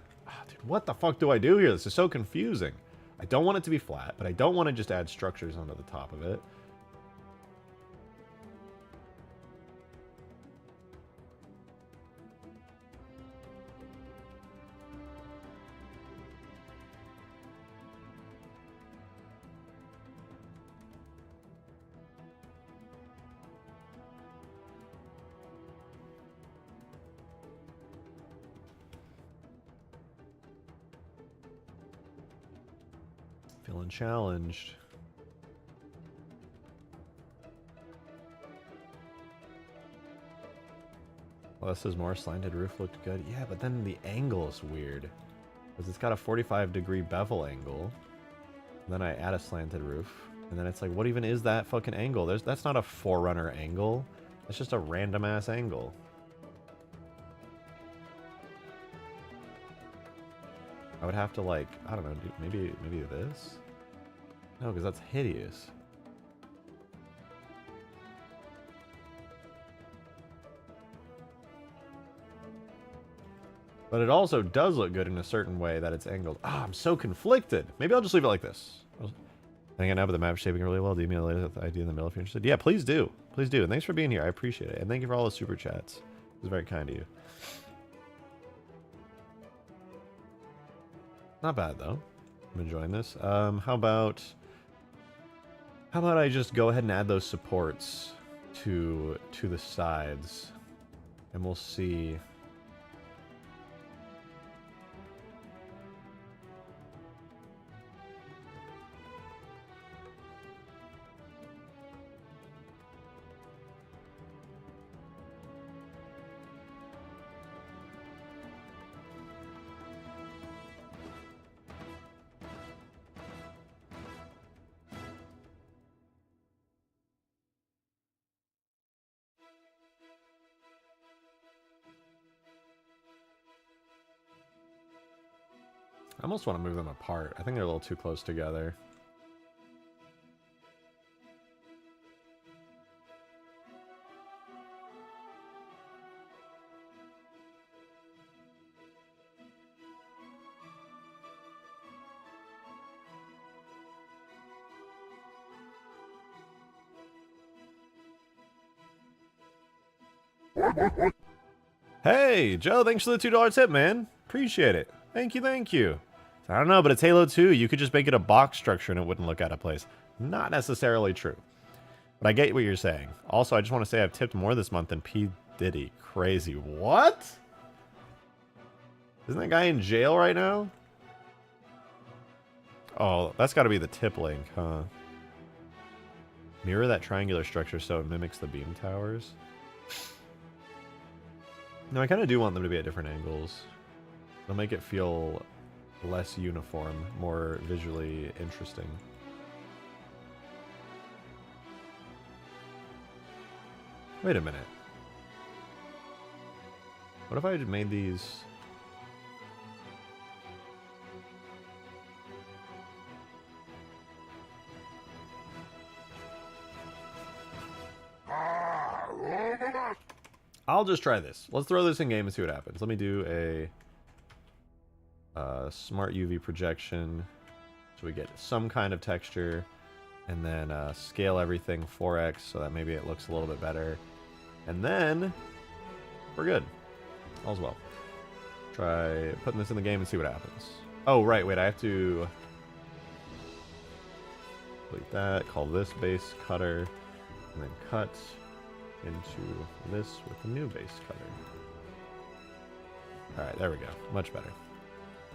dude, what the fuck do I do here? This is so confusing. I don't want it to be flat, but I don't want to just add structures onto the top of it. Feeling challenged. Well, this is more slanted roof looked good. Yeah, but then the angle is weird. Because it's got a 45-degree bevel angle. And then I add a slanted roof. And then it's like, what even is that fucking angle? That's not a Forerunner angle. That's just a random-ass angle. I would have to, like, I don't know, maybe this? No, because that's hideous. But it also does look good in a certain way that it's angled. Ah, I'm so conflicted. Maybe I'll just leave it like this. I think I know, but the map's shaping really well. Do you mean later the idea in the middle if you're interested? Yeah, please do. Please do. And thanks for being here. I appreciate it. And thank you for all the super chats. It was very kind of you. Not bad though. I'm enjoying this. How about I just go ahead and add those supports to the sides, and we'll see. I almost want to move them apart. I think they're a little too close together. Hey, Joe, thanks for the $2 tip, man. Appreciate it. Thank you, thank you. I don't know, but it's Halo 2. You could just make it a box structure and it wouldn't look out of place. Not necessarily true. But I get what you're saying. Also, I just want to say I've tipped more this month than P. Diddy. Crazy. What? Isn't that guy in jail right now? Oh, that's got to be the tip link, huh? Mirror that triangular structure so it mimics the beam towers. No, I kind of do want them to be at different angles. It'll make it feel less uniform, more visually interesting. Wait a minute. What if I had made these... I'll just try this. Let's throw this in game and see what happens. Let me do a smart UV projection so we get some kind of texture, and then scale everything 4x so that maybe it looks a little bit better, and then we're good. All's well. Try putting this in the game and see what happens. Oh right, wait, I have to delete that, call this base cutter, and then cut into this with the new base cutter. Alright, there we go. Much better.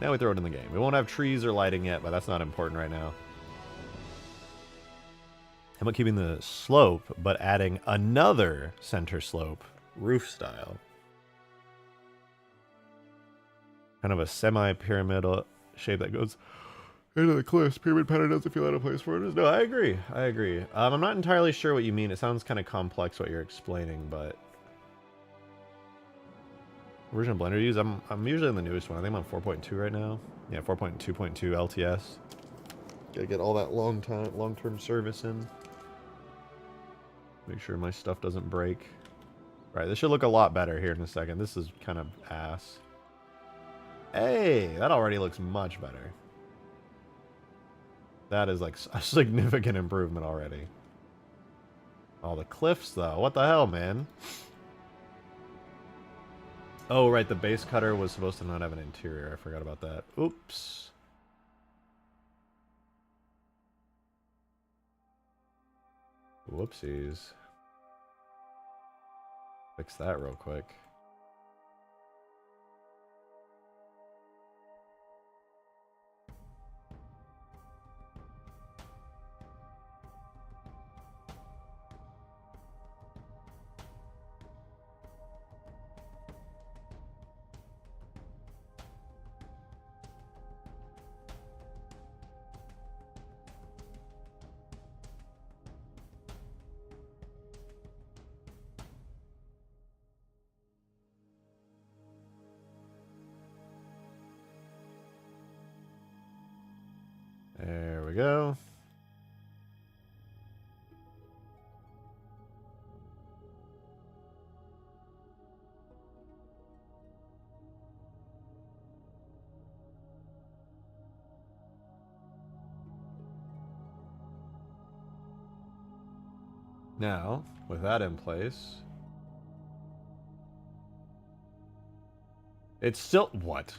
Now we throw it in the game. We won't have trees or lighting yet, but that's not important right now. How about keeping the slope, but adding another center slope, roof style? Kind of a semi-pyramidal shape that goes into the cliffs. Pyramid pattern doesn't feel out of place for it. No, I agree. I agree. I'm not entirely sure what you mean. It sounds kind of complex what you're explaining, but... version of Blender to use? I'm usually in the newest one. I think I'm on 4.2 right now. Yeah, 4.2.2 LTS. Gotta get all that long-term service in. Make sure my stuff doesn't break. Right, this should look a lot better here in a second. This is kind of ass. Hey, that already looks much better. That is like a significant improvement already. Oh, the cliffs though. What the hell, man? Oh, right, the base cutter was supposed to not have an interior. I forgot about that. Oops. Whoopsies. Fix that real quick. There we go. Now, with that in place, it's still... What?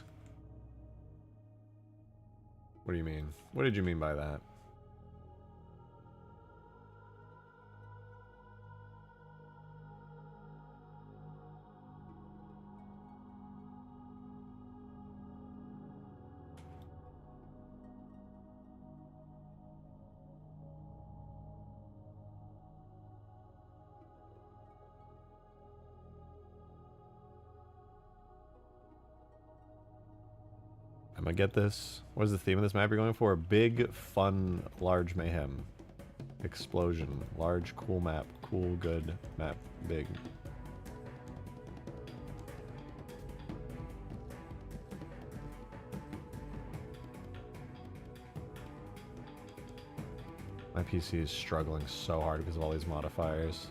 What do you mean? What did you mean by that? I'm gonna get this. What is the theme of this map you're going for? Big, fun, large mayhem. Explosion. Large, cool map. Cool, good map. Big. My PC is struggling so hard because of all these modifiers.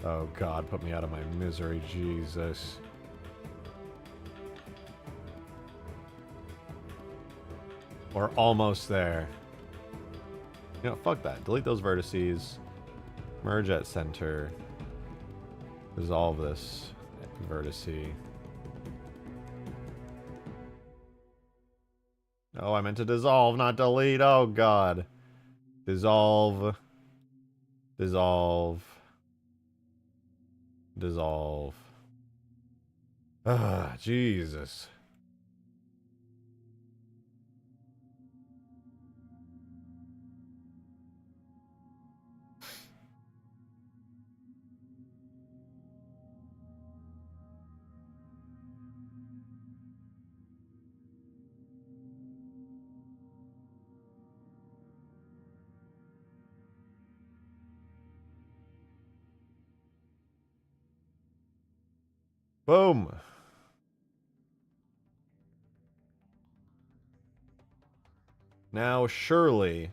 Oh god, put me out of my misery, Jesus. We're almost there. You know, fuck that. Delete those vertices. Merge at center. Dissolve this vertice. Oh, I meant to dissolve, not delete. Oh, God. Dissolve. Dissolve. Dissolve. Ah, Jesus. Boom. Now, surely,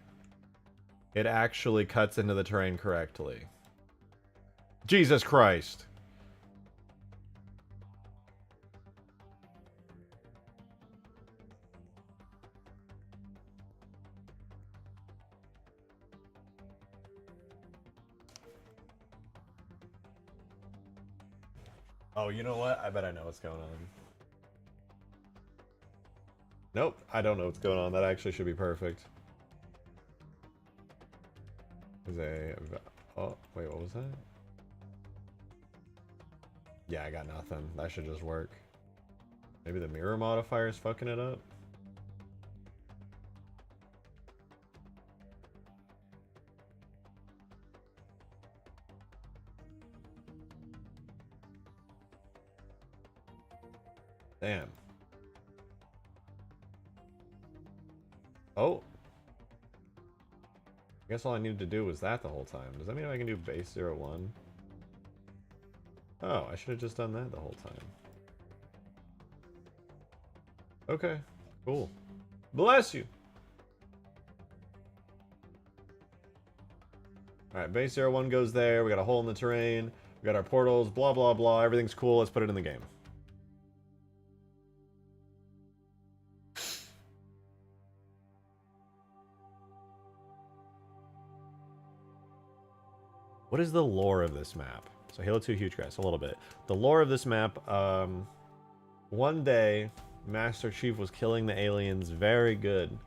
it actually cuts into the terrain correctly. Jesus Christ. Oh, you know what? I bet I know what's going on. Nope, I don't know what's going on. That actually should be perfect. Oh, wait, what was that? Yeah, I got nothing. That should just work. Maybe the mirror modifier is fucking it up? Damn. Oh. I guess all I needed to do was that the whole time. Does that mean I can do base 01? Oh, I should have just done that the whole time. Okay, cool. Bless you! Alright, base 01 goes there. We got a hole in the terrain. We got our portals, blah, blah, blah. Everything's cool. Let's put it in the game. What is the lore of this map? So Halo 2 huge guys, a little bit. The lore of this map, one day, Master Chief was killing the aliens very good.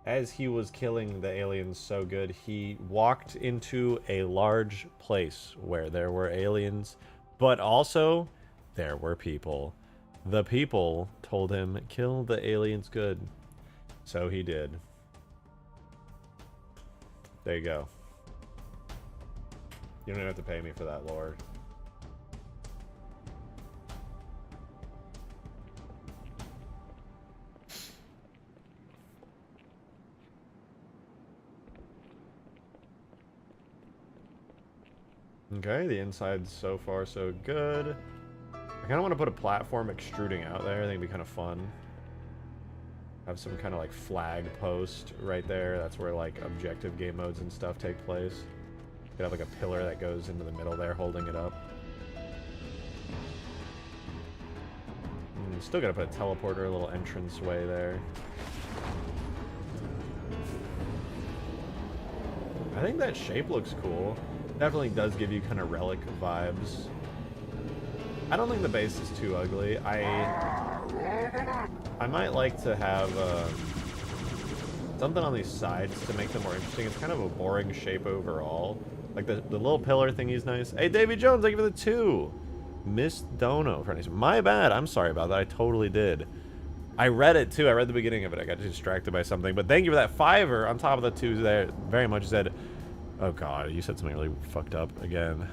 As he was killing the aliens so good, he walked into a large place where there were aliens, but also there were people. The people told him, kill the aliens good. So he did. There you go. You don't even have to pay me for that lore. Okay, the inside's so far so good. I kind of want to put a platform extruding out there. I think it'd be kind of fun. Have some kind of like flag post right there. That's where like objective game modes and stuff take place. Could have like a pillar that goes into the middle there holding it up. Still gotta put a teleporter, a little entrance way there. I think that shape looks cool. Definitely does give you kind of relic vibes. I don't think the base is too ugly. I might like to have something on these sides to make them more interesting. It's kind of a boring shape overall. Like the little pillar thingy's nice. Hey, Davy Jones, thank you for the 2. Miss Dono. My bad. I'm sorry about that. I totally did. I read it too. I read the beginning of it. I got distracted by something. But thank you for that 5er on top of the 2 there. Very much said. Oh god, you said something really fucked up again.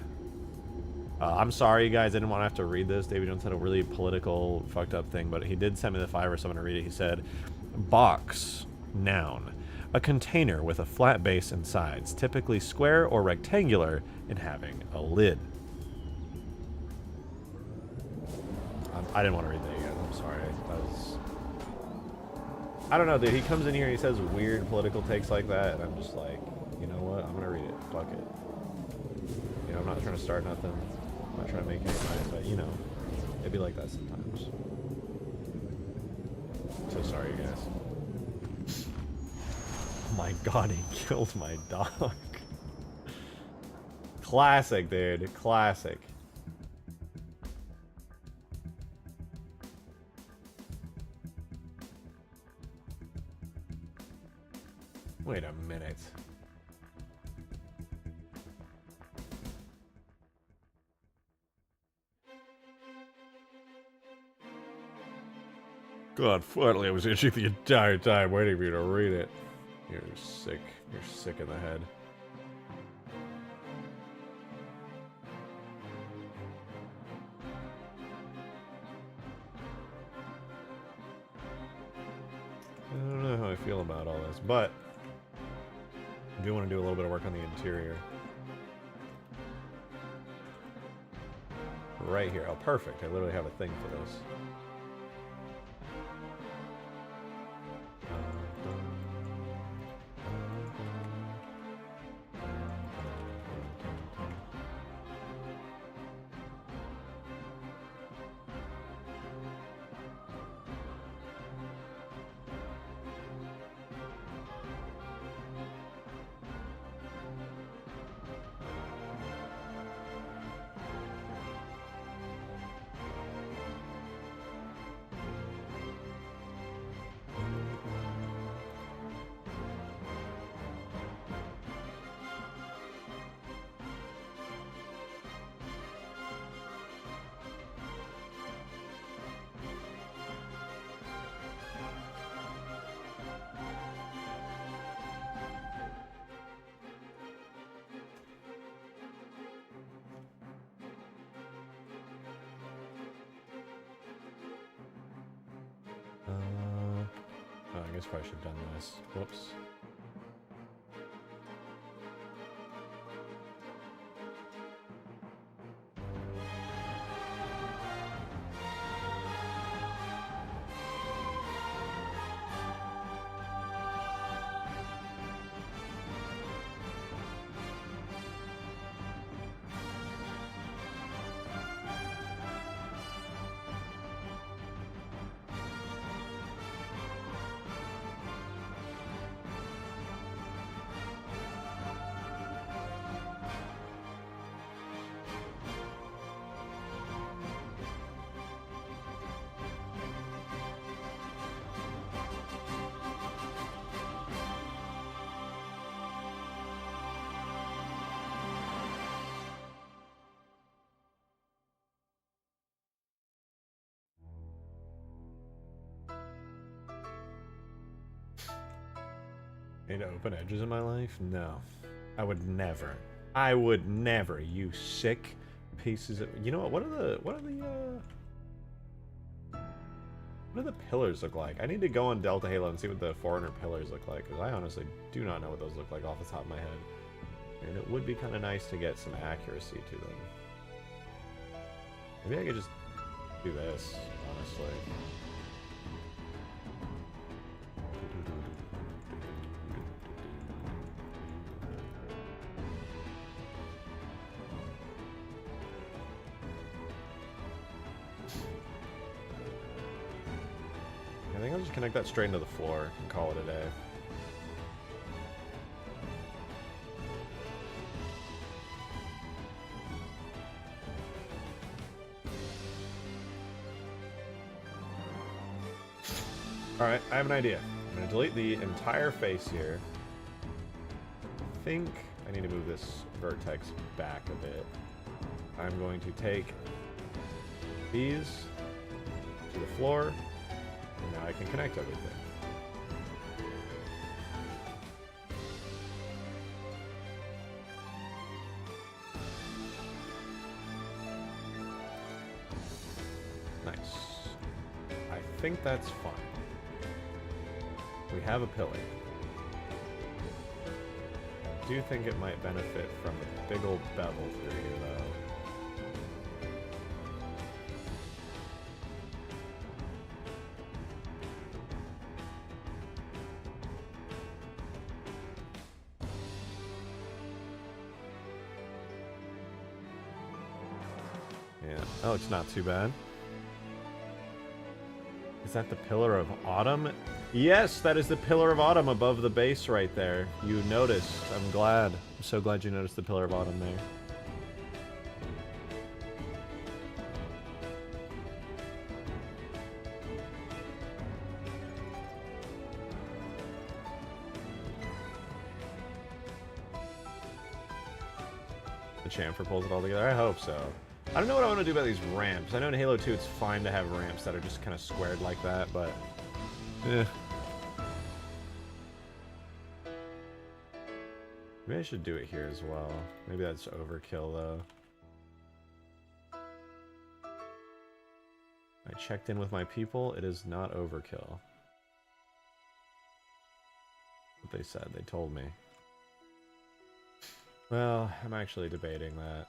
I'm sorry, guys. I didn't want to have to read this. David Jones had a really political, fucked up thing, but he did send me the 5er, so I'm going to read it. He said, box, noun, a container with a flat base and sides, typically square or rectangular, and having a lid. I didn't want to read that again. I'm sorry. I don't know, dude. He comes in here and he says weird political takes like that, and I'm just like, you know what? I'm gonna read it. Fuck it. You know, I'm not trying to start nothing. I'm not trying to make anything, but you know, it'd be like that sometimes. So sorry, you guys. Oh my god, he killed my dog. Classic, dude. Classic. Wait a minute. God, finally I was itching the entire time waiting for you to read it. You're sick. You're sick in the head. I don't know how I feel about all this, but I do want to do a little bit of work on the interior. Right here. Oh, perfect. I literally have a thing for this. Oh, I guess probably should have done this. Whoops. Any open edges in my life? No. I would never. I would never, you sick pieces of... You know what? What do the pillars look like? I need to go on Delta Halo and see what the Forerunner pillars look like, because I honestly do not know what those look like off the top of my head. And it would be kind of nice to get some accuracy to them. Maybe I could just do this, honestly. I think I'll just connect that straight into the floor and call it a day. Alright, I have an idea. I'm going to delete the entire face here. I think I need to move this vertex back a bit. I'm going to take these to the floor, and now I can connect everything. Nice. I think that's fine. We have a pillar. I do think it might benefit from a big old bevel through here, though. Yeah. Oh, it's not too bad. Is that the Pillar of Autumn? Yes, that is the Pillar of Autumn above the base right there. You noticed. I'm glad. I'm so glad you noticed the Pillar of Autumn there. The chamfer pulls it all together? I hope so. I don't know what I want to do about these ramps. I know in Halo 2 it's fine to have ramps that are just kind of squared like that, but... eh. Maybe I should do it here as well. Maybe that's overkill, though. I checked in with my people. It is not overkill. What they said. They told me. Well, I'm actually debating that.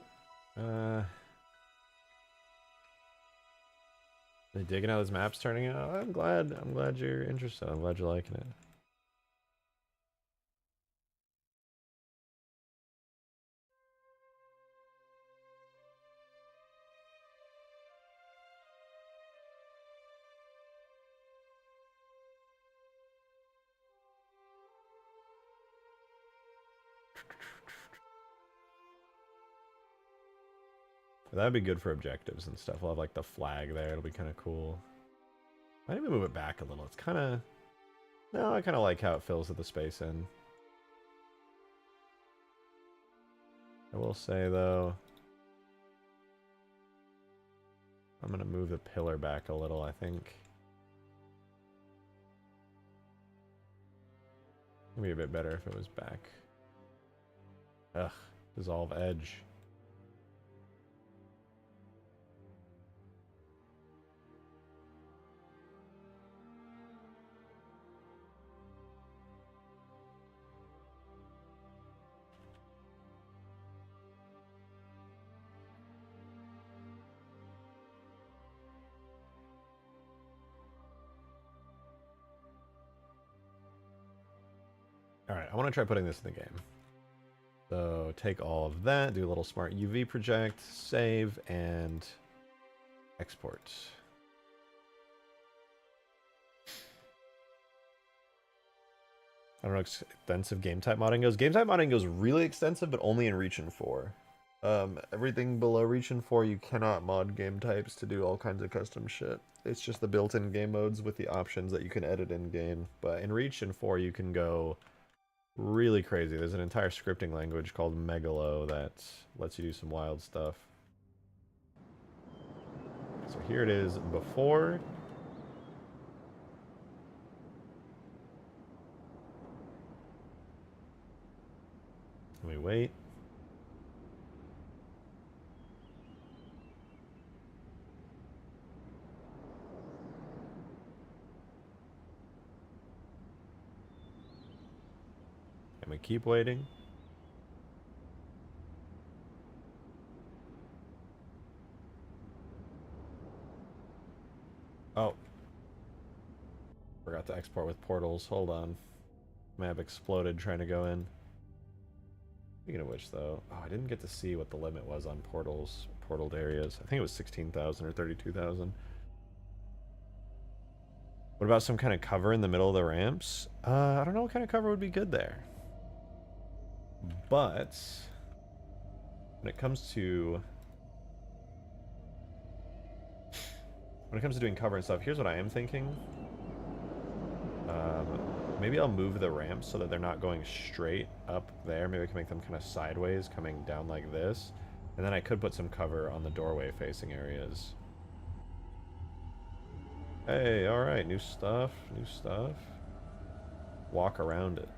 They digging out this map's turning out. I'm glad you're interested. I'm glad you're liking it. That'd be good for objectives and stuff. We'll have like the flag there. It'll be kind of cool. Might even move it back a little. It's kind of... No, I kind of like how it fills with the space in. I will say, though... I'm going to move the pillar back a little, I think. It'd be a bit better if it was back. Ugh. Dissolve edge. Alright, I want to try putting this in the game. So take all of that, do a little smart UV project, save, and export. I don't know how extensive game type modding goes. Game type modding goes really extensive, but only in Reach and 4. Everything below Reach and 4, you cannot mod game types to do all kinds of custom shit. It's just the built-in game modes with the options that you can edit in-game. But in Reach and 4, you can go really crazy. There's an entire scripting language called Megalo that lets you do some wild stuff. So here it is before. wait. And we keep waiting. Oh. Forgot to export with portals. Hold on. Map exploded trying to go in. Speaking of which, though, oh, I didn't get to see what the limit was on portals, portaled areas. I think it was 16,000 or 32,000. What about some kind of cover in the middle of the ramps? I don't know what kind of cover would be good there. But when it comes to doing cover and stuff, here's what I am thinking. Maybe I'll move the ramps so that they're not going straight up there. Maybe I can make them kind of sideways, coming down like this. And then I could put some cover on the doorway facing areas. Hey, alright, new stuff, new stuff. Walk around it.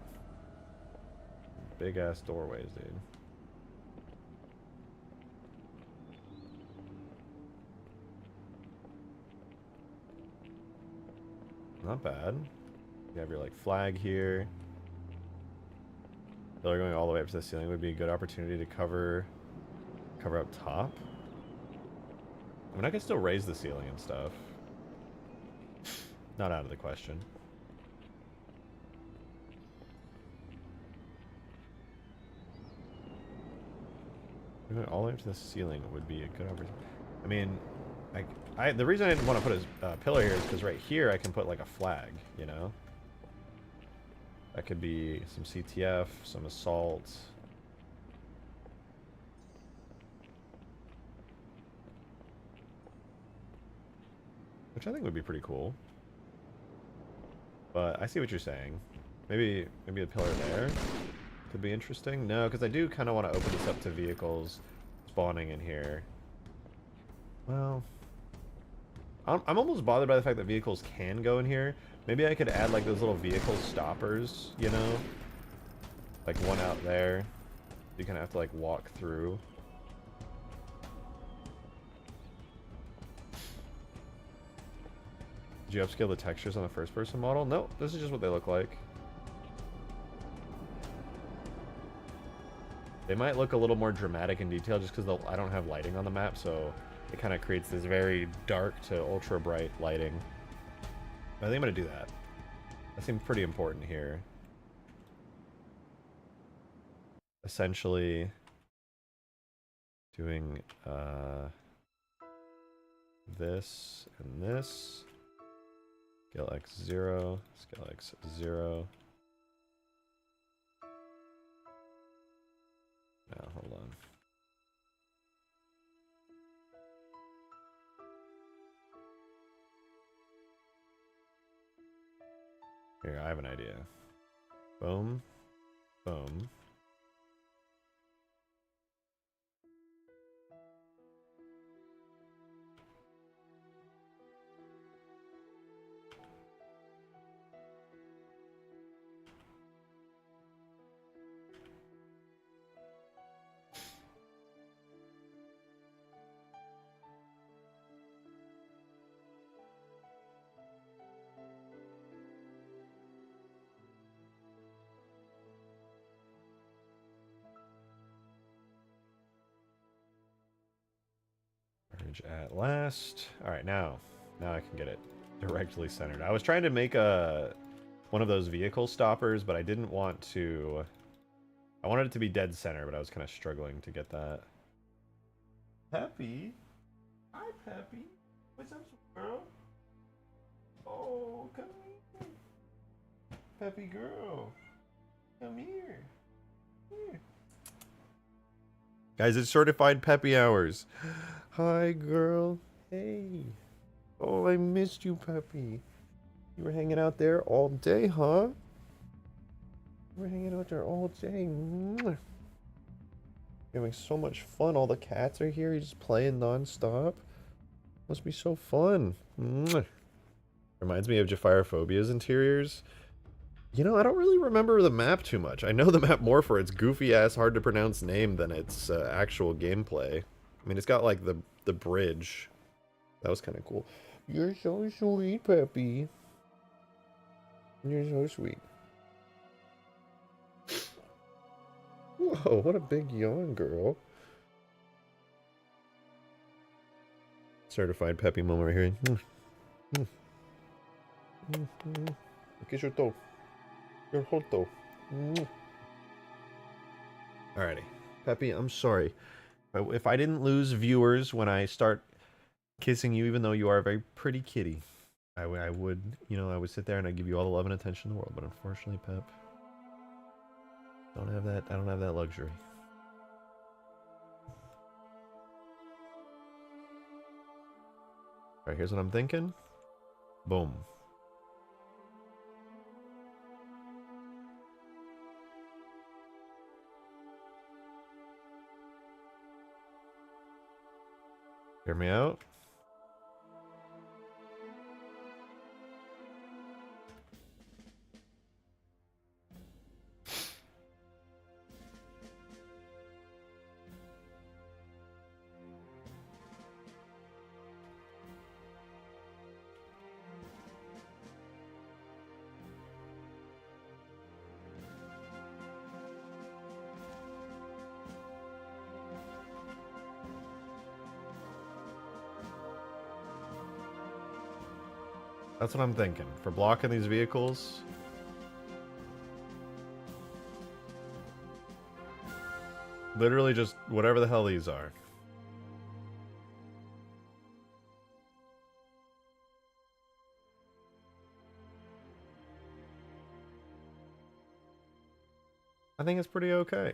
Big ass doorways, dude. Not bad. You have your like flag here. Pillar going all the way up to the ceiling would be a good opportunity to cover up top. I mean, I could still raise the ceiling and stuff. Not out of the question. Going all the way up to the ceiling would be a good opportunity. I mean, the reason I didn't want to put a pillar here is because right here I can put like a flag, you know? That could be some CTF, some assault. Which I think would be pretty cool. But I see what you're saying. Maybe a pillar there could be interesting. No, because I do kind of want to open this up to vehicles spawning in here. Well, I'm almost bothered by the fact that vehicles can go in here. Maybe I could add like those little vehicle stoppers, you know? Like one out there. You kind of have to like walk through. Did you upscale the textures on the first person model? No, this is just what they look like. They might look a little more dramatic in detail just because I don't have lighting on the map, so it kind of creates this very dark to ultra bright lighting. I think I'm going to do that. That seems pretty important here. Essentially doing this and this. Scale X 0, scale X 0. Now, hold on. Here, I have an idea. Boom. Boom. At last. Alright, now I can get it directly centered. I was trying to make one of those vehicle stoppers, but I didn't want to. I wanted it to be dead center, but I was kind of struggling to get that. Peppy? Hi, Peppy. What's up, girl? Oh, come here. Peppy girl. Come here. Here. Guys, it's certified Peppy hours. Hi, girl. Hey. Oh, I missed you, Peppy. You were hanging out there all day, huh? You were hanging out there all day. You're having so much fun. All the cats are here. You're just playing non-stop. Must be so fun. Reminds me of Japhire Phobia's interiors. You know, I don't really remember the map too much. I know the map more for its goofy-ass, hard-to-pronounce name than its actual gameplay. I mean, it's got, like, the bridge. That was kind of cool. You're so sweet, Peppy. You're so sweet. Whoa, what a big yawn, girl. Certified Peppy moment right here. Kiss your toe. Your whole toe. Alrighty. Peppy, I'm sorry. If I didn't lose viewers when I start kissing you, even though you are a very pretty kitty, I would, you know, I would sit there and I'd give you all the love and attention in the world. But unfortunately, Pep, I don't have that luxury. Alright, here's what I'm thinking. Boom. Hear me out? That's what I'm thinking. For blocking these vehicles. Literally just whatever the hell these are. I think it's pretty okay.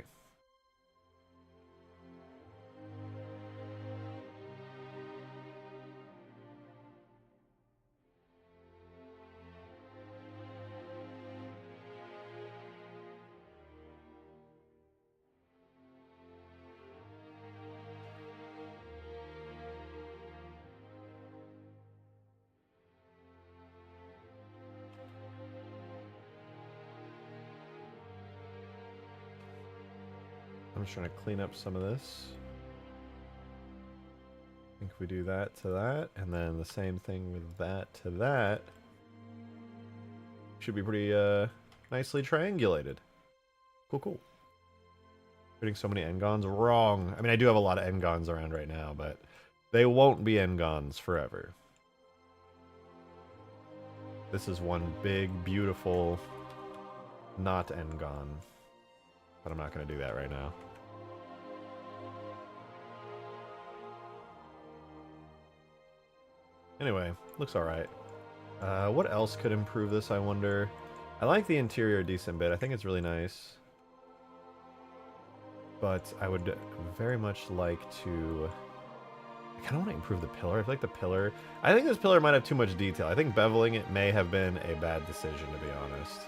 I'm just trying to clean up some of this. I think if we do that to that, and then the same thing with that to that, should be pretty nicely triangulated. Cool, cool. Putting so many Engons wrong. I mean, I do have a lot of Engons around right now, but they won't be Engons forever. This is one big, beautiful, not Engon. But I'm not going to do that right now. Anyway, looks alright. What else could improve this, I wonder? I like the interior a decent bit. I think it's really nice. But I would very much like to... I kind of want to improve the pillar. I feel like the pillar... I think this pillar might have too much detail. I think beveling it may have been a bad decision, to be honest.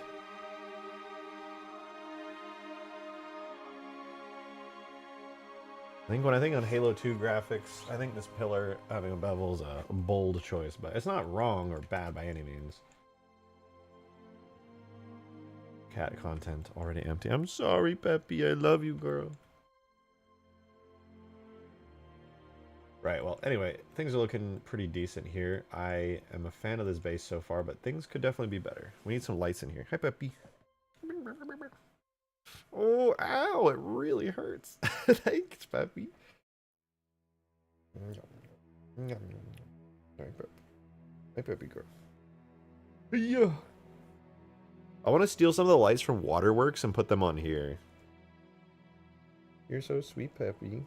I think when I think on Halo 2 graphics, I think this pillar having a bevel is a bold choice, but it's not wrong or bad by any means. Cat content already empty. I'm sorry, Peppy. I love you, girl. Right, well, anyway, things are looking pretty decent here. I am a fan of this base so far, but things could definitely be better. We need some lights in here. Hi, Peppy. Oh, ow, it really hurts. Thanks, Peppy. Hi, Peppy girl. Yeah. I want to steal some of the lights from Waterworks and put them on here. You're so sweet, Peppy.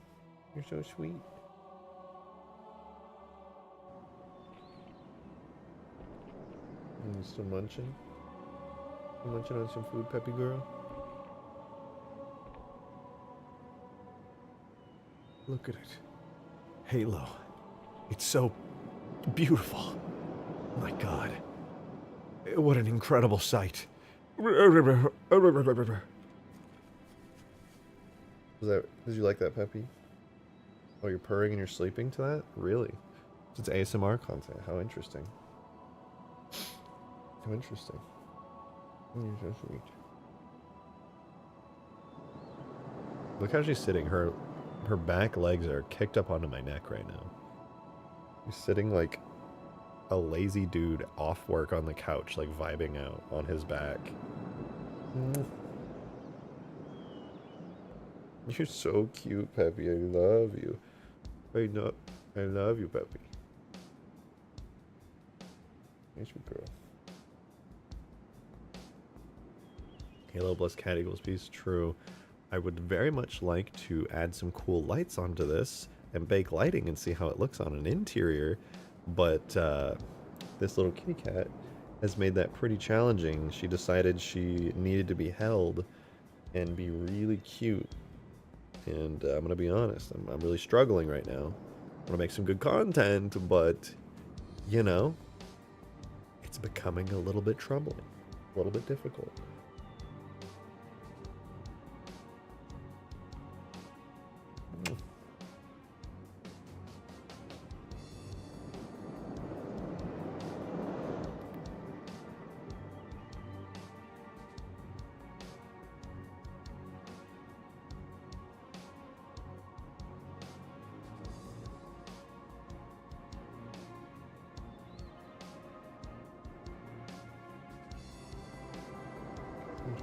You're so sweet. You still munching? You munching on some food, Peppy girl? Look at it. Halo. It's so beautiful. My God. What an incredible sight. Was that, did you like that, Peppy? Oh, you're purring and you're sleeping to that? Really? It's ASMR content. How interesting. How interesting. You're so sweet. Look how she's sitting. Her back legs are kicked up onto my neck right now. She's sitting like a lazy dude off work on the couch, like vibing out on his back. You're so cute, Peppy. I love you. I love you, Peppy. Nice girl. Halo plus cat equals peace. True. I would very much like to add some cool lights onto this and bake lighting and see how it looks on an interior, but this little kitty cat has made that pretty challenging. She decided she needed to be held and be really cute, and I'm gonna be honest, I'm really struggling right now. I want to make some good content, but you know, it's becoming a little bit troubling, a little bit difficult.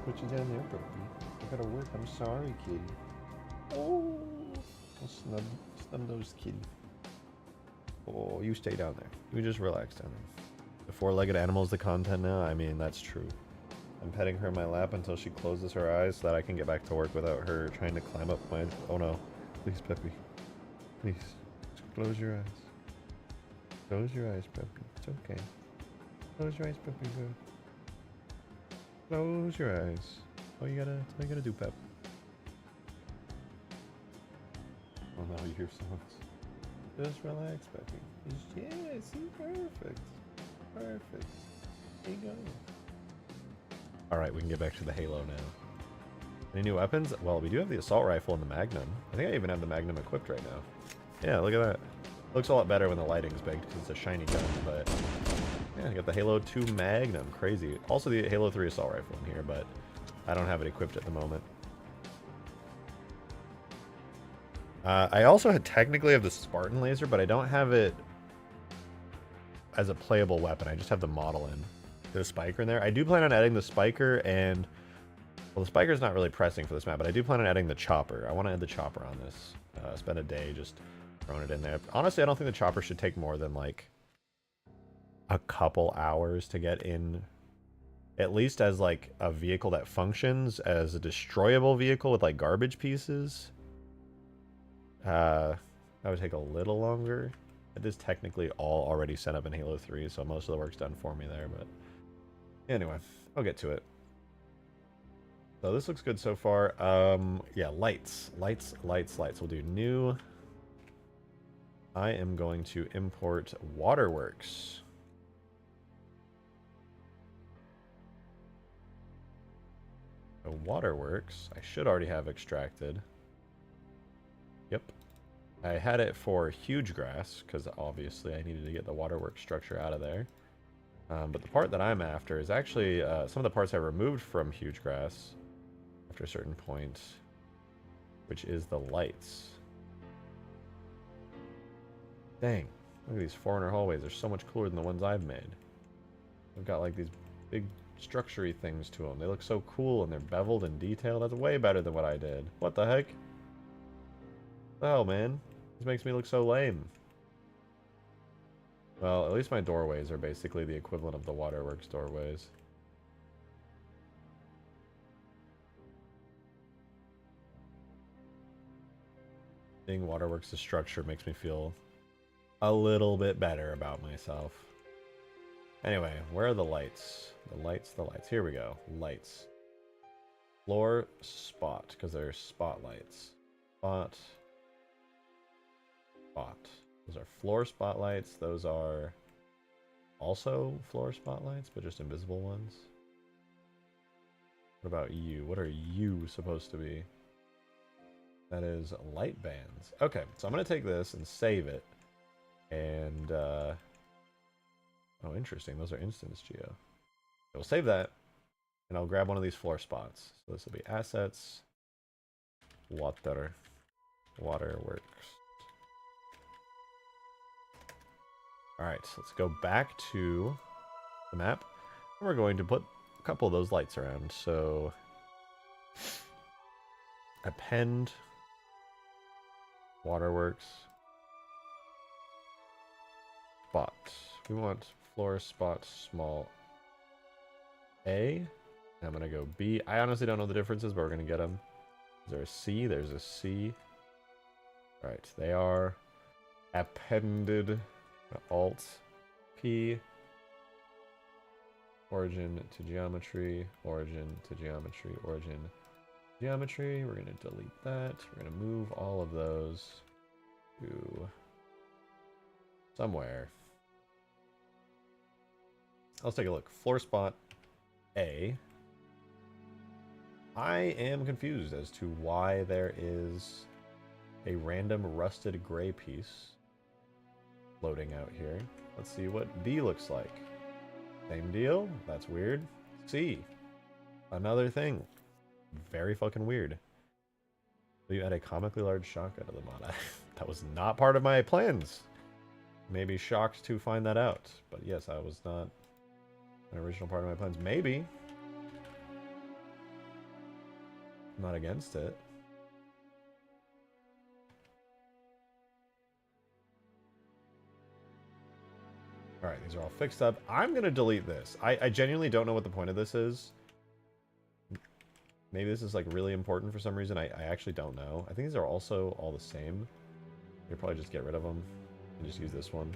Put you down there, puppy. I gotta work. I'm sorry, kitty. Oh, I'll snub those, kitty. Oh, you stay down there. You just relax down there. The four-legged animal's the content now? I mean, that's true. I'm petting her in my lap until she closes her eyes so that I can get back to work without her trying to climb up my... Oh no. Please, Peppy. Please. Just close your eyes. Close your eyes, Peppy. It's okay. Close your eyes, Peppy. Good. Close your eyes. What you gotta do, Pep? Oh no, you hear sounds. Just relax, Peppy. Yeah, see, perfect. Perfect. There you go. Alright, we can get back to the Halo now. Any new weapons? Well, we do have the assault rifle and the Magnum. I think I even have the Magnum equipped right now. Yeah, look at that. Looks a lot better when the lighting's big because it's a shiny gun, but... Yeah, I got the Halo 2 Magnum. Crazy. Also the Halo 3 assault rifle in here, but I don't have it equipped at the moment. I also technically have the Spartan laser, but I don't have it as a playable weapon. I just have the model in. The spiker in there. I do plan on adding the spiker and... Well, the spiker's not really pressing for this map, but I do plan on adding the chopper. I want to add the chopper on this. Spend a day just throwing it in there. Honestly, I don't think the chopper should take more than, like, a couple hours to get in, at least as like a vehicle that functions as a destroyable vehicle with like garbage pieces. That would take a little longer. It is technically all already set up in Halo 3, so most of the work's done for me there, but anyway, I'll get to it. So this looks good so far. Yeah, lights. We'll do new. I am going to import Waterworks. So Waterworks, I should already have extracted. Yep. I had it for huge grass, because obviously I needed to get the waterworks structure out of there. But the part that I'm after is actually some of the parts I removed from huge grass after a certain point, which is the lights. Dang, look at these Forerunner hallways. They're so much cooler than the ones I've made. They've got like these big structure-y things to them. They look so cool and they're beveled and detailed. That's way better than what I did. What the heck? What the hell, man? This makes me look so lame. Well, at least my doorways are basically the equivalent of the waterworks doorways. Seeing waterworks' structure makes me feel a little bit better about myself. Anyway, where are the lights? The lights. Here we go. Lights. Floor spot, because they're spotlights. Spot. Those are floor spotlights. Those are also floor spotlights, but just invisible ones. What about you? What are you supposed to be? That is light bands. Okay, so I'm going to take this and save it. And, oh, interesting. Those are instance geo. We'll save that. And I'll grab one of these floor spots. So this will be assets, waterworks. Alright, so let's go back to the map. And we're going to put a couple of those lights around. So append waterworks spot. We want floor spot small A. And I'm going to go B. I honestly don't know the differences, but we're going to get them. Is there a C? There's a C. Alright, they are appended. Alt P. Origin to geometry. Origin to geometry. Origin geometry. We're going to delete that. We're going to move all of those to somewhere. Let's take a look. Floor spot A. I am confused as to why there is a random rusted gray piece floating out here. Let's see what B looks like. Same deal. That's weird. C. Another thing. Very fucking weird. You add a comically large shock out of the mod. That was not part of my plans. Maybe shocked to find that out. But yes, I was not an original part of my plans. Maybe. I'm not against it. Alright, these are all fixed up. I'm going to delete this. I genuinely don't know what the point of this is. Maybe this is like really important for some reason. I actually don't know. I think these are also all the same. You'll probably just get rid of them and just use this one.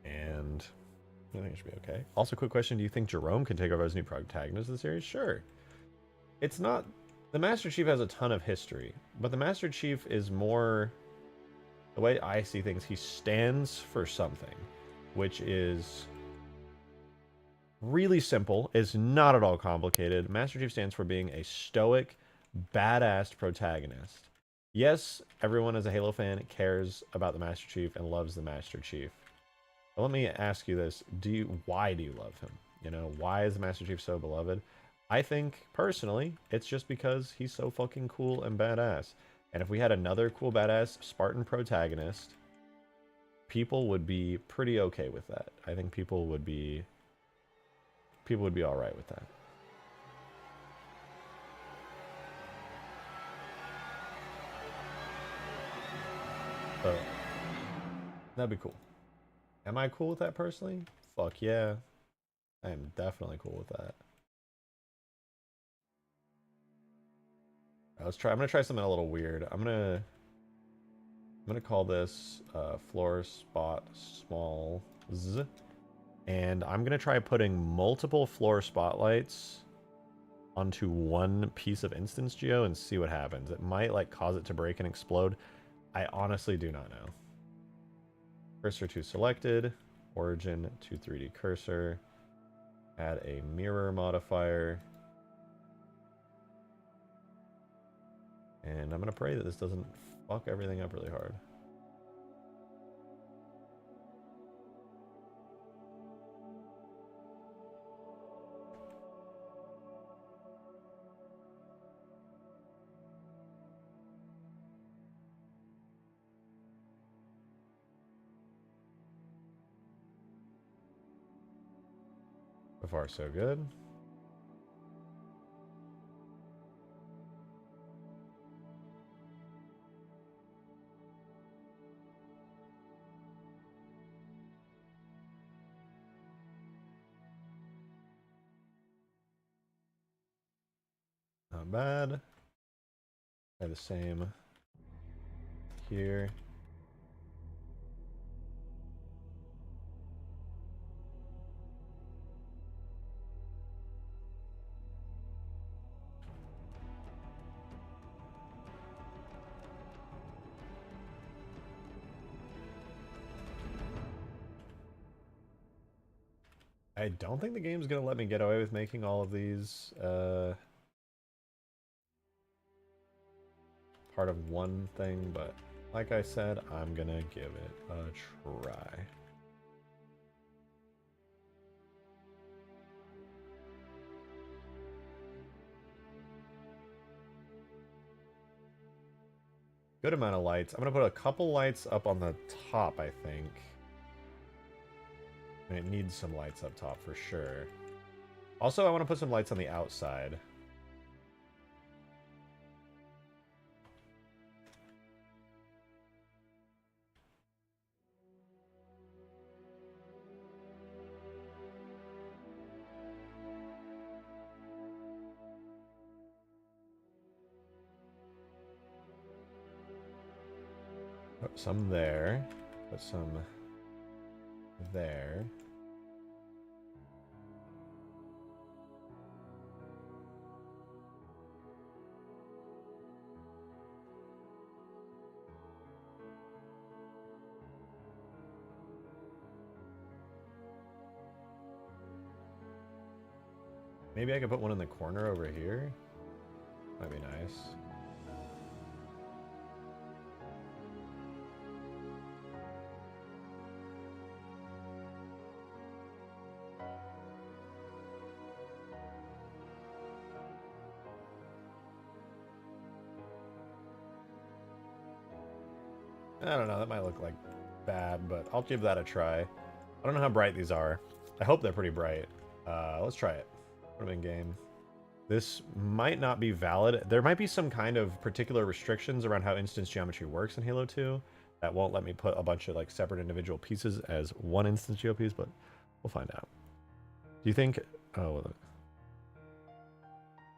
And I think it should be okay. Also, quick question. Do you think Jerome can take over as new protagonist of the series? Sure. It's not... The Master Chief has a ton of history, but the Master Chief is more... The way I see things, he stands for something, which is really simple, is not at all complicated. Master Chief stands for being a stoic, badass protagonist. Yes, everyone as a Halo fan cares about the Master Chief and loves the Master Chief. But let me ask you this. Why do you love him? You know, why is the Master Chief so beloved? I think, personally, it's just because he's so fucking cool and badass. And if we had another cool, badass Spartan protagonist, people would be pretty okay with that. I think people would be alright with that. So, that'd be cool. Am I cool with that personally? Fuck yeah. I am definitely cool with that. Let's try. I'm gonna try something a little weird. I'm gonna call this floor spot small z, and I'm gonna try putting multiple floor spotlights onto one piece of instance geo and see what happens. It might like cause it to break and explode. I honestly do not know. Cursor to selected, origin to 3D cursor, add a mirror modifier. And I'm going to pray that this doesn't fuck everything up really hard. So far, so good. Not bad. Try the same here. I don't think the game's gonna let me get away with making all of these part of one thing, but like I said, I'm gonna give it a try. Good amount of lights. I'm going to put a couple lights up on the top, I think. And it needs some lights up top for sure. Also, I want to put some lights on the outside. Put some there. Put some there. Maybe I could put one in the corner over here. Might be nice. I don't know, that might look like bad, but I'll give that a try. I don't know how bright these are. I hope they're pretty bright. Let's try it. Put them in game. This might not be valid. There might be some kind of particular restrictions around how instance geometry works in Halo 2 that won't let me put a bunch of like separate individual pieces as one instance geo piece, but we'll find out. Do you think... Oh,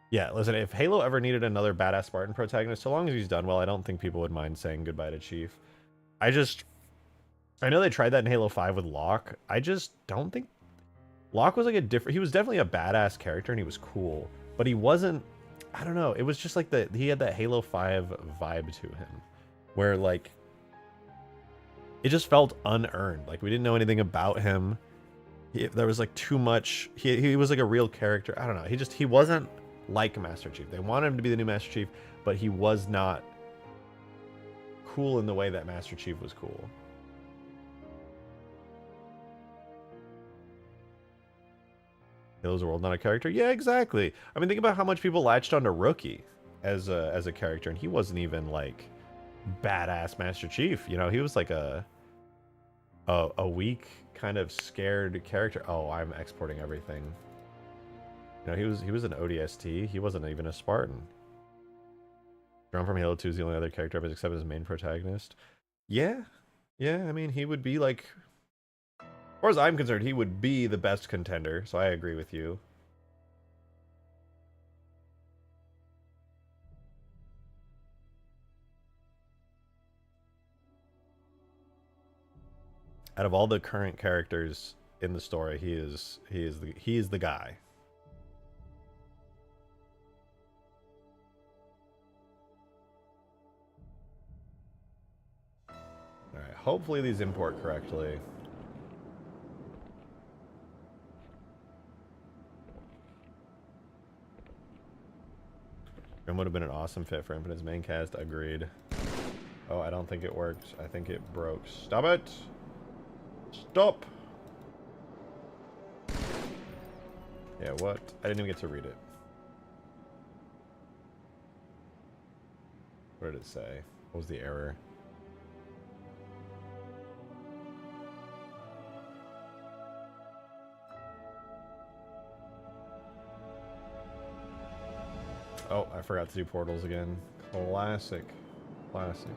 yeah, listen, if Halo ever needed another badass Spartan protagonist, so long as he's done well, I don't think people would mind saying goodbye to Chief. I know they tried that in Halo 5 with Locke. I just don't think... Locke was like a different... He was definitely a badass character and he was cool, but he wasn't... I don't know, it was just like he had that Halo 5 vibe to him, where like... It just felt unearned. Like we didn't know anything about him. There was like too much... He was like a real character. I don't know, he wasn't like Master Chief. They wanted him to be the new Master Chief, but he was not cool in the way that Master Chief was cool. Halo's World, not a character? Yeah, exactly. I mean, think about how much people latched onto Rookie as a character, and he wasn't even like badass Master Chief. You know, he was like a weak, kind of scared character. Oh, I'm exporting everything. You know, he was an ODST. He wasn't even a Spartan. Drawn from Halo 2 is the only other character I've accepted as main protagonist. Yeah. Yeah, I mean, he would be like... As far as I'm concerned, he would be the best contender, so I agree with you. Out of all the current characters in the story, he is the guy. All right, hopefully these import correctly. Grim would have been an awesome fit for Infinite's main cast. Agreed. Oh, I don't think it worked. I think it broke. Stop it! Stop! Yeah, what? I didn't even get to read it. What did it say? What was the error? Oh, I forgot to do portals again. Classic. Classic.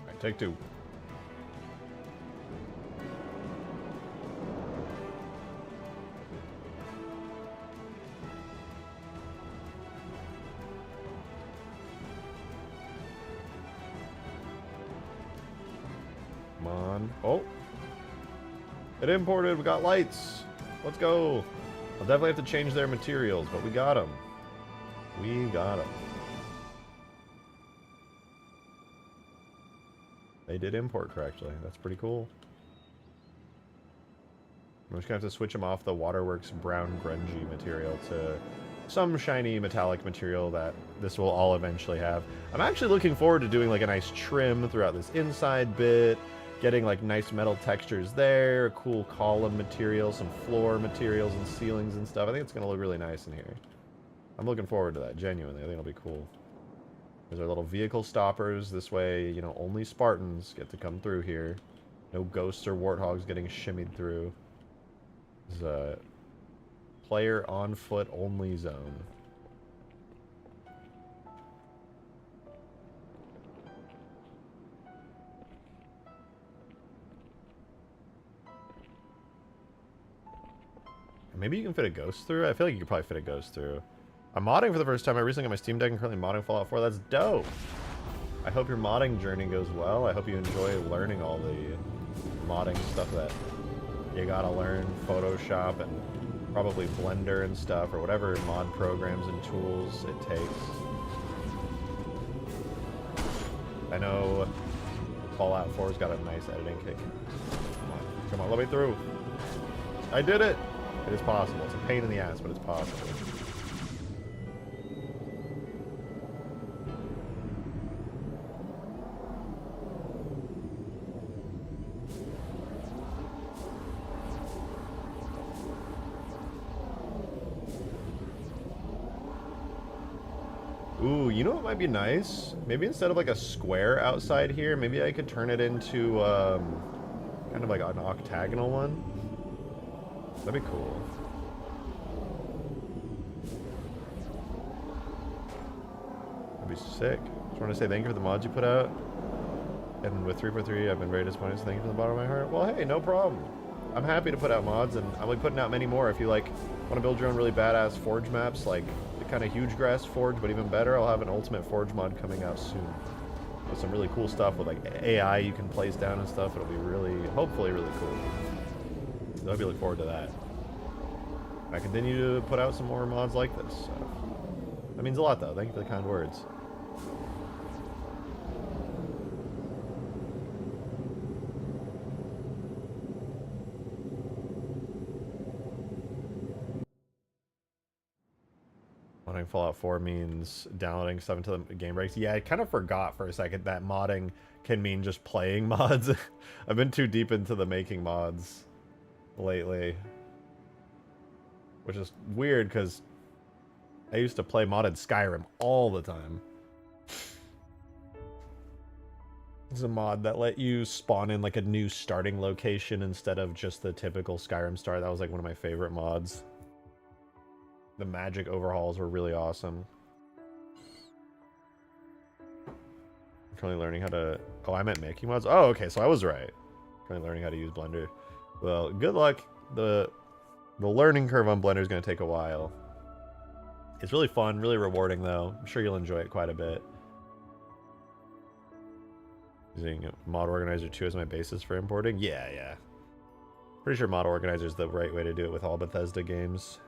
Alright, take two. Oh, it imported. We got lights. Let's go. I'll definitely have to change their materials, but we got them. We got them. They did import correctly. That's pretty cool. I'm just gonna have to switch them off the Waterworks brown grungy material to some shiny metallic material that this will all eventually have. I'm actually looking forward to doing like a nice trim throughout this inside bit, getting like nice metal textures there, cool column material, some floor materials and ceilings and stuff. I think it's gonna look really nice in here. I'm looking forward to that, genuinely. I think it'll be cool. There's our little vehicle stoppers. This way, you know, only Spartans get to come through here. No ghosts or warthogs getting shimmied through. There's a player on foot only zone. Maybe you can fit a ghost through? I feel like you could probably fit a ghost through. I'm modding for the first time. I recently got my Steam Deck and currently modding Fallout 4. That's dope. I hope your modding journey goes well. I hope you enjoy learning all the modding stuff that you gotta learn. Photoshop and probably Blender and stuff, or whatever mod programs and tools it takes. I know Fallout 4's got a nice editing kick. Come on, let me through. I did it! It is possible. It's a pain in the ass, but it's possible. Ooh, you know what might be nice? Maybe instead of like a square outside here, maybe I could turn it into kind of like an octagonal one. That'd be cool. That'd be sick. Just want to say thank you for the mods you put out. And with 343, I've been very disappointed, so thank you from the bottom of my heart. Well, hey, no problem. I'm happy to put out mods, and I'm like putting out many more. If you like want to build your own really badass Forge maps, like the kind of huge grass Forge, but even better, I'll have an Ultimate Forge mod coming out soon. With some really cool stuff with like AI you can place down and stuff. It'll be really, hopefully really cool. So I hope you look forward to that. I continue to put out some more mods like this. So. That means a lot though. Thank you for the kind words. Modding Fallout 4 means downloading stuff into the game breaks. Yeah, I kind of forgot for a second that modding can mean just playing mods. I've been too deep into the making mods lately. Which is weird because I used to play modded Skyrim all the time. It's a mod that let you spawn in like a new starting location instead of just the typical Skyrim start. That was like one of my favorite mods. The magic overhauls were really awesome. I'm currently learning how to... Oh, I meant making mods? Oh, okay, so I was right. Currently learning how to use Blender. Well, good luck. The learning curve on Blender is going to take a while. It's really fun, really rewarding, though. I'm sure you'll enjoy it quite a bit. Using Mod Organizer 2 as my basis for importing? Yeah. Pretty sure Mod Organizer is the right way to do it with all Bethesda games.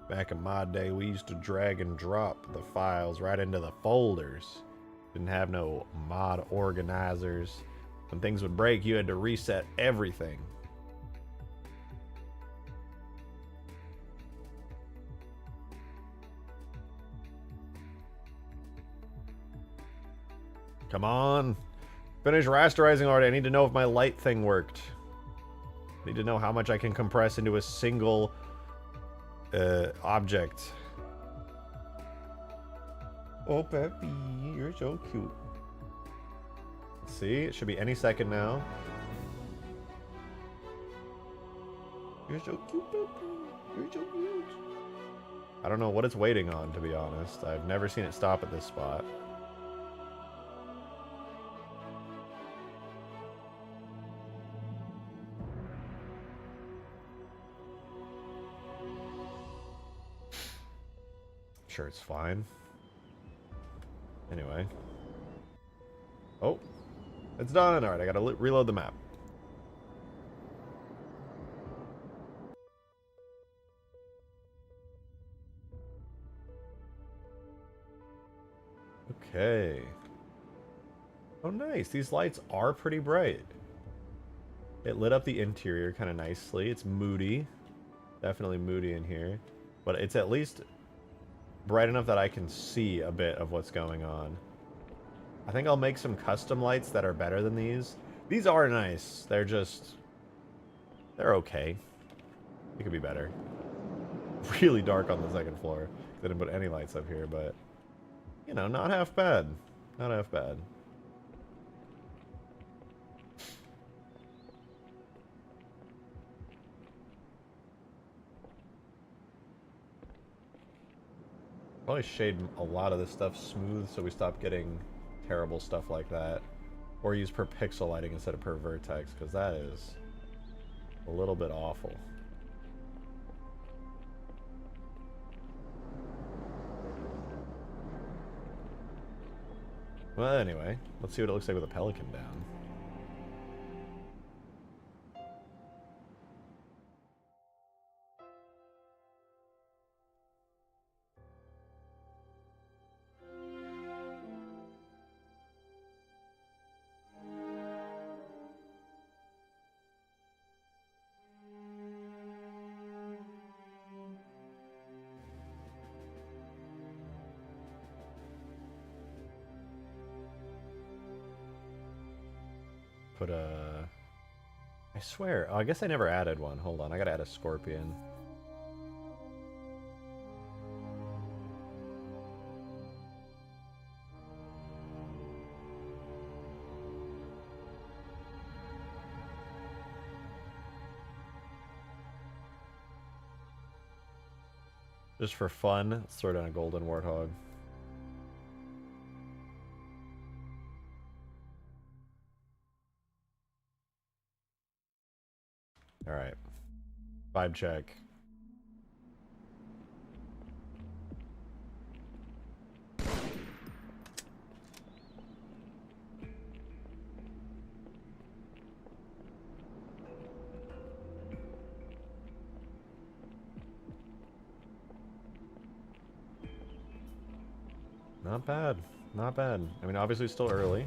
Back in my day, we used to drag and drop the files right into the folders. Didn't have no mod organizers. When things would break, you had to reset everything. Come on. Finish rasterizing already. I need to know if my light thing worked. I need to know how much I can compress into a single object. Oh, Peppy, you're so cute. See, it should be any second now. You're so cute, Peppy. You're so cute. I don't know what it's waiting on, to be honest. I've never seen it stop at this spot. Sure, it's fine. Anyway. Oh. It's done. Alright, I gotta reload the map. Okay. Oh, nice. These lights are pretty bright. It lit up the interior kind of nicely. It's moody. Definitely moody in here. But it's at least bright enough that I can see a bit of what's going on. I think I'll make some custom lights that are better than these. These are nice. They're just... they're okay. It could be better. Really dark on the second floor. Didn't put any lights up here, but... you know, not half bad. Not half bad. Probably shade a lot of this stuff smooth so we stop getting terrible stuff like that. Or use per pixel lighting instead of per vertex, because that is a little bit awful. Well, anyway, let's see what it looks like with a Pelican down. Put a... I swear, oh, I guess I never added one. Hold on, I gotta add a scorpion. Just for fun, let's throw down a golden warthog. Alright. Vibe check. Not bad. Not bad. I mean, obviously it's still early.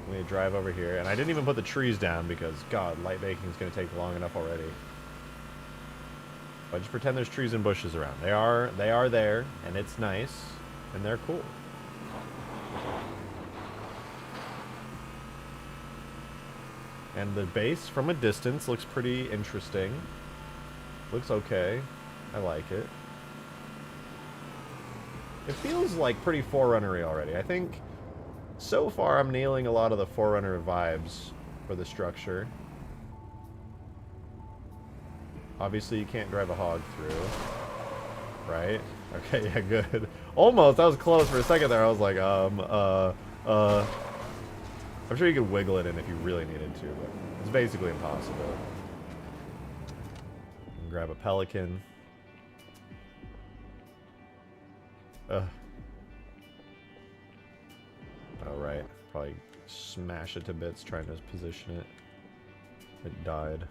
I'm going to drive over here. And I didn't even put the trees down because, God, light baking is going to take long enough already. But just pretend there's trees and bushes around. They are there, and it's nice, and they're cool. And the base from a distance looks pretty interesting. Looks okay. I like it. It feels like pretty Forerunner-y already. I think so far I'm nailing a lot of the Forerunner vibes for the structure. Obviously you can't drive a hog through. Right? Okay, yeah, good. Almost, that was close for a second there. I was like, I'm sure you could wiggle it in if you really needed to, but it's basically impossible. Grab a Pelican. Oh, right. Probably smash it to bits trying to position it. It died.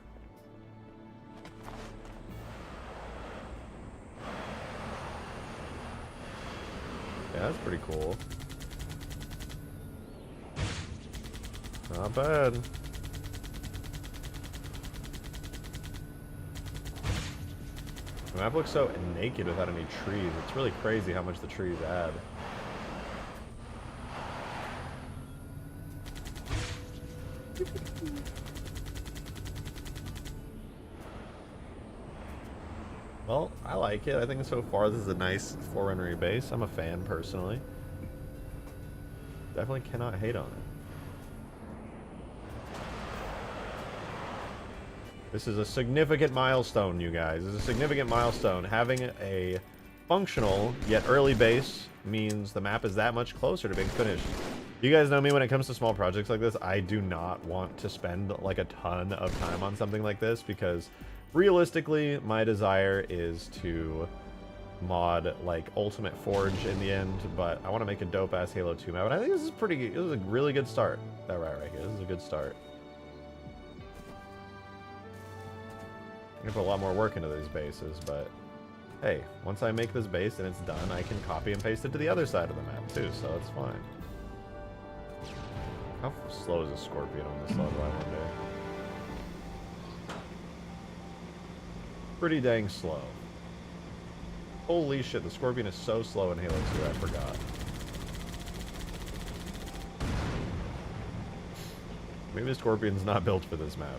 Yeah, that's pretty cool. Not bad. The map looks so naked without any trees. It's really crazy how much the trees add. Well, I like it. I think so far this is a nice Forerunner base. I'm a fan, personally. Definitely cannot hate on it. This is a significant milestone, you guys. This is a significant milestone. Having a functional, yet early base means the map is that much closer to being finished. You guys know me when it comes to small projects like this. I do not want to spend like a ton of time on something like this because realistically, my desire is to mod like Ultimate Forge in the end, but I want to make a dope-ass Halo 2 map. And I think this is pretty, this is a really good start. That right here. This is a good start. I'm gonna put a lot more work into these bases, but hey, once I make this base and it's done, I can copy and paste it to the other side of the map too, so it's fine. How slow is a Scorpion on this level, I wonder? pretty dang slow. Holy shit, the Scorpion is so slow in Halo 2, I forgot. Maybe the Scorpion's not built for this map.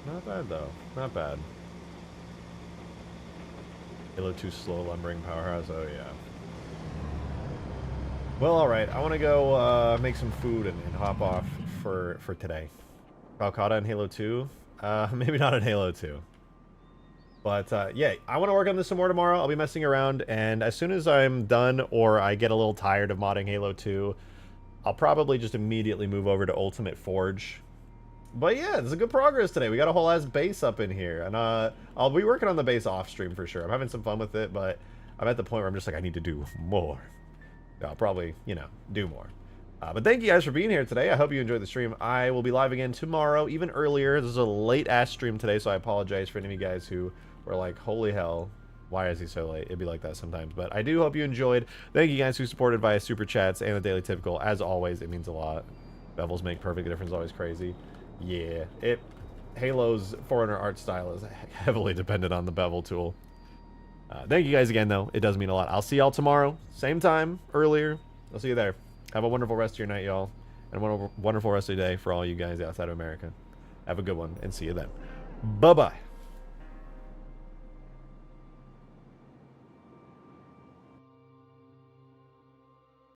Not bad, though. Not bad. Halo 2 slow lumbering powerhouse. Oh, yeah. Well, alright. I want to go make some food and hop off for today. Valcata in Halo 2? Maybe not in Halo 2. But, yeah. I want to work on this some more tomorrow. I'll be messing around. And as soon as I'm done or I get a little tired of modding Halo 2, I'll probably just immediately move over to Ultimate Forge. But yeah, there's a good progress today. We got a whole ass base up in here. And I'll be working on the base off stream for sure. I'm having some fun with it, but I'm at the point where I'm just like, I need to do more. I'll probably, you know, do more. But thank you guys for being here today. I hope you enjoyed the stream. I will be live again tomorrow, even earlier. This is a late ass stream today, so I apologize for any of you guys who were like, holy hell, why is he so late? It'd be like that sometimes. But I do hope you enjoyed. Thank you guys who supported via Super Chats and the Daily Typical. As always, it means a lot. Bevels make perfect difference, always crazy. Yeah, Halo's Forerunner art style is heavily dependent on the bevel tool. Thank you guys again, though. It does mean a lot. I'll see y'all tomorrow. Same time, earlier. I'll see you there. Have a wonderful rest of your night, y'all. And a wonderful rest of your day for all you guys outside of America. Have a good one, and see you then. Bye-bye.